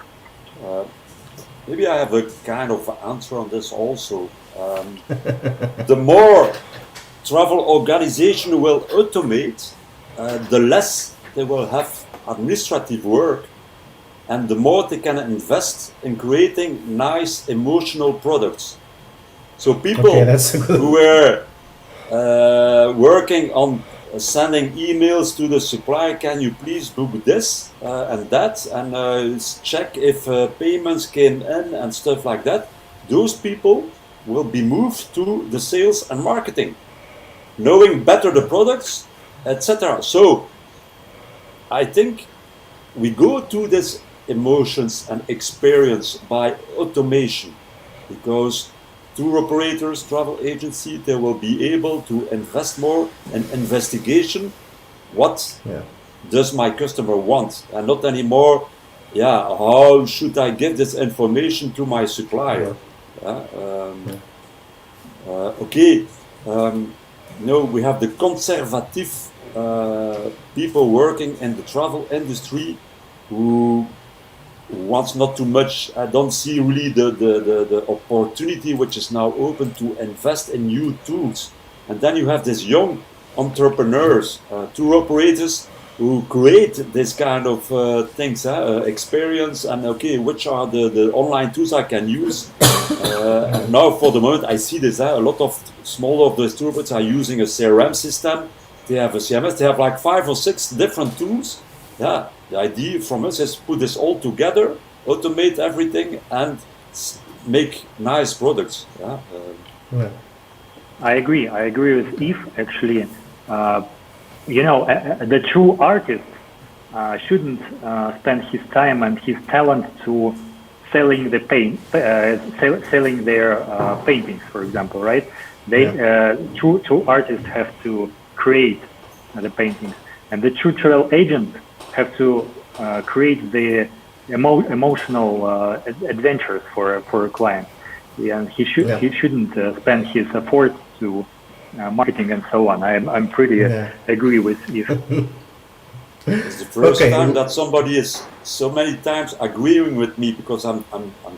[SPEAKER 7] maybe I have a kind of answer on this also. The more travel organization will automate, the less they will have administrative work, and the more they can invest in creating nice emotional products. So people who were working on sending emails to the supplier, can you please book this and that, and check if payments came in and stuff like that, those people will be moved to the sales and marketing, knowing better the products, etc. So I think we go to this emotions and experience by automation, because tour operators, travel agency, they will be able to invest more in investigation. What does my customer want? And not anymore, how should I give this information to my supplier? We have the conservative people working in the travel industry who wants not too much. I don't see really the opportunity which is now open to invest in new tools. And then you have these young entrepreneurs, tour operators who create this kind of things, experience, and which are the online tools I can use. And now for the moment I see this, a lot of small of those tour operators are using a CRM system. They have a CMS, they have like 5 or 6 different tools. The idea from us is put this all together, automate everything, and make nice products.
[SPEAKER 6] I agree with Yves, actually. The true artist shouldn't spend his time and his talent to selling the selling their paintings, for example, right? True artists have to create the paintings, and the true travel agent have to create the emotional adventures for a client. And he shouldn't spend his efforts to marketing and so on. I'm pretty agree with you.
[SPEAKER 7] It's the first
[SPEAKER 1] Okay.
[SPEAKER 7] time that somebody is so many times agreeing with me, because I'm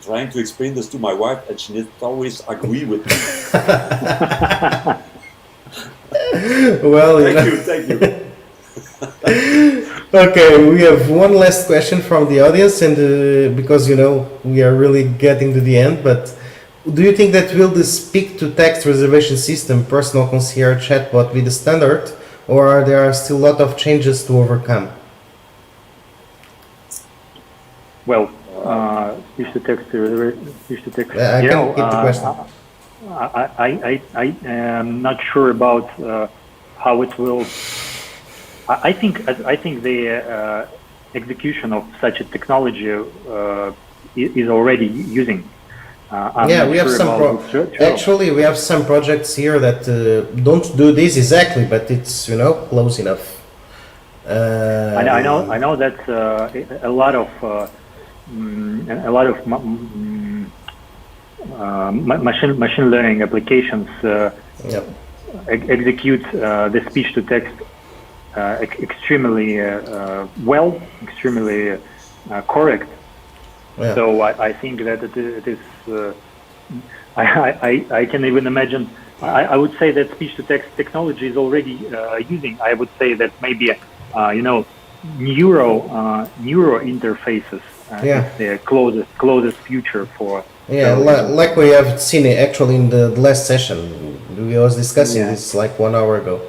[SPEAKER 7] trying to explain this to my wife and she didn't always agree with me.
[SPEAKER 1] Well,
[SPEAKER 7] Thank you.
[SPEAKER 1] Okay, we have one last question from the audience, and because we are really getting to the end, but do you think that will the speak-to-text reservation system, personal concierge chatbot, be the standard, or are there still a lot of changes to overcome?
[SPEAKER 6] Well, speech-to-text.
[SPEAKER 1] I can repeat the question.
[SPEAKER 6] I am not sure about how it will. I think the execution of such a technology is already using.
[SPEAKER 1] We have some actually we have some projects here that don't do this exactly, but it's close enough.
[SPEAKER 6] I know that a lot of machine learning applications execute the speech to text extremely well, extremely correct. Yeah. So I think that it is. I can even imagine. I would say that speech to text technology is already using. I would say that maybe neuro interfaces is the closest future for.
[SPEAKER 1] Yeah, like we have seen it actually in the last session. We was discussing this like 1 hour ago.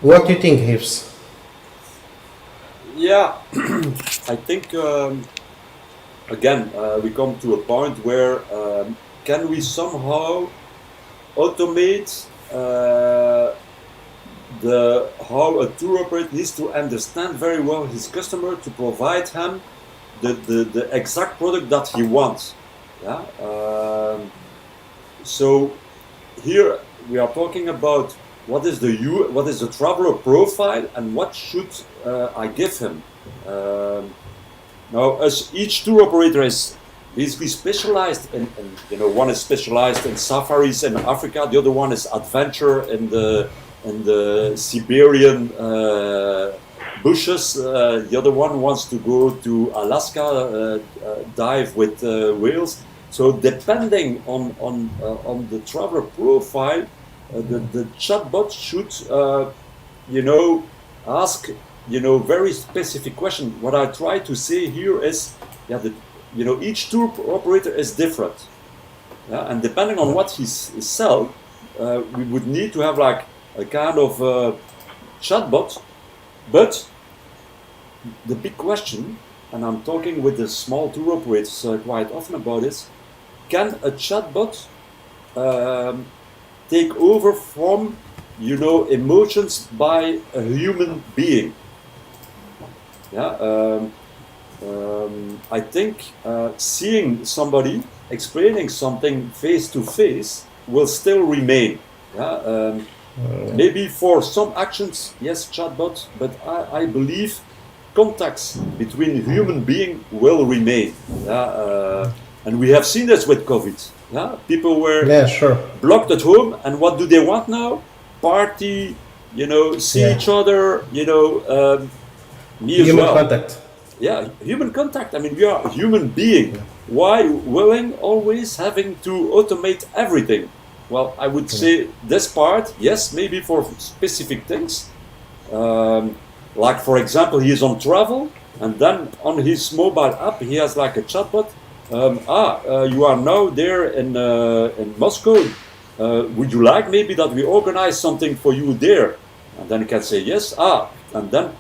[SPEAKER 1] What do you think, Yves?
[SPEAKER 7] Yeah, I think again we come to a point where can we somehow automate how a tour operator needs to understand very well his customer to provide him the exact product that he wants. Yeah. So here we are talking about what is the traveler profile and what should I give him. Now, as each tour operator is basically specialized in one is specialized in safaris in Africa, the other one is adventure in the Siberian bushes, the other one wants to go to Alaska, dive with whales. So depending on the traveler profile, the chatbot should ask very specific question. What I try to say here is each tour operator is different, and depending on what he sells, we would need to have like a kind of chatbot. But the big question, and I'm talking with the small tour operators quite often about this, can a chatbot take over from emotions by a human being? I think seeing somebody explaining something face to face will still remain. Maybe for some actions, yes, chatbot, but I believe contacts between human being will remain. And we have seen this with COVID. People were blocked at home, and what do they want now? Party, see each other, me as
[SPEAKER 1] human
[SPEAKER 7] well.
[SPEAKER 1] Contact.
[SPEAKER 7] Yeah, human contact. I mean, we are a human being. Why willing always having to automate everything? Well, I would say this part, yes, maybe for specific things. Like, for example, he is on travel, and then on his mobile app, he has like a chatbot. You are now there in Moscow. Would you like maybe that we organize something for you there? And then he can say yes. And then,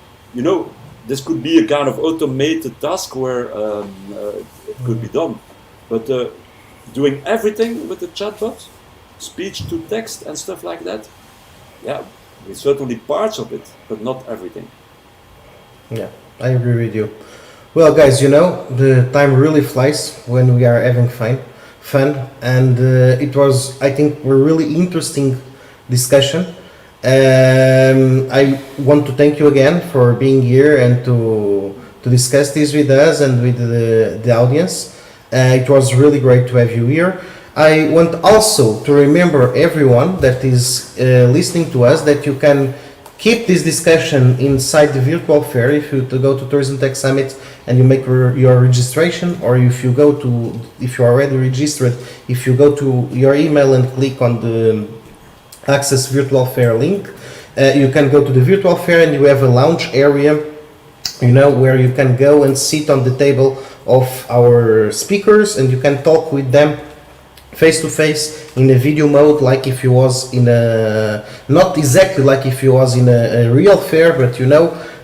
[SPEAKER 7] this could be a kind of automated task where it could be done. But doing everything with the chatbot, speech to text and stuff like that, it's certainly parts of it, but not everything.
[SPEAKER 1] Yeah, I agree with you. Well, guys, the time really flies when we are having fun, and it was, I think, a really interesting discussion. I want to thank you again for being here and to discuss this with us and with the audience. It was really great to have you here. I want also to remember everyone that is listening to us that you can keep this discussion inside the virtual fair. If you go to Tourism Tech Summit and you make your registration, or if you are already registered, if you go to your email and click on the Access Virtual Fair link, you can go to the virtual fair and you have a lounge area, where you can go and sit on the table of our speakers and you can talk with them face to face in a video mode, like if you was in a, not exactly like if you was in a real fair, but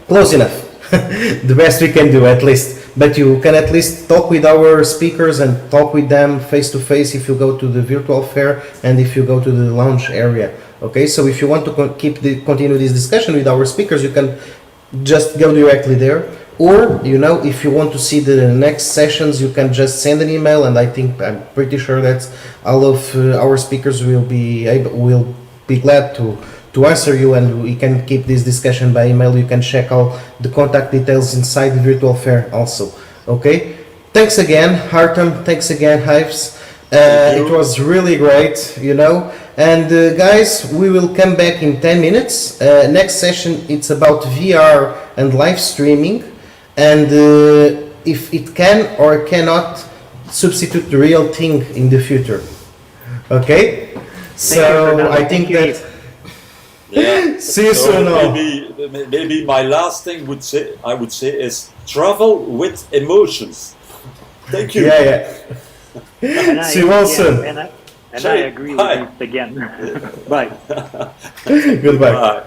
[SPEAKER 1] close enough. The best we can do, at least. But you can at least talk with our speakers and talk with them face to face if you go to the virtual fair and if you go to the lounge area. Okay, so if you want to continue this discussion with our speakers, you can just go directly there. Or, if you want to see the next sessions, you can just send an email, and I'm pretty sure that all of our speakers will be glad to answer you, and we can keep this discussion by email. You can check all the contact details inside the virtual fair also. Okay, thanks again, Artem. Thanks again, Hives. It was really great, And guys, we will come back in 10 minutes. Next session, it's about VR and live streaming, and if it can or cannot substitute the real thing in the future. Okay? So I think that...
[SPEAKER 7] Yeah.
[SPEAKER 1] See you soon.
[SPEAKER 7] Maybe my last thing I would say is travel with emotions. Thank you.
[SPEAKER 1] Yeah. See you all soon.
[SPEAKER 6] And I agree with you again. Bye.
[SPEAKER 1] Goodbye.
[SPEAKER 7] Bye.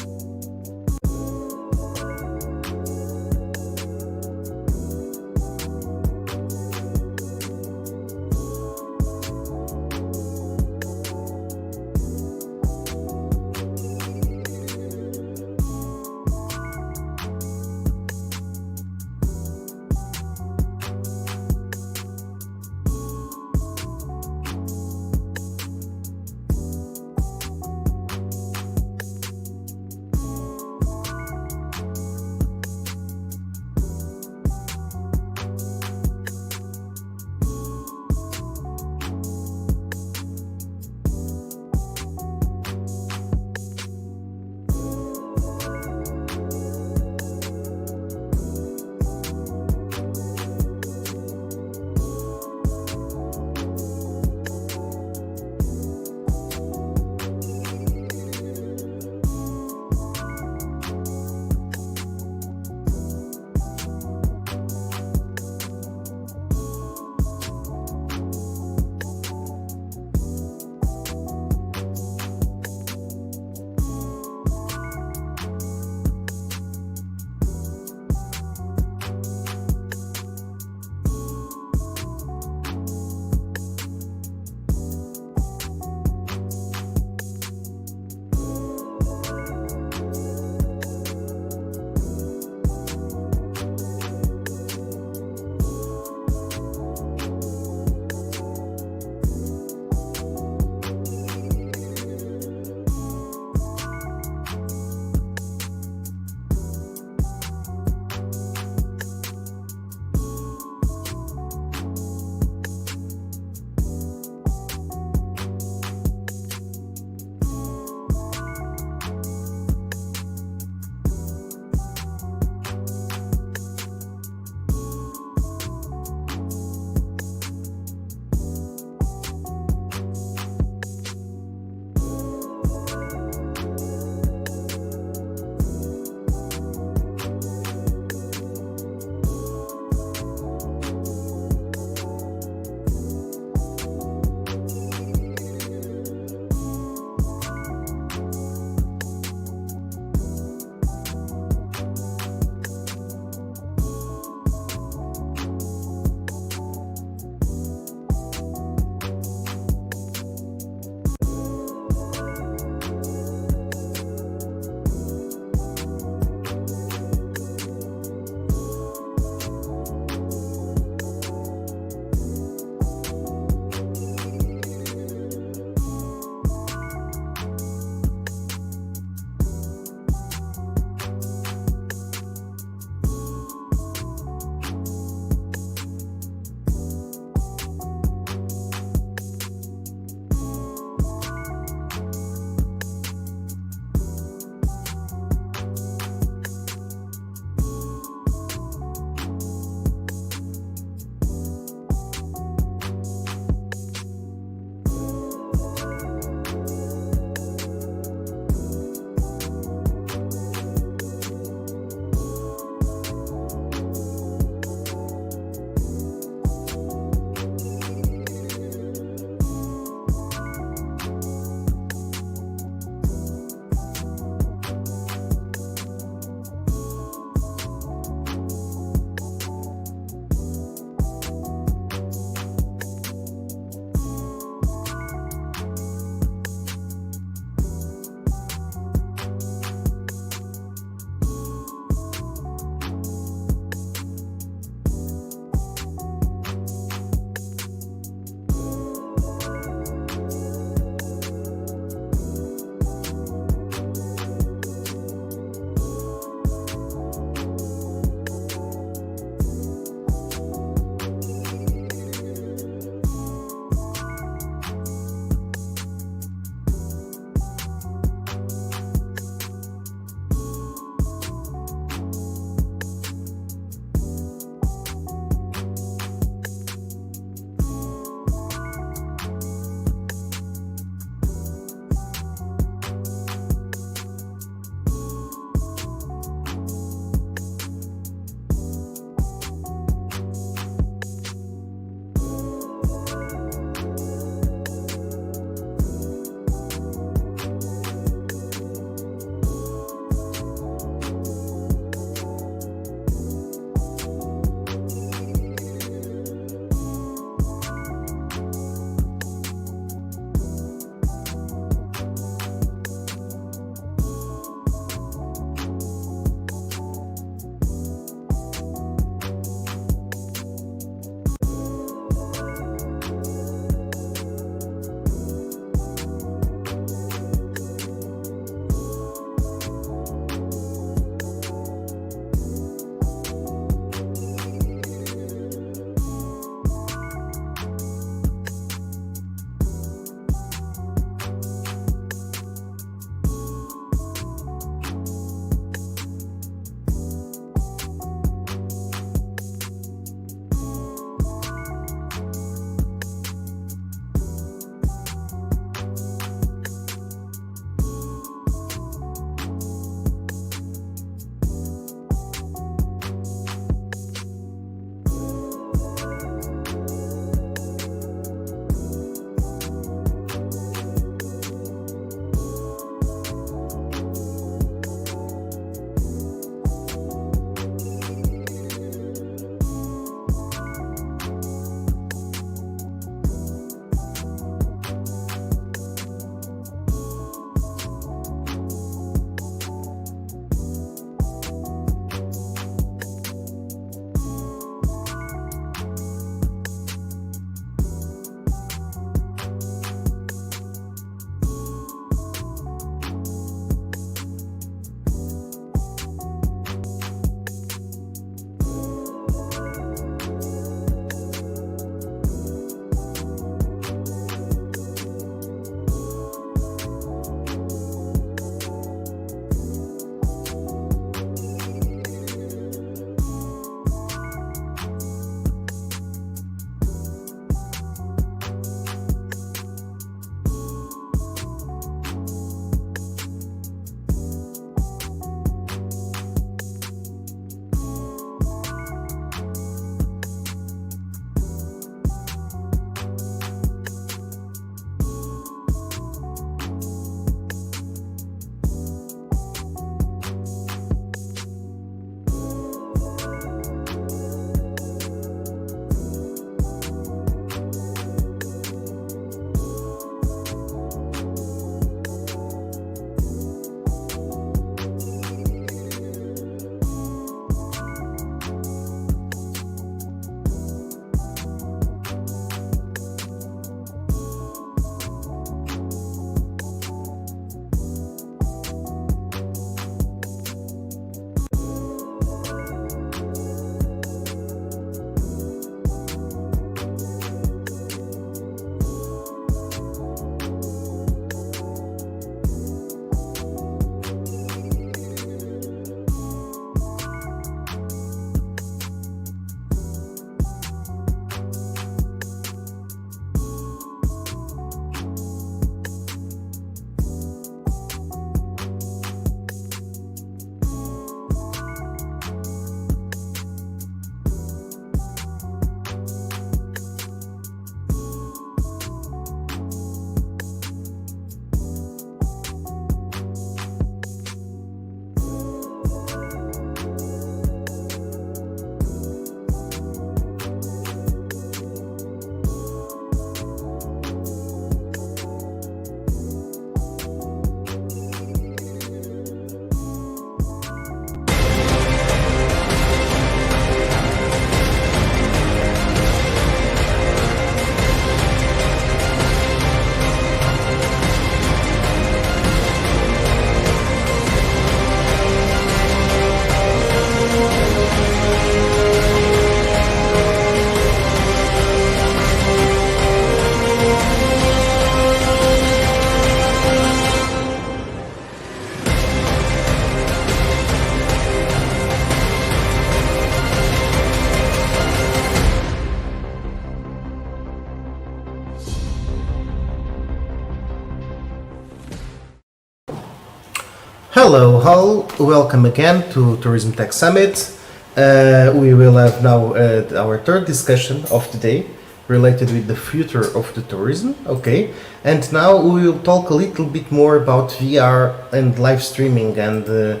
[SPEAKER 1] Hello, all. Welcome again to Tourism Tech Summit. We will have now our third discussion of the day related with the future of the tourism. Okay, and now we will talk a little bit more about VR and live streaming and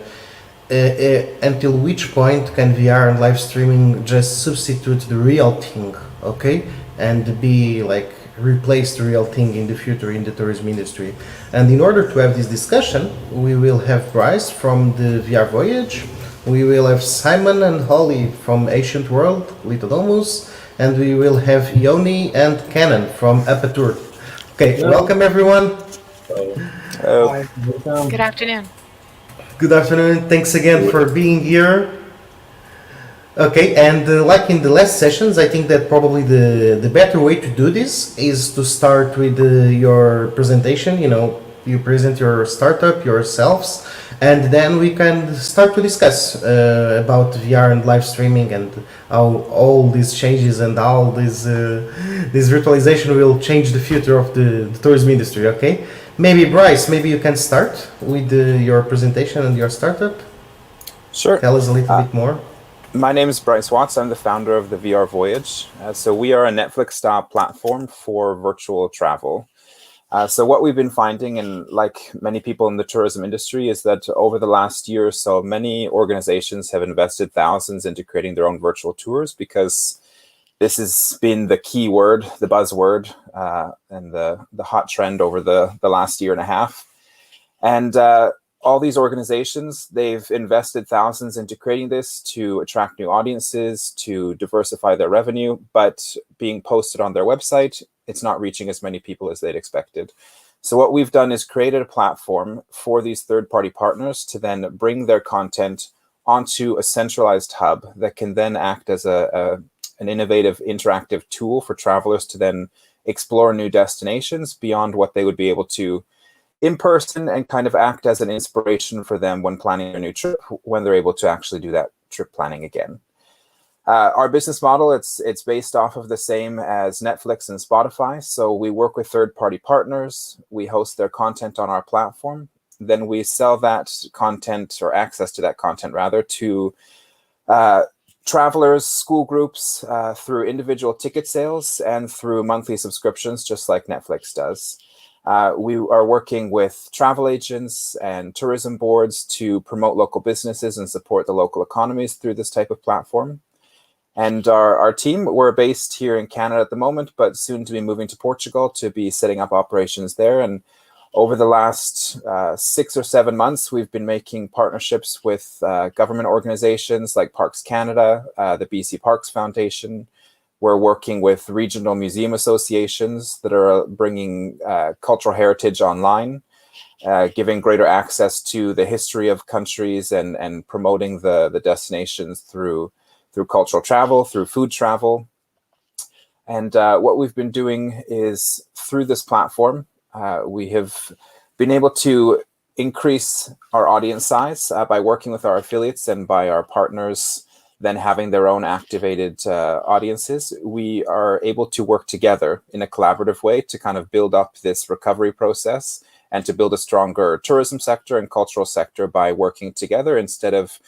[SPEAKER 1] until which point can VR and live streaming just substitute the real thing, okay, and be like replace the real thing in the future in the tourism industry. And in order to have this discussion, we will have Bryce from the VR Voyage, we will have Simon and Holly from Ancient World, Lithodomus, and we will have Yoni and Canon from Aperture. Okay, hello. Welcome everyone.
[SPEAKER 8] Hello. Hi. Good afternoon.
[SPEAKER 1] Good afternoon, thanks again for being here. Okay, and like in the last sessions, I think that probably the better way to do this is to start with your presentation. You know, you present your startup, yourselves, and then we can start to discuss about VR and live streaming and how all these changes and all this virtualization will change the future of the tourism industry. Okay, maybe Bryce, maybe you can start with your presentation and your startup.
[SPEAKER 9] Sure.
[SPEAKER 1] Tell us a little bit more.
[SPEAKER 9] My name is Bryce Watts. I'm the founder of the VR Voyage. So we are a Netflix-style platform for virtual travel. So what we've been finding, and like many people in the tourism industry, is that over the last year or so, many organizations have invested thousands into creating their own virtual tours because this has been the key word, the buzzword, and the hot trend over the last year and a half. And all these organizations, they've invested thousands into creating this to attract new audiences, to diversify their revenue, but being posted on their website, it's not reaching as many people as they'd expected. So what we've done is created a platform for these third-party partners to then bring their content onto a centralized hub that can then act as an innovative interactive tool for travelers to then explore new destinations beyond what they would be able to in person, and kind of act as an inspiration for them when planning a new trip, when they're able to actually do that trip planning again. Our business model, it's based off of the same as Netflix and Spotify. So we work with third-party partners, we host their content on our platform, then we sell that content, or access to that content rather, to travelers, school groups, through individual ticket sales and through monthly subscriptions, just like Netflix does. We are working with travel agents and tourism boards to promote local businesses and support the local economies through this type of platform. And our team, we're based here in Canada at the moment, but soon to be moving to Portugal to be setting up operations there. And over the last 6 or 7 months, we've been making partnerships with government organizations like Parks Canada, the BC Parks Foundation. We're working with regional museum associations that are bringing cultural heritage online, giving greater access to the history of countries and promoting the destinations through cultural travel, through food travel. And what we've been doing is through this platform, we have been able to increase our audience size by working with our affiliates and by our partners then having their own activated audiences. We are able to work together in a collaborative way to kind of build up this recovery process and to build a stronger tourism sector and cultural sector by working together instead of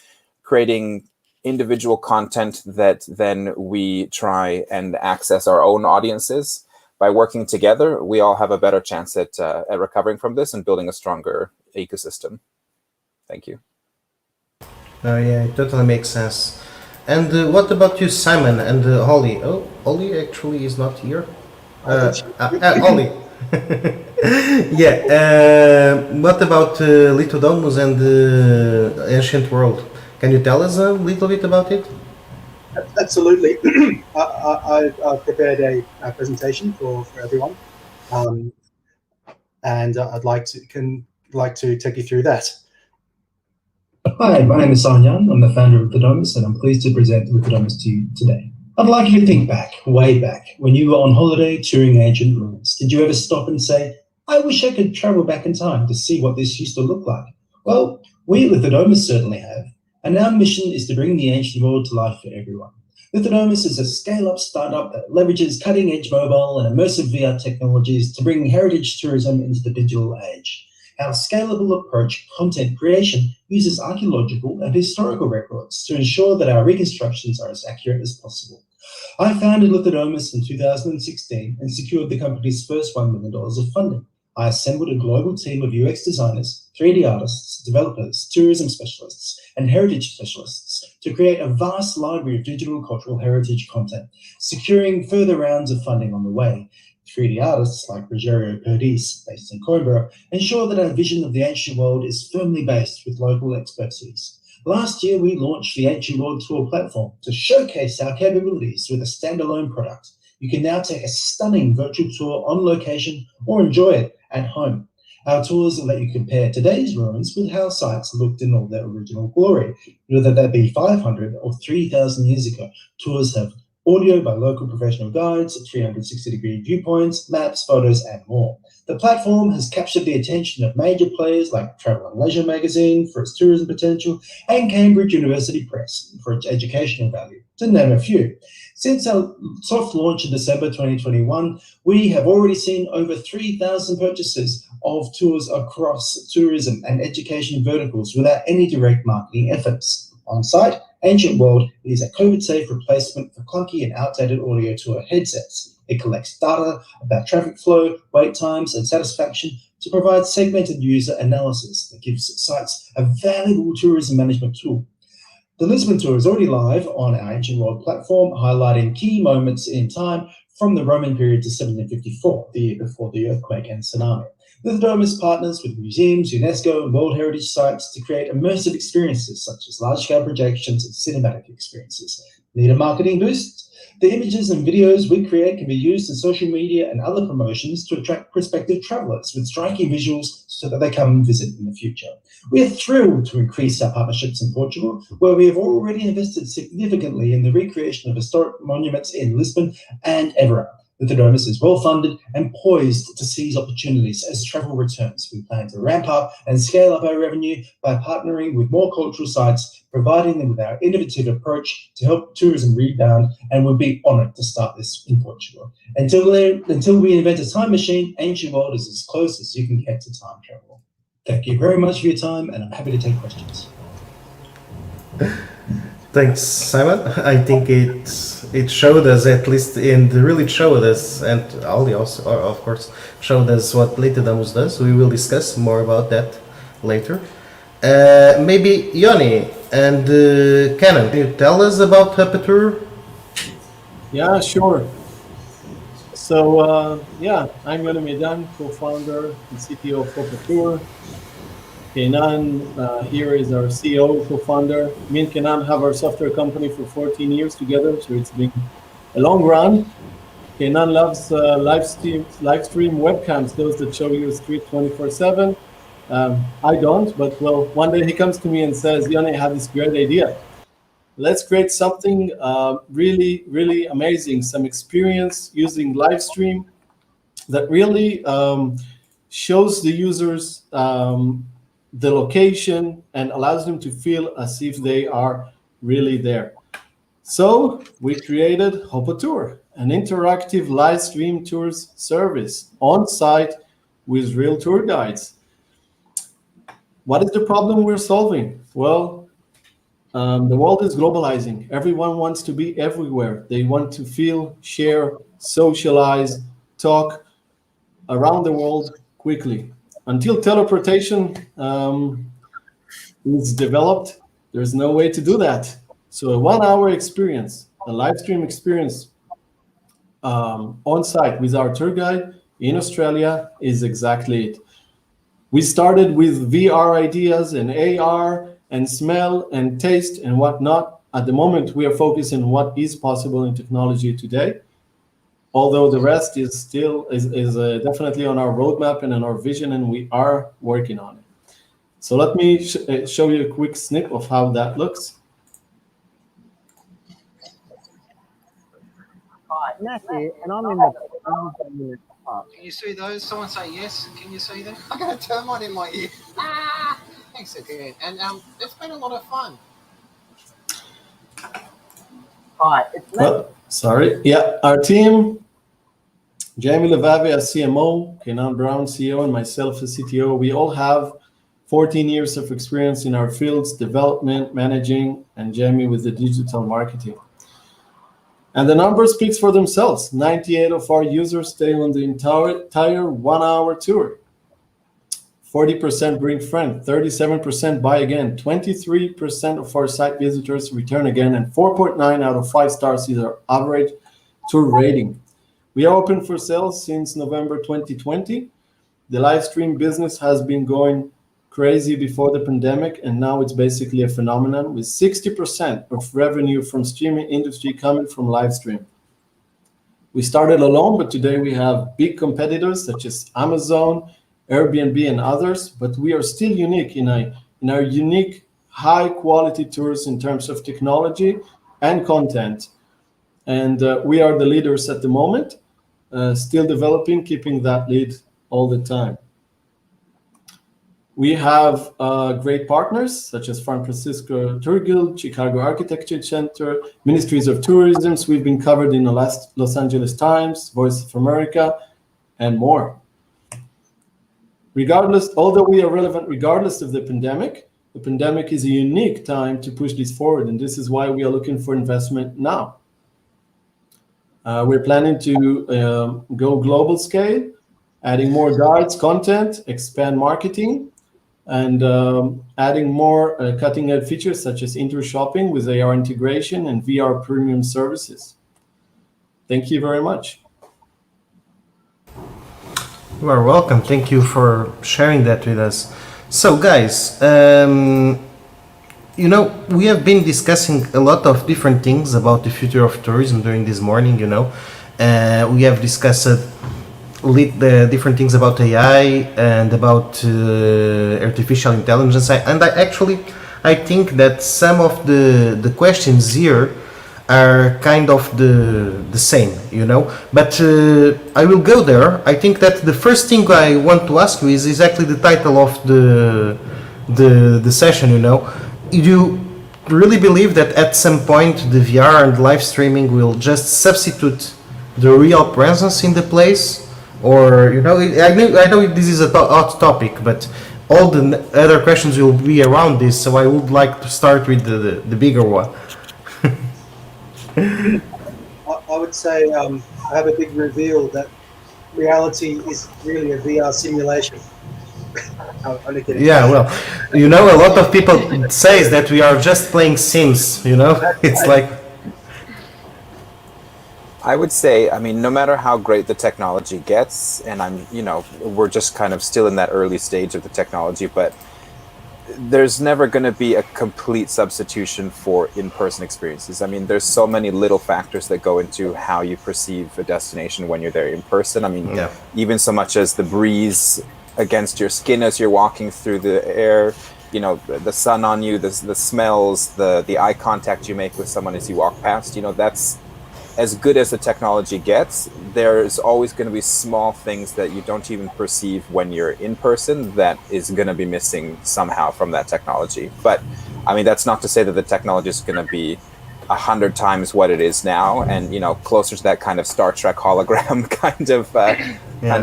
[SPEAKER 9] creating individual content that then we try and access our own audiences. By working together, we all have a better chance at recovering from this and building a stronger ecosystem. Thank you.
[SPEAKER 1] Yeah, it totally makes sense. And what about you, Simon and Holly? Oh, Holly actually is not here. Holly. Yeah. What about Lithodomus and Ancient World? Can you tell us a little bit about it?
[SPEAKER 10] Absolutely. I've prepared a presentation for everyone, and I'd like to take you through that.
[SPEAKER 11] Hi, my name is Sanyan. I'm the founder of Lithodomus, and I'm pleased to present Lithodomus to you today. I'd like you to think back, way back, when you were on holiday touring ancient ruins. Did you ever stop and say, I wish I could travel back in time to see what this used to look like? Well, we at Lithodomus certainly have, and our mission is to bring the ancient world to life for everyone. Lithodomus is a scale-up startup that leverages cutting-edge mobile and immersive VR technologies to bring heritage tourism into the digital age. Our scalable approach content creation uses archaeological and historical records to ensure that our reconstructions are as accurate as possible. I founded Lithodomus in 2016 and secured the company's first $1 million of funding. I assembled a global team of UX designers, 3D artists, developers, tourism specialists, and heritage specialists to create a vast library of digital cultural heritage content, securing further rounds of funding on the way. 3D artists like Rogerio Perdiz, based in Coimbra, ensure that our vision of the ancient world is firmly based with local expertise. Last year, we launched the Ancient World Tour platform to showcase our capabilities with a standalone product. You can now take a stunning virtual tour on location or enjoy it at home. Our tours will let you compare today's ruins with how sites looked in all their original glory. Whether that be 500 or 3,000 years ago, tours have audio by local professional guides, 360-degree viewpoints, maps, photos, and more. The platform has captured the attention of major players like Travel and Leisure magazine for its tourism potential and Cambridge University Press for its educational value, to name a few. Since our soft launch in December 2021, we have already seen over 3,000 purchases of tours across tourism and education verticals without any direct marketing efforts. On site, Ancient World is a COVID-safe replacement for clunky and outdated audio tour headsets. It collects data about traffic flow, wait times, and satisfaction to provide segmented user analysis that gives sites a valuable tourism management tool. The Lisbon tour is already live on our Ancient World platform, highlighting key moments in time from the Roman period to 1754, the year before the earthquake and tsunami. Lithodomus partners with museums, UNESCO, and World Heritage sites to create immersive experiences such as large-scale projections and cinematic experiences. Need a marketing boost? The images and videos we create can be used in social media and other promotions to attract prospective travelers with striking visuals so that they come visit in the future. We are thrilled to increase our partnerships in Portugal, where we have already invested significantly in the recreation of historic monuments in Lisbon and Évora. Lithodomus is well-funded and poised to seize opportunities as travel returns. We plan to ramp up and scale up our revenue by partnering with more cultural sites, providing them with our innovative approach to help tourism rebound, and we'll be honored to start this in Portugal. Until we invent a time machine, Ancient World is as close as you can get to time travel. Thank you very much for your time, and I'm happy to take questions.
[SPEAKER 1] Thanks, Simon. I think it showed us, at least, and really showed us, and Ali also, of course, showed us what Lithodomus does. We will discuss more about that later. Maybe Yoni and Canon, can you tell us about Hupatur?
[SPEAKER 12] Yeah, sure. So, I'm Yoni Medan, co-founder and CTO of Hupatur. Kenan here is our CEO, co-founder. Me and Kenan have our software company for 14 years together, so it's been a long run. Kenan loves live stream webcams, those that show you a street 24/7. I don't, but well, one day he comes to me and says, Yoni, I have this great idea. Let's create something really, really amazing, some experience using live stream that really shows the users the location and allows them to feel as if they are really there. So we created Hupatur, an interactive live stream tours service on site with real tour guides. What is the problem we're solving? Well, the world is globalizing. Everyone wants to be everywhere. They want to feel, share, socialize, talk around the world quickly. Until teleportation is developed, there's no way to do that. So a 1-hour experience, a live stream experience on site with our tour guide in Australia is exactly it. We started with VR ideas and AR and smell and taste and whatnot. At the moment, we are focusing on what is possible in technology today, although the rest is still definitely on our roadmap and on our vision, and we are working on it. So let me show you a quick snip of how that looks.
[SPEAKER 13] Hi, Matthew, and I'm in the
[SPEAKER 14] Can you see those? Someone say yes. Can you see them? I got a termite in my ear. Ah! Thanks again. And it's been a lot of fun.
[SPEAKER 13] Hi, it's Matt.
[SPEAKER 12] Well, sorry. Yeah, our team Jamie Levavi as CMO, Kenan Brown CEO, and myself as CTO, we all have 14 years of experience in our fields, development, managing, and Jamie with the digital marketing. And the numbers speaks for themselves. 98 of our users stay on the entire 1 hour tour. 40% bring friends, 37% buy again, 23% of our site visitors return again, and 4.9 out of 5 stars is our average tour rating. We are open for sales since November 2020. The live stream business has been going crazy before the pandemic, and now it's basically a phenomenon, with 60% of revenue from streaming industry coming from live stream. We started alone, but today we have big competitors such as Amazon, Airbnb, and others, but we are still unique in our unique high quality tours in terms of technology and content. And we are the leaders at the moment, still developing, keeping that lead all the time. We have great partners such as San Francisco Tour Guild, Chicago Architecture Center, Ministries of Tourism. We've been covered in the Los Angeles Times, Voice of America, and more. Although we are relevant regardless of the pandemic is a unique time to push this forward, and this is why we are looking for investment now. We're planning to go global scale, adding more guides, content, expand marketing, and adding more cutting-edge features such as inter-shopping with AR integration and VR premium services. Thank you very much.
[SPEAKER 1] You are welcome. Thank you for sharing that with us. So, guys, we have been discussing a lot of different things about the future of tourism during this morning. We have discussed the different things about AI and about artificial intelligence. I think that some of the questions here are kind of the same, but I will go there. I think that the first thing I want to ask you is exactly the title of the session. You really believe that at some point the VR and live streaming will just substitute the real presence in the place? Or, I know this is a hot topic, but all the other questions will be around this, so I would like to start with the bigger one.
[SPEAKER 10] I would say I have a big reveal that reality is really a VR simulation.
[SPEAKER 1] Yeah, well, a lot of people say that we are just playing Sims, it's like...
[SPEAKER 9] I would say, no matter how great the technology gets, and we're just kind of still in that early stage of the technology, but there's never going to be a complete substitution for in-person experiences. There's so many little factors that go into how you perceive a destination when you're there in person. Even so much as the breeze against your skin as you're walking through the air, the sun on you, the smells, the eye contact you make with someone as you walk past, that's as good as the technology gets. There's always going to be small things that you don't even perceive when you're in person that is going to be missing somehow from that technology. But that's not to say that the technology is going to be 100 times what it is now, and closer to that kind of Star Trek hologram kind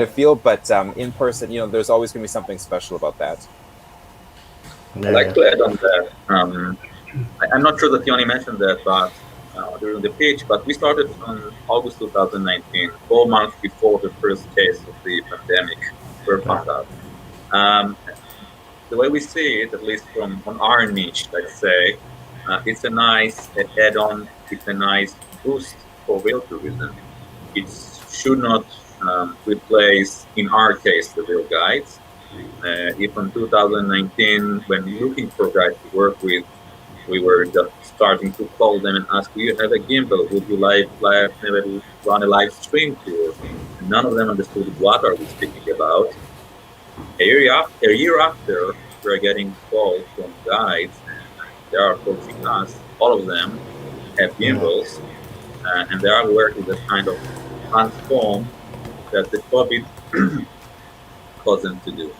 [SPEAKER 9] of feel. But in person, there's always going to be something special about that.
[SPEAKER 15] I'd like to add on that. I'm not sure that Yoni mentioned that, but during the pitch, but we started on August 2019, 4 months before the first case of the pandemic were found out. The way we see it, at least on our niche, let's say, it's a nice add-on, it's a nice boost for real tourism. It should not replace, in our case, the real guides. If in 2019, when looking for guides to work with, we were just starting to call them and ask, do you have a gimbal? Would you like run a live stream tour? And none of them understood what are we speaking about. A year after, we're getting calls from guides, and they are approaching us. All of them have gimbals, and they are working the kind of transform that the COVID caused them to do.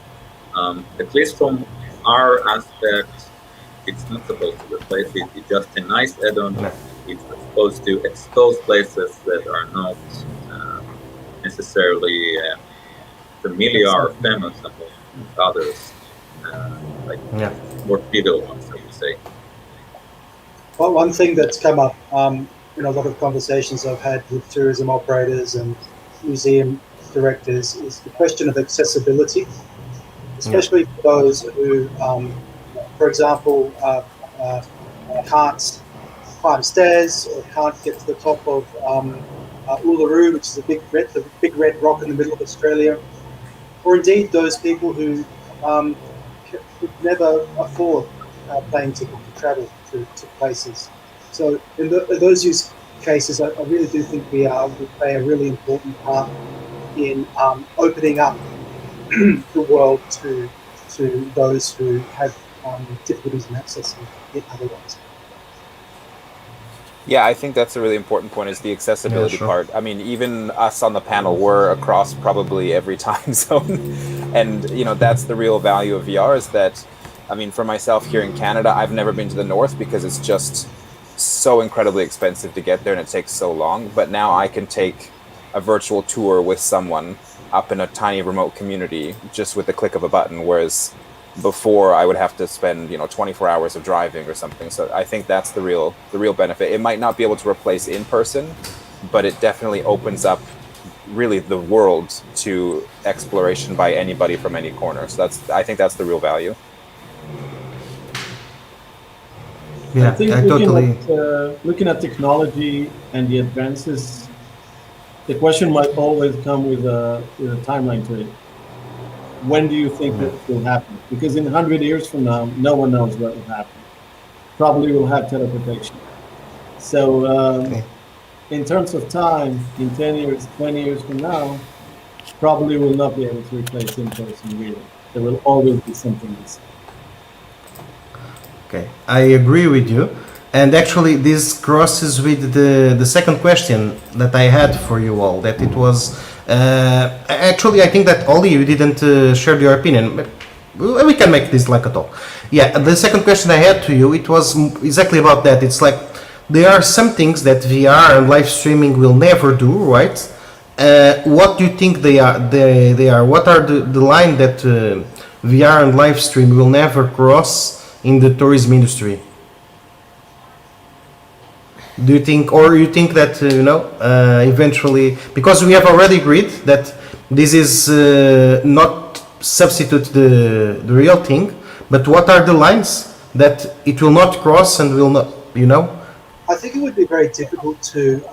[SPEAKER 15] At least from our aspect, it's not supposed to replace it. It's just a nice add-on. It's supposed to expose places that are not necessarily familiar or famous among others, like more trivial ones, I would say.
[SPEAKER 10] Well, one thing that's come up in a lot of conversations I've had with tourism operators and museum directors is the question of accessibility, especially for those who, for example, can't climb stairs or can't get to the top of Uluru, which is the big red rock in the middle of Australia, or indeed those people who could never afford a plane ticket to travel to places. So in those use cases, I really do think we play a really important part in opening up the world to those who have difficulties in accessing it otherwise.
[SPEAKER 9] Yeah, I think that's a really important point, is the accessibility part. I mean, even us on the panel, we're across probably every time zone. And, you know, that's the real value of VR, is that, I mean, for myself here in Canada, I've never been to the north because it's just so incredibly expensive to get there and it takes so long. But now I can take a virtual tour with someone up in a tiny remote community just with the click of a button, whereas before I would have to spend, you know, 24 hours of driving or something. So I think that's the real benefit. It might not be able to replace in person, but it definitely opens up really the world to exploration by anybody from any corner. So I think that's the real value.
[SPEAKER 12] Yeah, I think looking at technology and the advances, the question might always come with a timeline to it. When do you think that will happen? Because in 100 years from now, no one knows what will happen. Probably we'll have teleportation. So in terms of time, in 10 years, 20 years from now, probably will not be able to replace in-person really. There will always be something missing.
[SPEAKER 1] Okay, I agree with you. And actually this crosses with the second question that I had for you all, that it was actually, I think that Oli, you didn't share your opinion, but we can make this like a talk. Yeah, the second question I had to you, it was exactly about that. It's like there are some things that VR and live streaming will never do, right? What do you think they are? They are. What are the line that VR and live stream will never cross in the tourism industry? Do you think, or you think that eventually, because we have already agreed that this is not substitute the real thing, but what are the lines that it will not cross and will not,
[SPEAKER 10] I think it would be very difficult to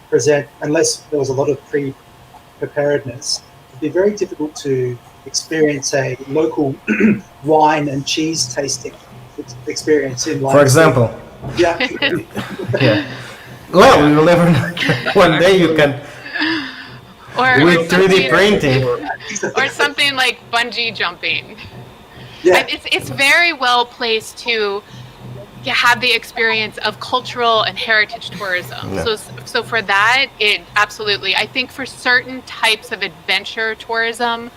[SPEAKER 10] present, unless there was a lot of pre-preparedness, it'd be very difficult to experience a local wine and cheese tasting experience in life.
[SPEAKER 1] For example.
[SPEAKER 10] Yeah.
[SPEAKER 1] Yeah. Well, we will never know. One day you can. With 3D printing.
[SPEAKER 8] Or something like bungee jumping.
[SPEAKER 10] Yeah.
[SPEAKER 8] It's very well placed to have the experience of cultural and heritage tourism. Yeah. So for that, it absolutely. I think for certain types of adventure tourism,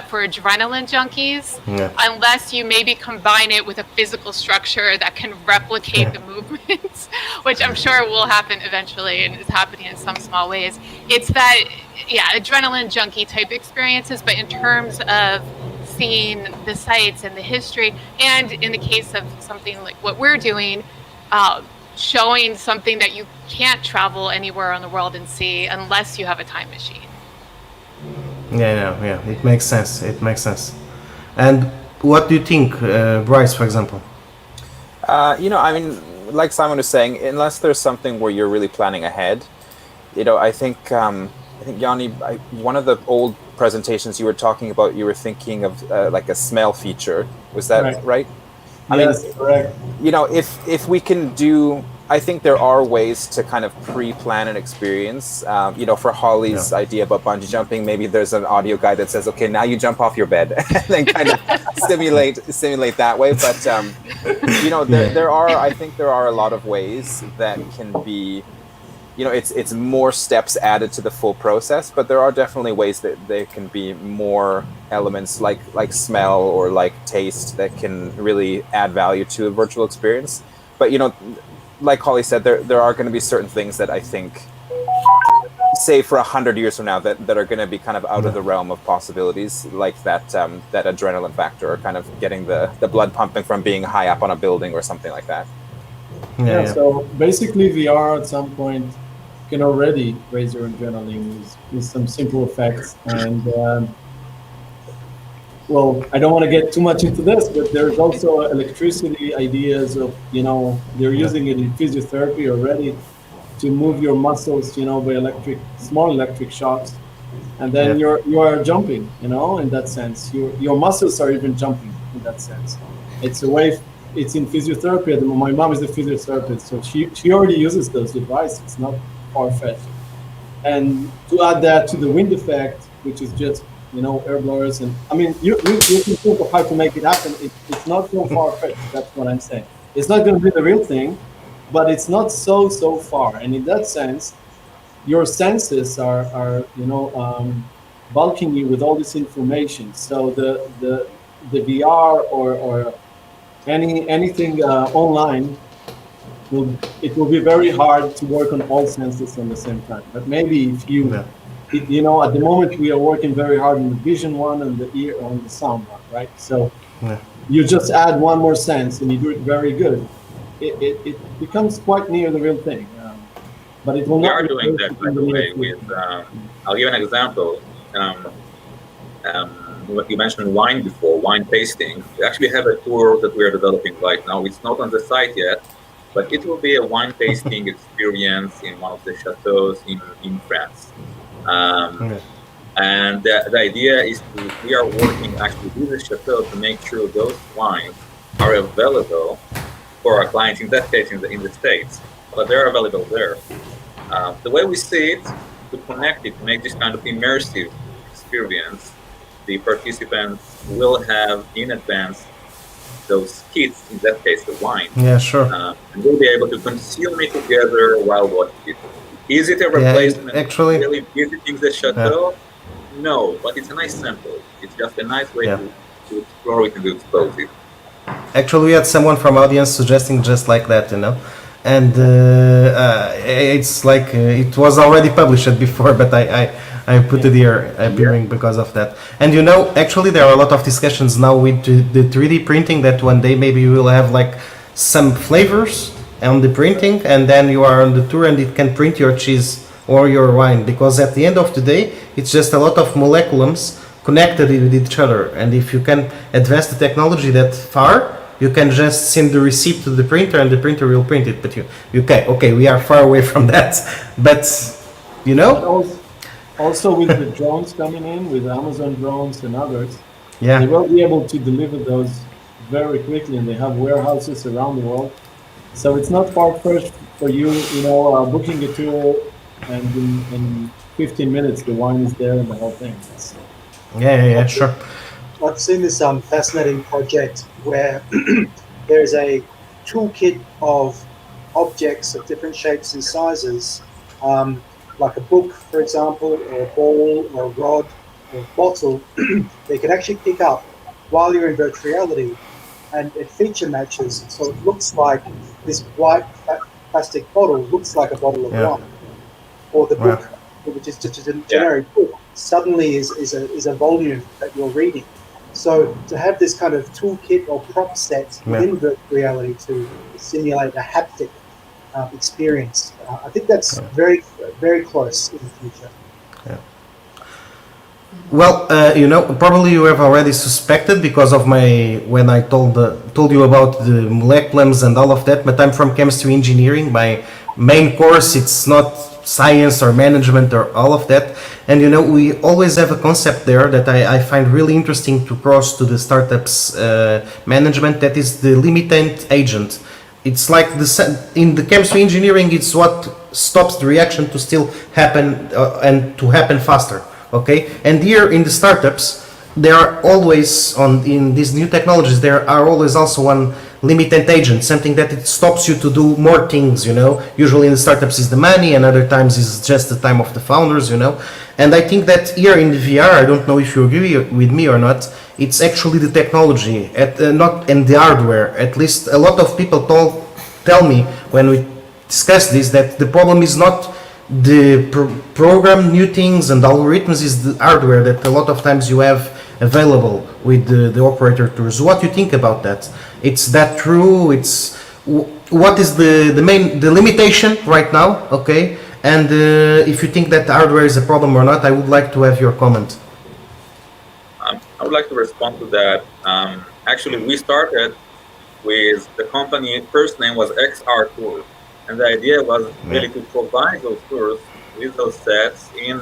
[SPEAKER 8] for adrenaline junkies, unless you maybe combine it with a physical structure that can replicate the movements, which I'm sure will happen eventually and is happening in some small ways. It's that, adrenaline junkie type experiences, but in terms of seeing the sites and the history, and in the case of something like what we're doing, showing something that you can't travel anywhere in the world and see unless you have a time machine.
[SPEAKER 1] Yeah, it makes sense. It makes sense. And what do you think, Bryce, for example?
[SPEAKER 9] I mean, like Simon was saying, unless there's something where you're really planning ahead, I think Yanni, one of the old presentations you were talking about, you were thinking of like a smell feature. Was that right?
[SPEAKER 12] Yes, correct.
[SPEAKER 9] If we can do, I think there are ways to kind of pre-plan an experience. For Holly's idea about bungee jumping, maybe there's an audio guide that says, "Okay, now you jump off your bed," and then kind of simulate that way. But I think there are a lot of ways that can be, it's more steps added to the full process. But there are definitely ways that there can be more elements like smell or like taste that can really add value to a virtual experience. But like Holly said, there are going to be certain things that I think say for 100 years from now that are going to be kind of out of the realm of possibilities, like that that adrenaline factor, or kind of getting the blood pumping from being high up on a building or something like that.
[SPEAKER 12] Yeah. So basically, VR at some point can already raise your adrenaline with some simple effects. And well, I don't want to get too much into this, but there's also electricity ideas of, they're using it in physiotherapy already to move your muscles, by small electric shocks. And then you are jumping, in that sense. Your muscles are even jumping in that sense. It's in physiotherapy at the moment. My mom is a physiotherapist, so she already uses those devices. It's not far-fetched. And to add that to the wind effect, which is just, air blowers, and I mean, you can think of how to make it happen. It's not so far-fetched. That's what I'm saying. It's not going to be the real thing, but it's not so far. And in that sense, your senses are bulking you with all this information. So the VR or anything online, it will be very hard to work on all senses at the same time. But maybe if you, at the moment we are working very hard on the vision one and the ear on the sound one, right? So you just add one more sense and you do it very good. It becomes quite near the real thing. But it will
[SPEAKER 15] we
[SPEAKER 12] not
[SPEAKER 15] are
[SPEAKER 12] be
[SPEAKER 15] doing that, by the way, with, I'll give an example. You mentioned wine before, wine tasting. We actually have a tour that we are developing right now. It's not on the site yet, but it will be a wine tasting experience in one of the chateaus in France. And the idea is we are working actually with the chateau to make sure those wines are available for our clients, in that case in the States, but they're available there. The way we see it, to connect it, to make this kind of immersive experience, the participants will have in advance those kits, in that case the wine.
[SPEAKER 1] Yeah, sure.
[SPEAKER 15] And we'll be able to consume it together while watching it. Is it a replacement
[SPEAKER 1] actually,
[SPEAKER 15] for really visiting the chateau? No, but it's a nice sample. It's just a nice way to explore it and to expose it.
[SPEAKER 1] Actually, we had someone from audience suggesting just like that, and it's like it was already published before, but I put it here appearing because of that. And actually there are a lot of discussions now with the 3D printing, that one day maybe you will have like some flavors on the printing, and then you are on the tour and it can print your cheese or your wine, because at the end of the day it's just a lot of molecules connected with each other. And if you can advance the technology that far, you can just send the receipt to the printer and the printer will print it. But okay, we are far away from that, but
[SPEAKER 12] also with the drones coming in, with Amazon drones and others,
[SPEAKER 1] they
[SPEAKER 12] will be able to deliver those very quickly, and they have warehouses around the world. So it's not far-fetched for you, booking a tour, and in 15 minutes the wine is there and the whole thing.
[SPEAKER 1] Yeah, sure.
[SPEAKER 10] I've seen this fascinating project where there's a toolkit of objects of different shapes and sizes, like a book, for example, or a ball, or a rod, or a bottle, they can actually pick up while you're in virtual reality, and it feature matches. So it looks like this white plastic bottle looks like a bottle of wine, or the book, which is just a generic book, suddenly is a volume that you're reading. So to have this kind of toolkit or prop set within virtual reality to simulate a haptic experience, I think that's very, very close in the future.
[SPEAKER 1] Well, probably you have already suspected because of when I told you about the molecules and all of that. But I'm from chemistry engineering. My main course, it's not science or management or all of that. And we always have a concept there that I find really interesting to cross to the startups management. That is the limitant agent. It's like in the chemistry engineering, it's what stops the reaction to still happen and to happen faster. Okay, and here in the startups, there are always in these new technologies, there are always also one limitant agent, something that it stops you to do more things. Usually in the startups is the money, and other times is just the time of the founders. And I think that here in the VR, I don't know if you agree with me or not, it's actually the technology, not in the hardware. At least a lot of people tell me when we discuss this that the problem is not the program new things and algorithms is the hardware that a lot of times you have available with the operator tools. What do you think about that? It's that true? It's what is the limitation right now? Okay, and if you think that hardware is a problem or not, I would like to have your comment.
[SPEAKER 15] I would like to respond to that. Actually, we started with the company, first name was XR Tour. And the idea was really to provide those tours with those sets in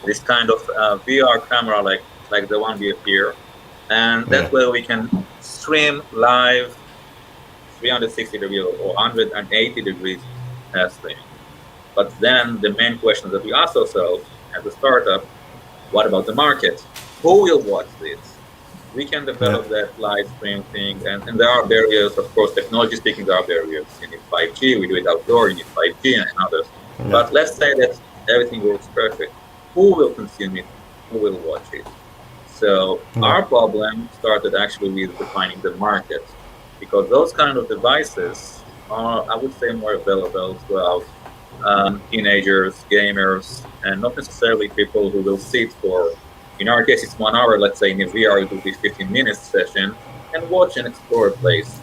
[SPEAKER 15] this kind of VR camera like the one we have here. And that way we can stream live 360 degrees or 180 degrees streaming. But then the main question that we asked ourselves as a startup, what about the market? Who will watch this? We can develop that live stream thing, and there are barriers, of course, technology speaking, there are barriers. You need 5G, we do it outdoor, you need 5G and others. But let's say that everything works perfect. Who will consume it? Who will watch it? So our problem started actually with defining the market, because those kind of devices are, I would say, more available throughout teenagers, gamers, and not necessarily people who will sit for, in our case, it's 1 hour, let's say in a VR, it will be 15 minutes session, and watch and explore a place.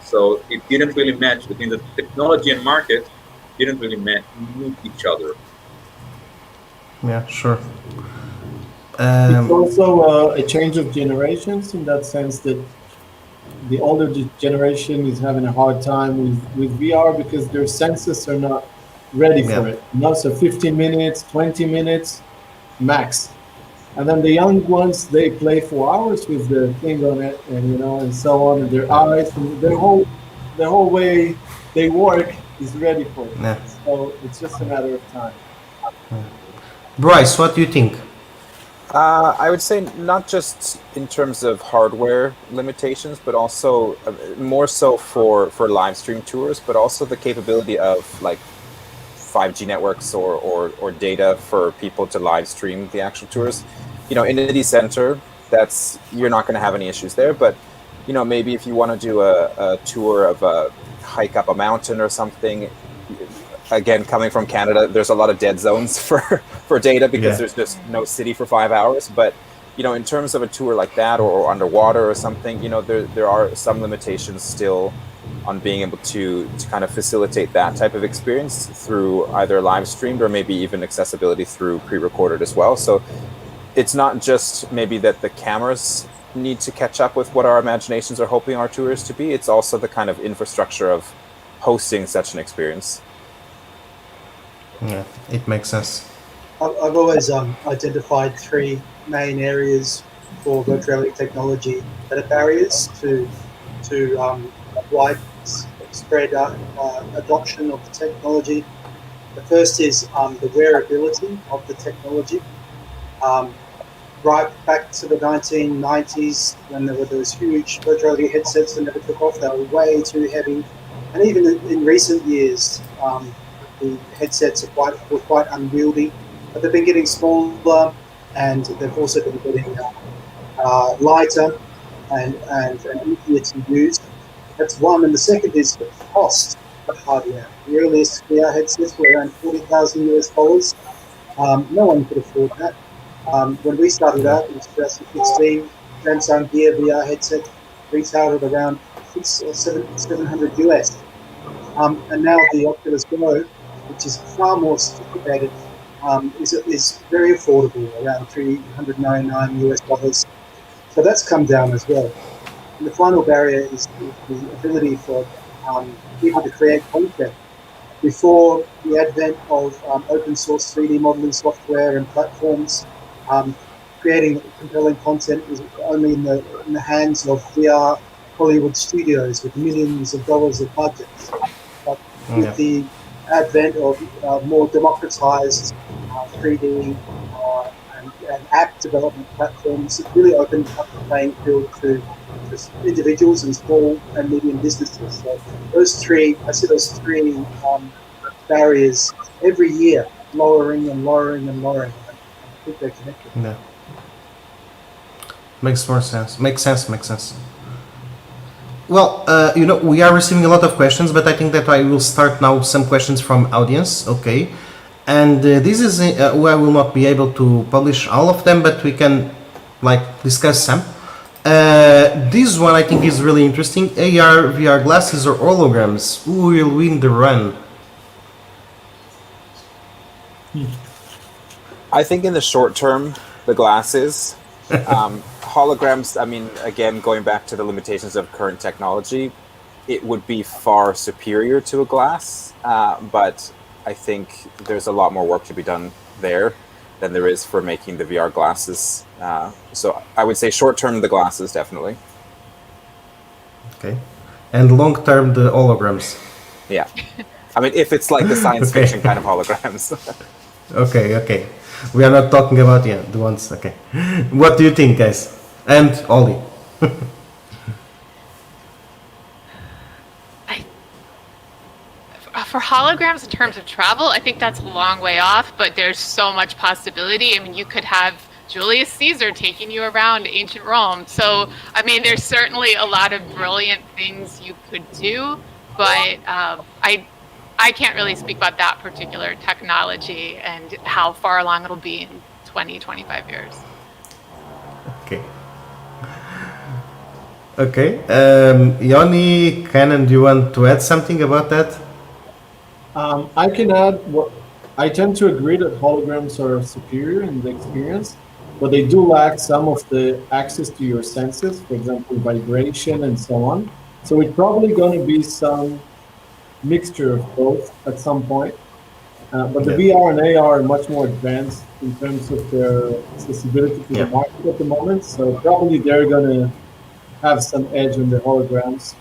[SPEAKER 15] So it didn't really match between the technology and market, didn't really meet each other.
[SPEAKER 1] Yeah, sure.
[SPEAKER 12] It's also a change of generations in that sense that the older generation is having a hard time with VR because their senses are not ready for it. You know, so 15 minutes, 20 minutes max. And then the young ones, they play for hours with the thing on it, and you know, and so on, and their eyes, and their whole way they work is ready for it.
[SPEAKER 1] Yeah.
[SPEAKER 12] So it's just a matter of time.
[SPEAKER 1] Bryce, what do you think?
[SPEAKER 9] I would say not just in terms of hardware limitations, but also more so for live stream tours, but also the capability of like 5G networks or data for people to live stream the actual tours. You know, in the city center, you're not going to have any issues there. But you know, maybe if you want to do a tour of a hike up a mountain or something, again, coming from Canada, there's a lot of dead zones for data because there's just no city for 5 hours. But you know, in terms of a tour like that or underwater or something, you know, there are some limitations still on being able to kind of facilitate that type of experience through either live streamed or maybe even accessibility through pre-recorded as well. So it's not just maybe that the cameras need to catch up with what our imaginations are hoping our tours to be, it's also the kind of infrastructure of hosting such an experience.
[SPEAKER 1] Yeah, it makes sense.
[SPEAKER 10] I've always identified three main areas for virtual reality technology that are barriers to widespread adoption of the technology. The first is the wearability of the technology. Right back to the 1990s, when there were those huge virtual reality headsets that never took off, they were way too heavy. And even in recent years, the headsets were quite unwieldy, but they've been getting smaller, and they've also been getting lighter and easier to use. That's one. And the second is the cost of hardware. The earliest VR headsets were around $40,000 US. No one could afford that. When we started out, it was 2016, Samsung Gear VR headset retailed at around $700 US. And now the Oculus Go, which is far more sophisticated, is very affordable, around $399 US. So that's come down as well. And the final barrier is the ability for people to create content. Before the advent of open source 3D modeling software and platforms, creating compelling content was only in the hands of VR Hollywood studios with millions of dollars of budgets. But with the advent of more democratized 3D and app development platforms, it really opened up the playing field to individuals and small and medium businesses. So I see those three barriers every year lowering and lowering and lowering. I think they're connected.
[SPEAKER 1] Yeah. Makes more sense. Makes sense. Well, you know, we are receiving a lot of questions, but I think that I will start now some questions from audience. Okay. And this is where I will not be able to publish all of them, but we can discuss some. This one I think is really interesting. AR, VR glasses or holograms? Who will win the run?
[SPEAKER 9] I think in the short term, the glasses. Holograms, I mean, again, going back to the limitations of current technology, it would be far superior to a glass, but I think there's a lot more work to be done there than there is for making the VR glasses. So I would say short term, the glasses, definitely.
[SPEAKER 1] Okay. And long term, the holograms.
[SPEAKER 9] Yeah. I mean, if it's like the science fiction kind of holograms.
[SPEAKER 1] Okay. We are not talking about the ones. Okay. What do you think, guys? And Ollie.
[SPEAKER 8] For holograms in terms of travel, I think that's a long way off, but there's so much possibility. I mean, you could have Julius Caesar taking you around ancient Rome. So, I mean, there's certainly a lot of brilliant things you could do, but I can't really speak about that particular technology and how far along it'll be in 20, 25 years.
[SPEAKER 1] Okay. Yoni, Canon, do you want to add something about that?
[SPEAKER 12] I can add I tend to agree that holograms are superior in the experience, but they do lack some of the access to your senses, for example, vibration and so on. So it's probably going to be some mixture of both at some point. But the VR and AR are much more advanced in terms of their accessibility to the market at the moment. So probably they're going to have some edge on the holograms,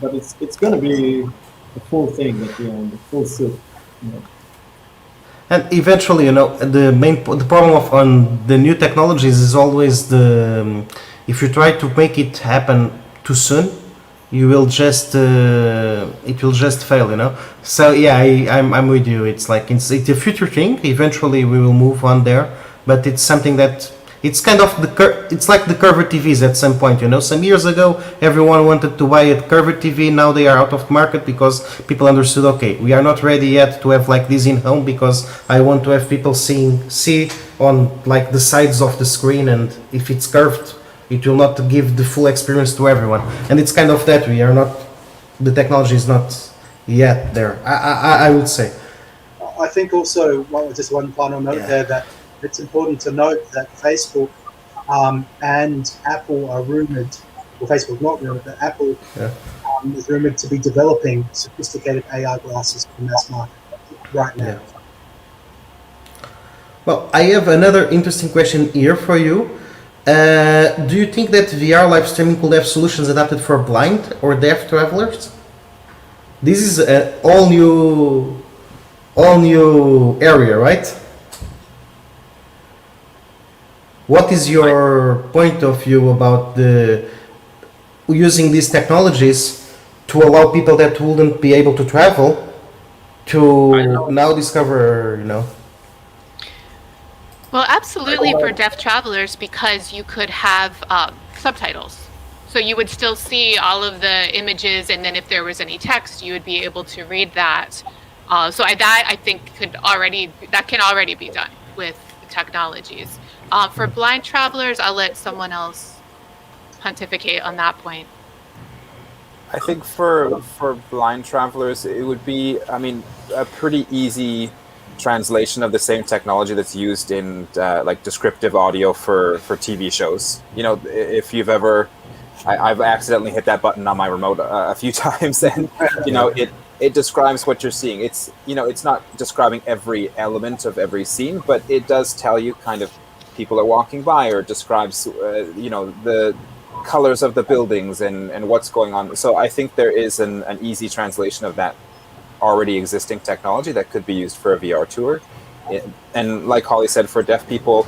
[SPEAKER 12] but it's going to be the full thing at the end, the full suit.
[SPEAKER 1] And eventually, the problem on the new technologies is always if you try to make it happen too soon, you will just it will just fail, So yeah, I'm with you. It's like it's a future thing. Eventually, we will move on there, but it's something that. It's kind of it's like the curved TVs at some point, Some years ago, everyone wanted to buy a curved TV. Now they are out of the market because people understood, okay, we are not ready yet to have like this in home because I want to have people see on like the sides of the screen, and if it's curved, it will not give the full experience to everyone. And it's kind of that the technology is not yet there. I would say.
[SPEAKER 10] I think also, just one final note there that. It's important to note that Facebook and Apple are rumored, well, Facebook not rumored, but Apple is rumored to be developing sophisticated AR glasses for mass market right now.
[SPEAKER 1] Well, I have another interesting question here for you. Do you think that VR live streaming could have solutions adapted for blind or deaf travelers? This is an all new area, right? What is your point of view about using these technologies to allow people that wouldn't be able to travel to now discover,
[SPEAKER 8] Well, absolutely for deaf travelers, because you could have subtitles. So you would still see all of the images, and then if there was any text, you would be able to read that. So that I think that can already be done with technologies. For blind travelers, I'll let someone else pontificate on that point.
[SPEAKER 9] I think for blind travelers, it would be, a pretty easy translation of the same technology that's used in like descriptive audio for TV shows. If you've ever, I've accidentally hit that button on my remote a few times, and it describes what you're seeing. It's not describing every element of every scene, but it does tell you kind of people are walking by, or describes the colors of the buildings and what's going on. So I think there is an easy translation of that already existing technology that could be used for a VR tour. And like Holly said, for deaf people,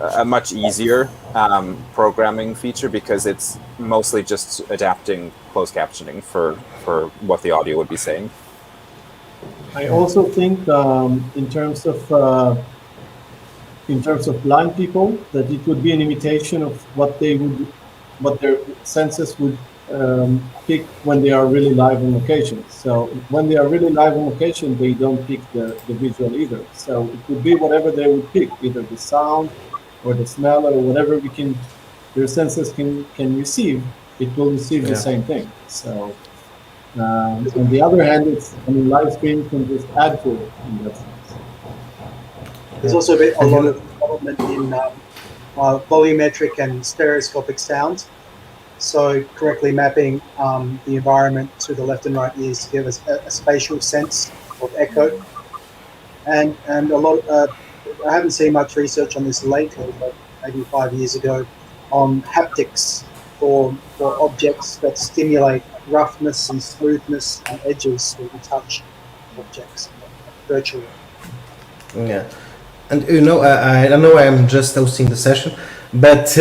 [SPEAKER 9] a much easier programming feature, because it's mostly just adapting closed captioning for what the audio would be saying.
[SPEAKER 12] I also think in terms of blind people, that it would be an imitation of what their senses would pick when they are really live on location. So when they are really live on location, they don't pick the visual either. So it could be whatever they would pick, either the sound or the smell or whatever their senses can receive, it will receive the same thing. So on the other hand, live stream can just add to it in that sense.
[SPEAKER 10] There's also been a lot of development in volumetric and stereoscopic sound. So correctly mapping the environment to the left and right ears to give us a spatial sense of echo. And a lot, I haven't seen much research on this lately, but maybe 5 years ago, on haptics for objects that stimulate roughness and smoothness and edges when you touch objects virtually.
[SPEAKER 1] Yeah, and I know I'm just hosting the session, but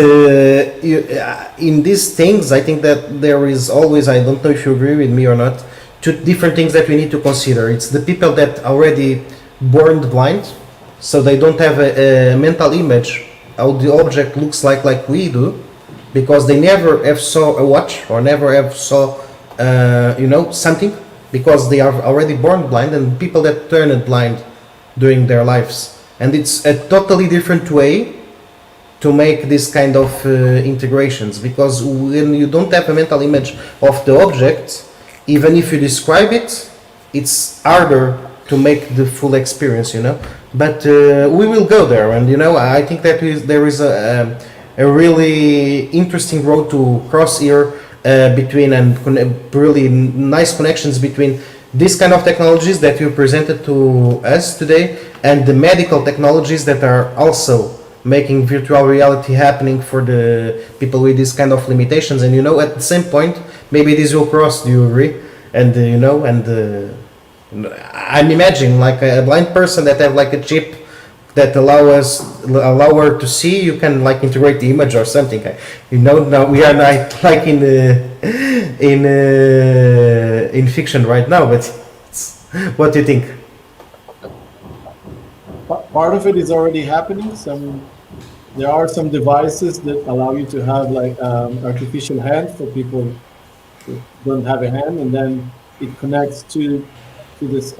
[SPEAKER 1] in these things, I think that there is always, I don't know if you agree with me or not, two different things that we need to consider. It's the people that already born blind, so they don't have a mental image how the object looks like we do, because they never have saw a watch or never have saw something, because they are already born blind, and people that turned blind during their lives. And it's a totally different way to make this kind of integrations, because when you don't have a mental image of the object, even if you describe it, it's harder to make the full experience, But we will go there, and I think that there is a really interesting road to cross here between, and really nice connections between these kind of technologies that you presented to us today and the medical technologies that are also making virtual reality happening for the people with this kind of limitations. And at the same point, maybe this will cross. Do you agree? And I'm imagining like a blind person that have like a chip that allow her to see. You can like integrate the image or something. Now we are not like in fiction right now, but what do you think?
[SPEAKER 12] Part of it is already happening. There are some devices that allow you to have like artificial hand for people who don't have a hand, and then it connects to this.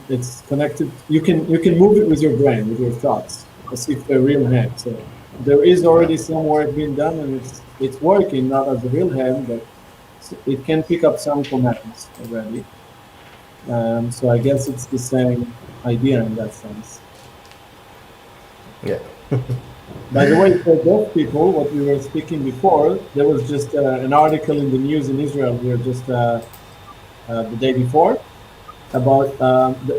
[SPEAKER 12] It's connected. You can move it with your brain, with your thoughts, as if a real hand. So there is already some work being done, and it's working, not as a real hand, but it can pick up some commands already. So I guess it's the same idea in that sense.
[SPEAKER 1] Yeah.
[SPEAKER 12] By the way, for those people, what we were speaking before, there was just an article in the news in Israel here just the day before about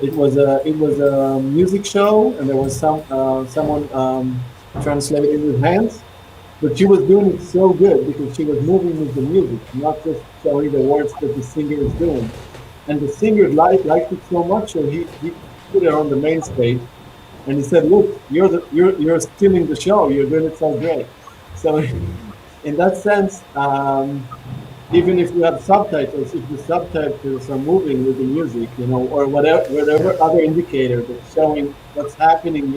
[SPEAKER 12] it was a music show, and there was someone translating with hands, but she was doing it so good because she was moving with the music, not just showing the words that the singer is doing. And the singer liked it so much, so he put her on the main stage. And he said, "Look, you're stealing the show. You're doing it so great." So, in that sense, even if you have subtitles, if the subtitles are moving with the music, or whatever other indicator that's showing what's happening,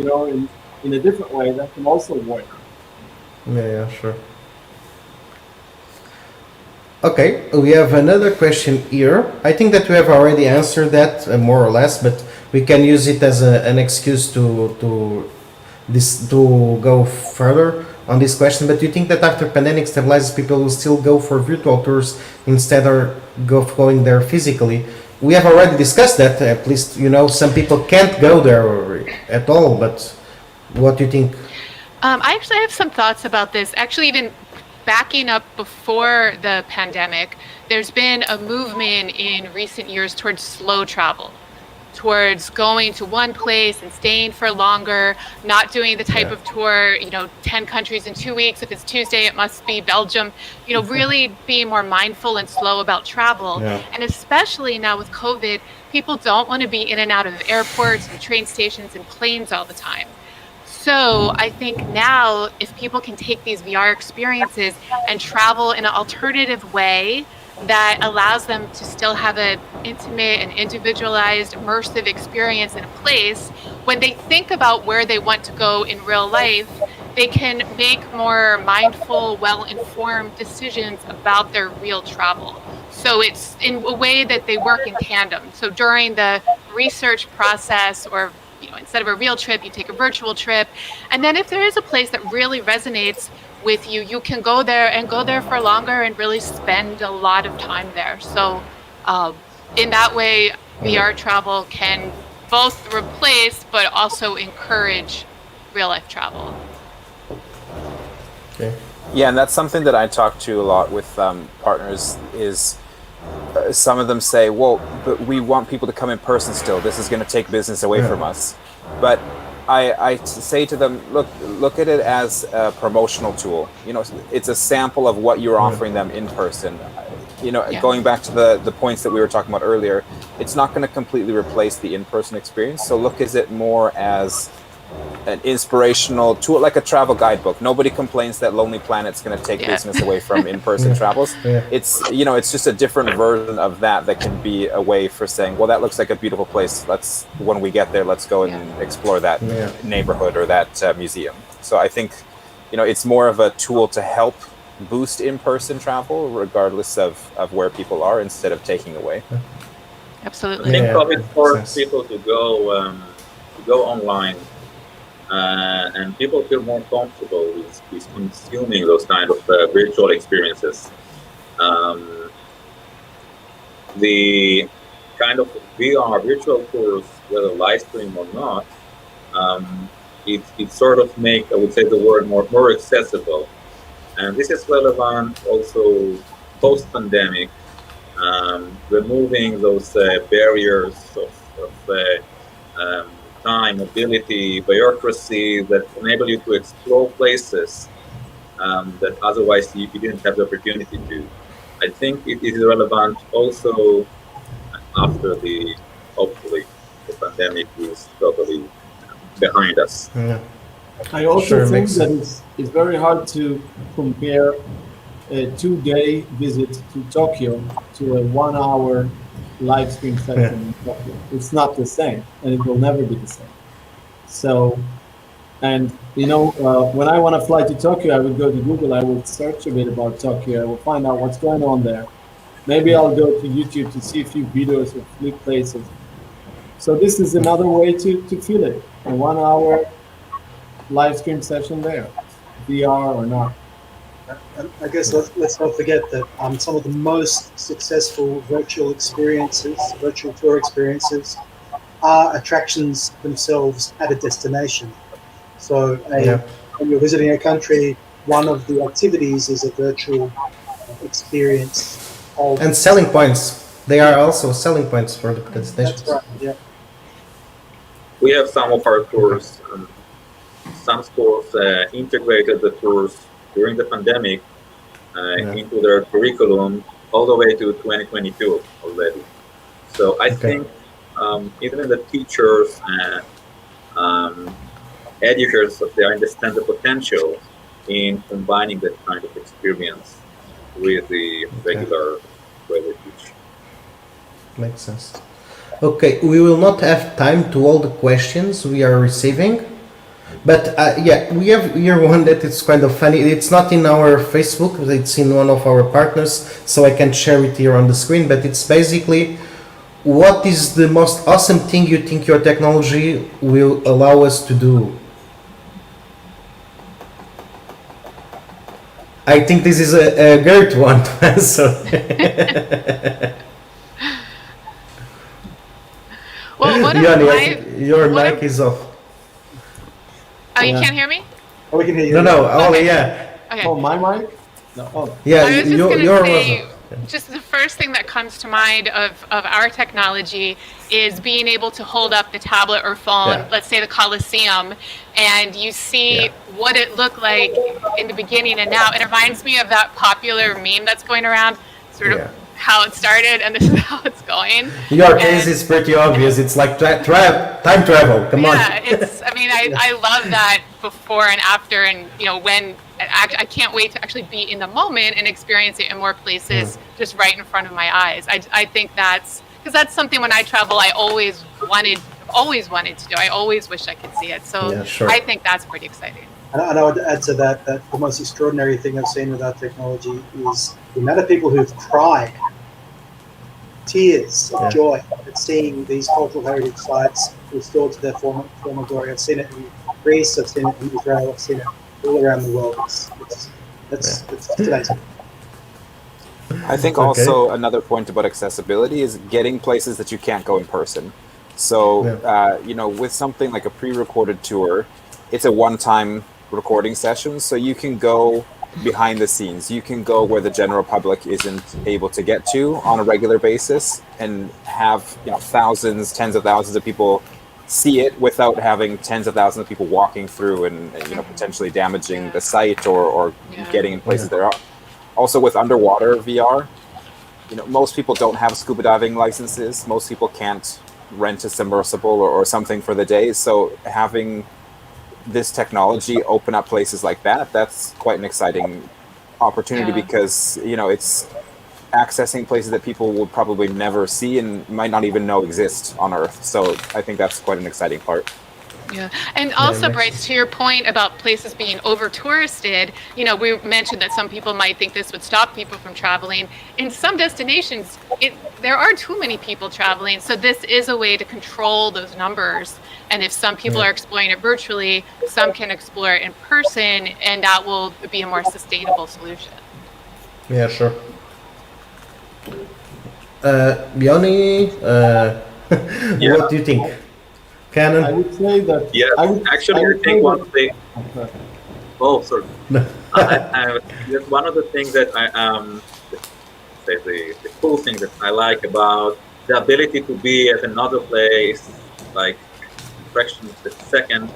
[SPEAKER 12] in a different way, that can also work.
[SPEAKER 1] Yeah, sure. Okay, we have another question here. I think that we have already answered that more or less, but we can use it as an excuse to go further on this question. But do you think that after pandemic stabilizes, people will still go for virtual tours instead of going there physically? We have already discussed that. At least some people can't go there at all. But what do you think?
[SPEAKER 8] I actually have some thoughts about this. Actually, even backing up before the pandemic, there's been a movement in recent years towards slow travel, towards going to one place and staying for longer, not doing the type of tour, 10 countries in 2 weeks. If it's Tuesday, it must be Belgium, really being more mindful and slow about travel. Yeah. And especially now with COVID, people don't want to be in and out of airports and train stations and planes all the time. So I think now if people can take these VR experiences and travel in an alternative way that allows them to still have an intimate and individualized, immersive experience in a place, when they think about where they want to go in real life, they can make more mindful, well-informed decisions about their real travel. So it's in a way that they work in tandem. So during the research process, or instead of a real trip, you take a virtual trip. And then if there is a place that really resonates with you, you can go there and go there for longer and really spend a lot of time there. So in that way, VR travel can both replace but also encourage real life travel.
[SPEAKER 1] Okay.
[SPEAKER 9] Yeah, and that's something that I talk to a lot with partners is some of them say, well, but we want people to come in person still. This is going to take business away from us. But I say to them, look at it as a promotional tool. It's a sample of what you're offering them in person. Going back to the points that we were talking about earlier, it's not going to completely replace the in-person experience. So look at it more as an inspirational tool, like a travel guidebook. Nobody complains that Lonely Planet's going to take business away from in-person travels. It's it's just a different version of that can be a way for saying, well, that looks like a beautiful place. When we get there, let's go and explore that neighborhood or that museum. So I think it's more of a tool to help boost in-person travel regardless of where people are, instead of taking away.
[SPEAKER 8] Absolutely.
[SPEAKER 15] I think COVID forced people to go online. And people feel more comfortable with consuming those kind of virtual experiences. The kind of VR virtual tours, whether live stream or not, it sort of make, I would say, the word more accessible. And this is relevant also post-pandemic, removing those barriers of time, mobility, bureaucracy that enable you to explore places that otherwise you didn't have the opportunity to. I think it is relevant also after hopefully the pandemic is totally behind us.
[SPEAKER 1] Yeah.
[SPEAKER 12] I also think that it's very hard to compare a 2-day visit to Tokyo to a 1-hour live stream session in Tokyo. It's not the same, and it will never be the same. So, and when I want to fly to Tokyo, I would go to Google, I would search a bit about Tokyo, I will find out what's going on there. Maybe I'll go to YouTube to see a few videos of new places. So this is another way to feel it, a 1-hour live stream session there, VR or not.
[SPEAKER 10] I guess let's not forget that some of the most successful virtual tour experiences, are attractions themselves at a destination. So when you're visiting a country, one of the activities is a virtual experience. And
[SPEAKER 1] selling points. They are also selling points for the destinations.
[SPEAKER 10] That's right, yeah.
[SPEAKER 15] We have some of our tours, some schools integrated the tours during the pandemic into their curriculum all the way to 2022 already. So I think even the teachers and educators, they understand the potential in combining that kind of experience with the regular way they teach.
[SPEAKER 1] Makes sense. Okay, we will not have time to all the questions we are receiving. But we have here one that is kind of funny. It's not in our Facebook, it's in one of our partners, so I can share it here on the screen. But it's basically, what is the most awesome thing you think your technology will allow us to do? I think this is a great one to answer.
[SPEAKER 8] Well,
[SPEAKER 1] Yanni, your mic is off.
[SPEAKER 8] Oh, you can't hear me?
[SPEAKER 10] Oh, we can hear you.
[SPEAKER 1] No, yeah.
[SPEAKER 8] Okay.
[SPEAKER 12] Oh, my mic? No. Oh.
[SPEAKER 1] Yeah,
[SPEAKER 8] I was just
[SPEAKER 1] your
[SPEAKER 8] say, just the first thing that comes to mind of our technology is being able to hold up the tablet or phone, let's say the Colosseum, and you see what it looked like in the beginning and now. It reminds me of that popular meme that's going around, sort of how it started and this is how it's going.
[SPEAKER 1] Your case is pretty obvious. It's like time travel. Come on.
[SPEAKER 8] Yeah, I love that before and after, and when I can't wait to actually be in the moment and experience it in more places just right in front of my eyes. I think that's something when I travel I always wanted to do. I always wish I could see it. So I think that's pretty exciting.
[SPEAKER 10] And I would add to that that the most extraordinary thing I've seen with our technology is the amount of people who've cried tears of joy at seeing these cultural heritage sites restored to their former glory. I've seen it in Greece, I've seen it in Israel, I've seen it all around the world. It's amazing.
[SPEAKER 9] I think also another point about accessibility is getting places that you can't go in person. So, you know, with something like a pre-recorded tour, it's a one-time recording session, so you can go behind the scenes. You can go where the general public isn't able to get to on a regular basis and have, you know, thousands, tens of thousands of people see it without having tens of thousands of people walking through and you know, potentially damaging the site or getting in places that are. Also with underwater VR, you know, most people don't have scuba diving licenses. Most people can't rent a submersible or something for the day. So having this technology open up places like that, that's quite an exciting opportunity because, you know, it's accessing places that people will probably never see and might not even know exist on Earth. So I think that's quite an exciting part.
[SPEAKER 8] Yeah, and also, Bryce, to your point about places being over-touristed, you know, we mentioned that some people might think this would stop people from traveling. In some destinations, there are too many people traveling, so this is a way to control those numbers. And if some people are exploring it virtually, some can explore it in person, and that will be a more sustainable solution.
[SPEAKER 1] Yeah, sure. Bjorni, what do you think? Canon?
[SPEAKER 12] I would say that.
[SPEAKER 15] Yeah, I think one of the. Oh, sorry. That's one of the things that the cool thing that I like about the ability to be at another place, like fraction of a second.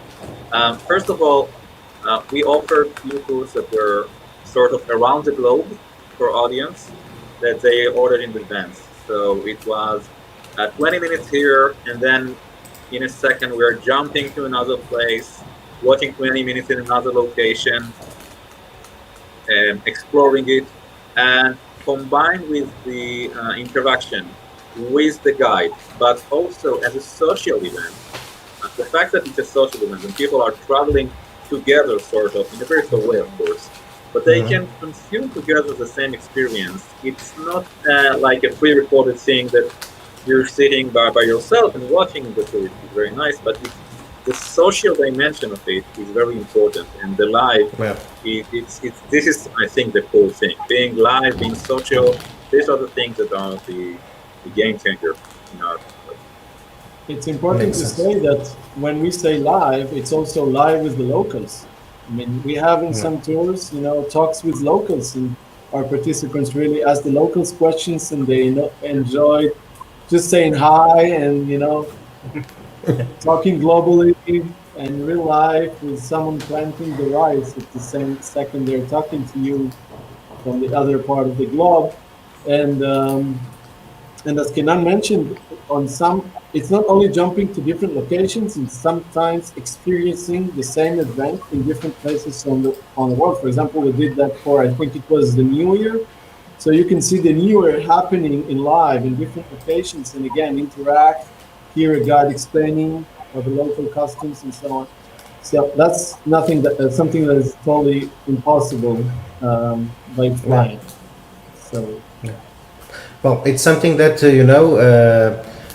[SPEAKER 15] First of all, we offer few tools that were sort of around the globe for audience that they ordered in advance. So it was 20 minutes here, and then in a second we're jumping to another place, watching 20 minutes in another location, and exploring it, and combined with the interaction with the guide, but also as a social event. The fact that it's a social event and people are traveling together, sort of, in a virtual way, of course, but they can consume together the same experience. It's not like a pre-recorded thing that you're sitting by yourself and watching the tour. It's very nice, but the social dimension of it is very important, and the live, this is, I think, the cool thing. Being live, being social, these are the things that are the game changer in our.
[SPEAKER 12] It's important to say that when we say live, it's also live with the locals. I mean, we have in some tours, you know, talks with locals, and our participants really ask the locals questions, and they enjoy just saying hi and, you know, talking globally and real life with someone planting the rice at the same second they're talking to you from the other part of the globe. And as Kenan mentioned, it's not only jumping to different locations, it's sometimes experiencing the same event in different places on the world. For example, we did that for, I think it was the New Year. So you can see the New Year happening in live in different locations, and again, interact, hear a guide explaining the local customs and so on. So that's something that is totally impossible by flying. So.
[SPEAKER 1] Well, it's something that, you know,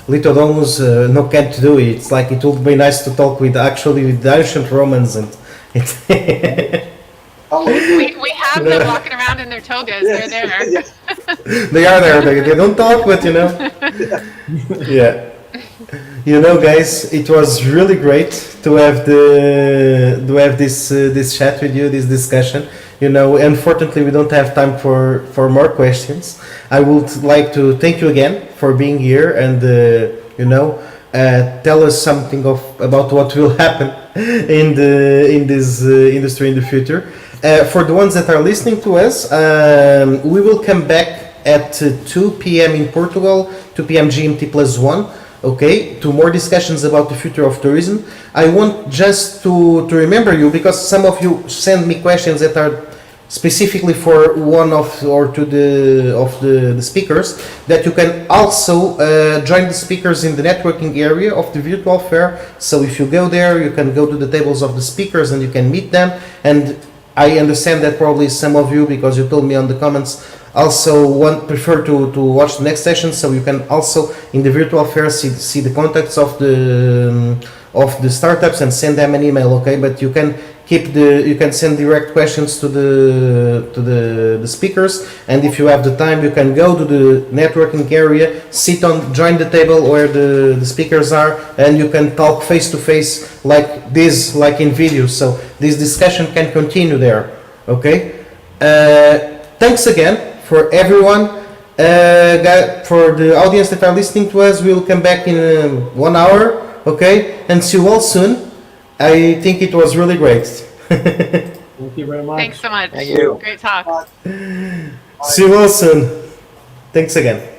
[SPEAKER 1] Little Domus no can't do. It's like it would be nice to talk with the ancient Romans, and
[SPEAKER 8] we have them walking around in their togas. They're there.
[SPEAKER 1] They are there. They don't talk, but you know. Yeah. You know, guys, it was really great to have this chat with you, this discussion. You know, unfortunately, we don't have time for more questions. I would like to thank you again for being here and you know, tell us something about what will happen in this industry in the future. For the ones that are listening to us, we will come back at 2 p.m. in Portugal, 2 p.m. GMT +1. Okay, to more discussions about the future of tourism. I want just to remember you, because some of you send me questions that are specifically for one of or to the speakers, that you can also join the speakers in the networking area of the virtual fair. So if you go there, you can go to the tables of the speakers and you can meet them. And I understand that probably some of you, because you told me on the comments, also prefer to watch the next session. So you can also in the virtual fair see the contacts of the startups and send them an email. Okay, but you can you can send direct questions to the speakers, and if you have the time, you can go to the networking area, join the table where the speakers are, and you can talk face to face like this, like in video. So this discussion can continue there. Okay. Thanks again for everyone. For the audience that are listening to us, we'll come back in 1 hour. Okay, and see you all soon. I think it was really great.
[SPEAKER 12] Thank you very much.
[SPEAKER 8] Thanks so much.
[SPEAKER 9] Thank you.
[SPEAKER 8] Great talk.
[SPEAKER 1] See you all soon. Thanks again.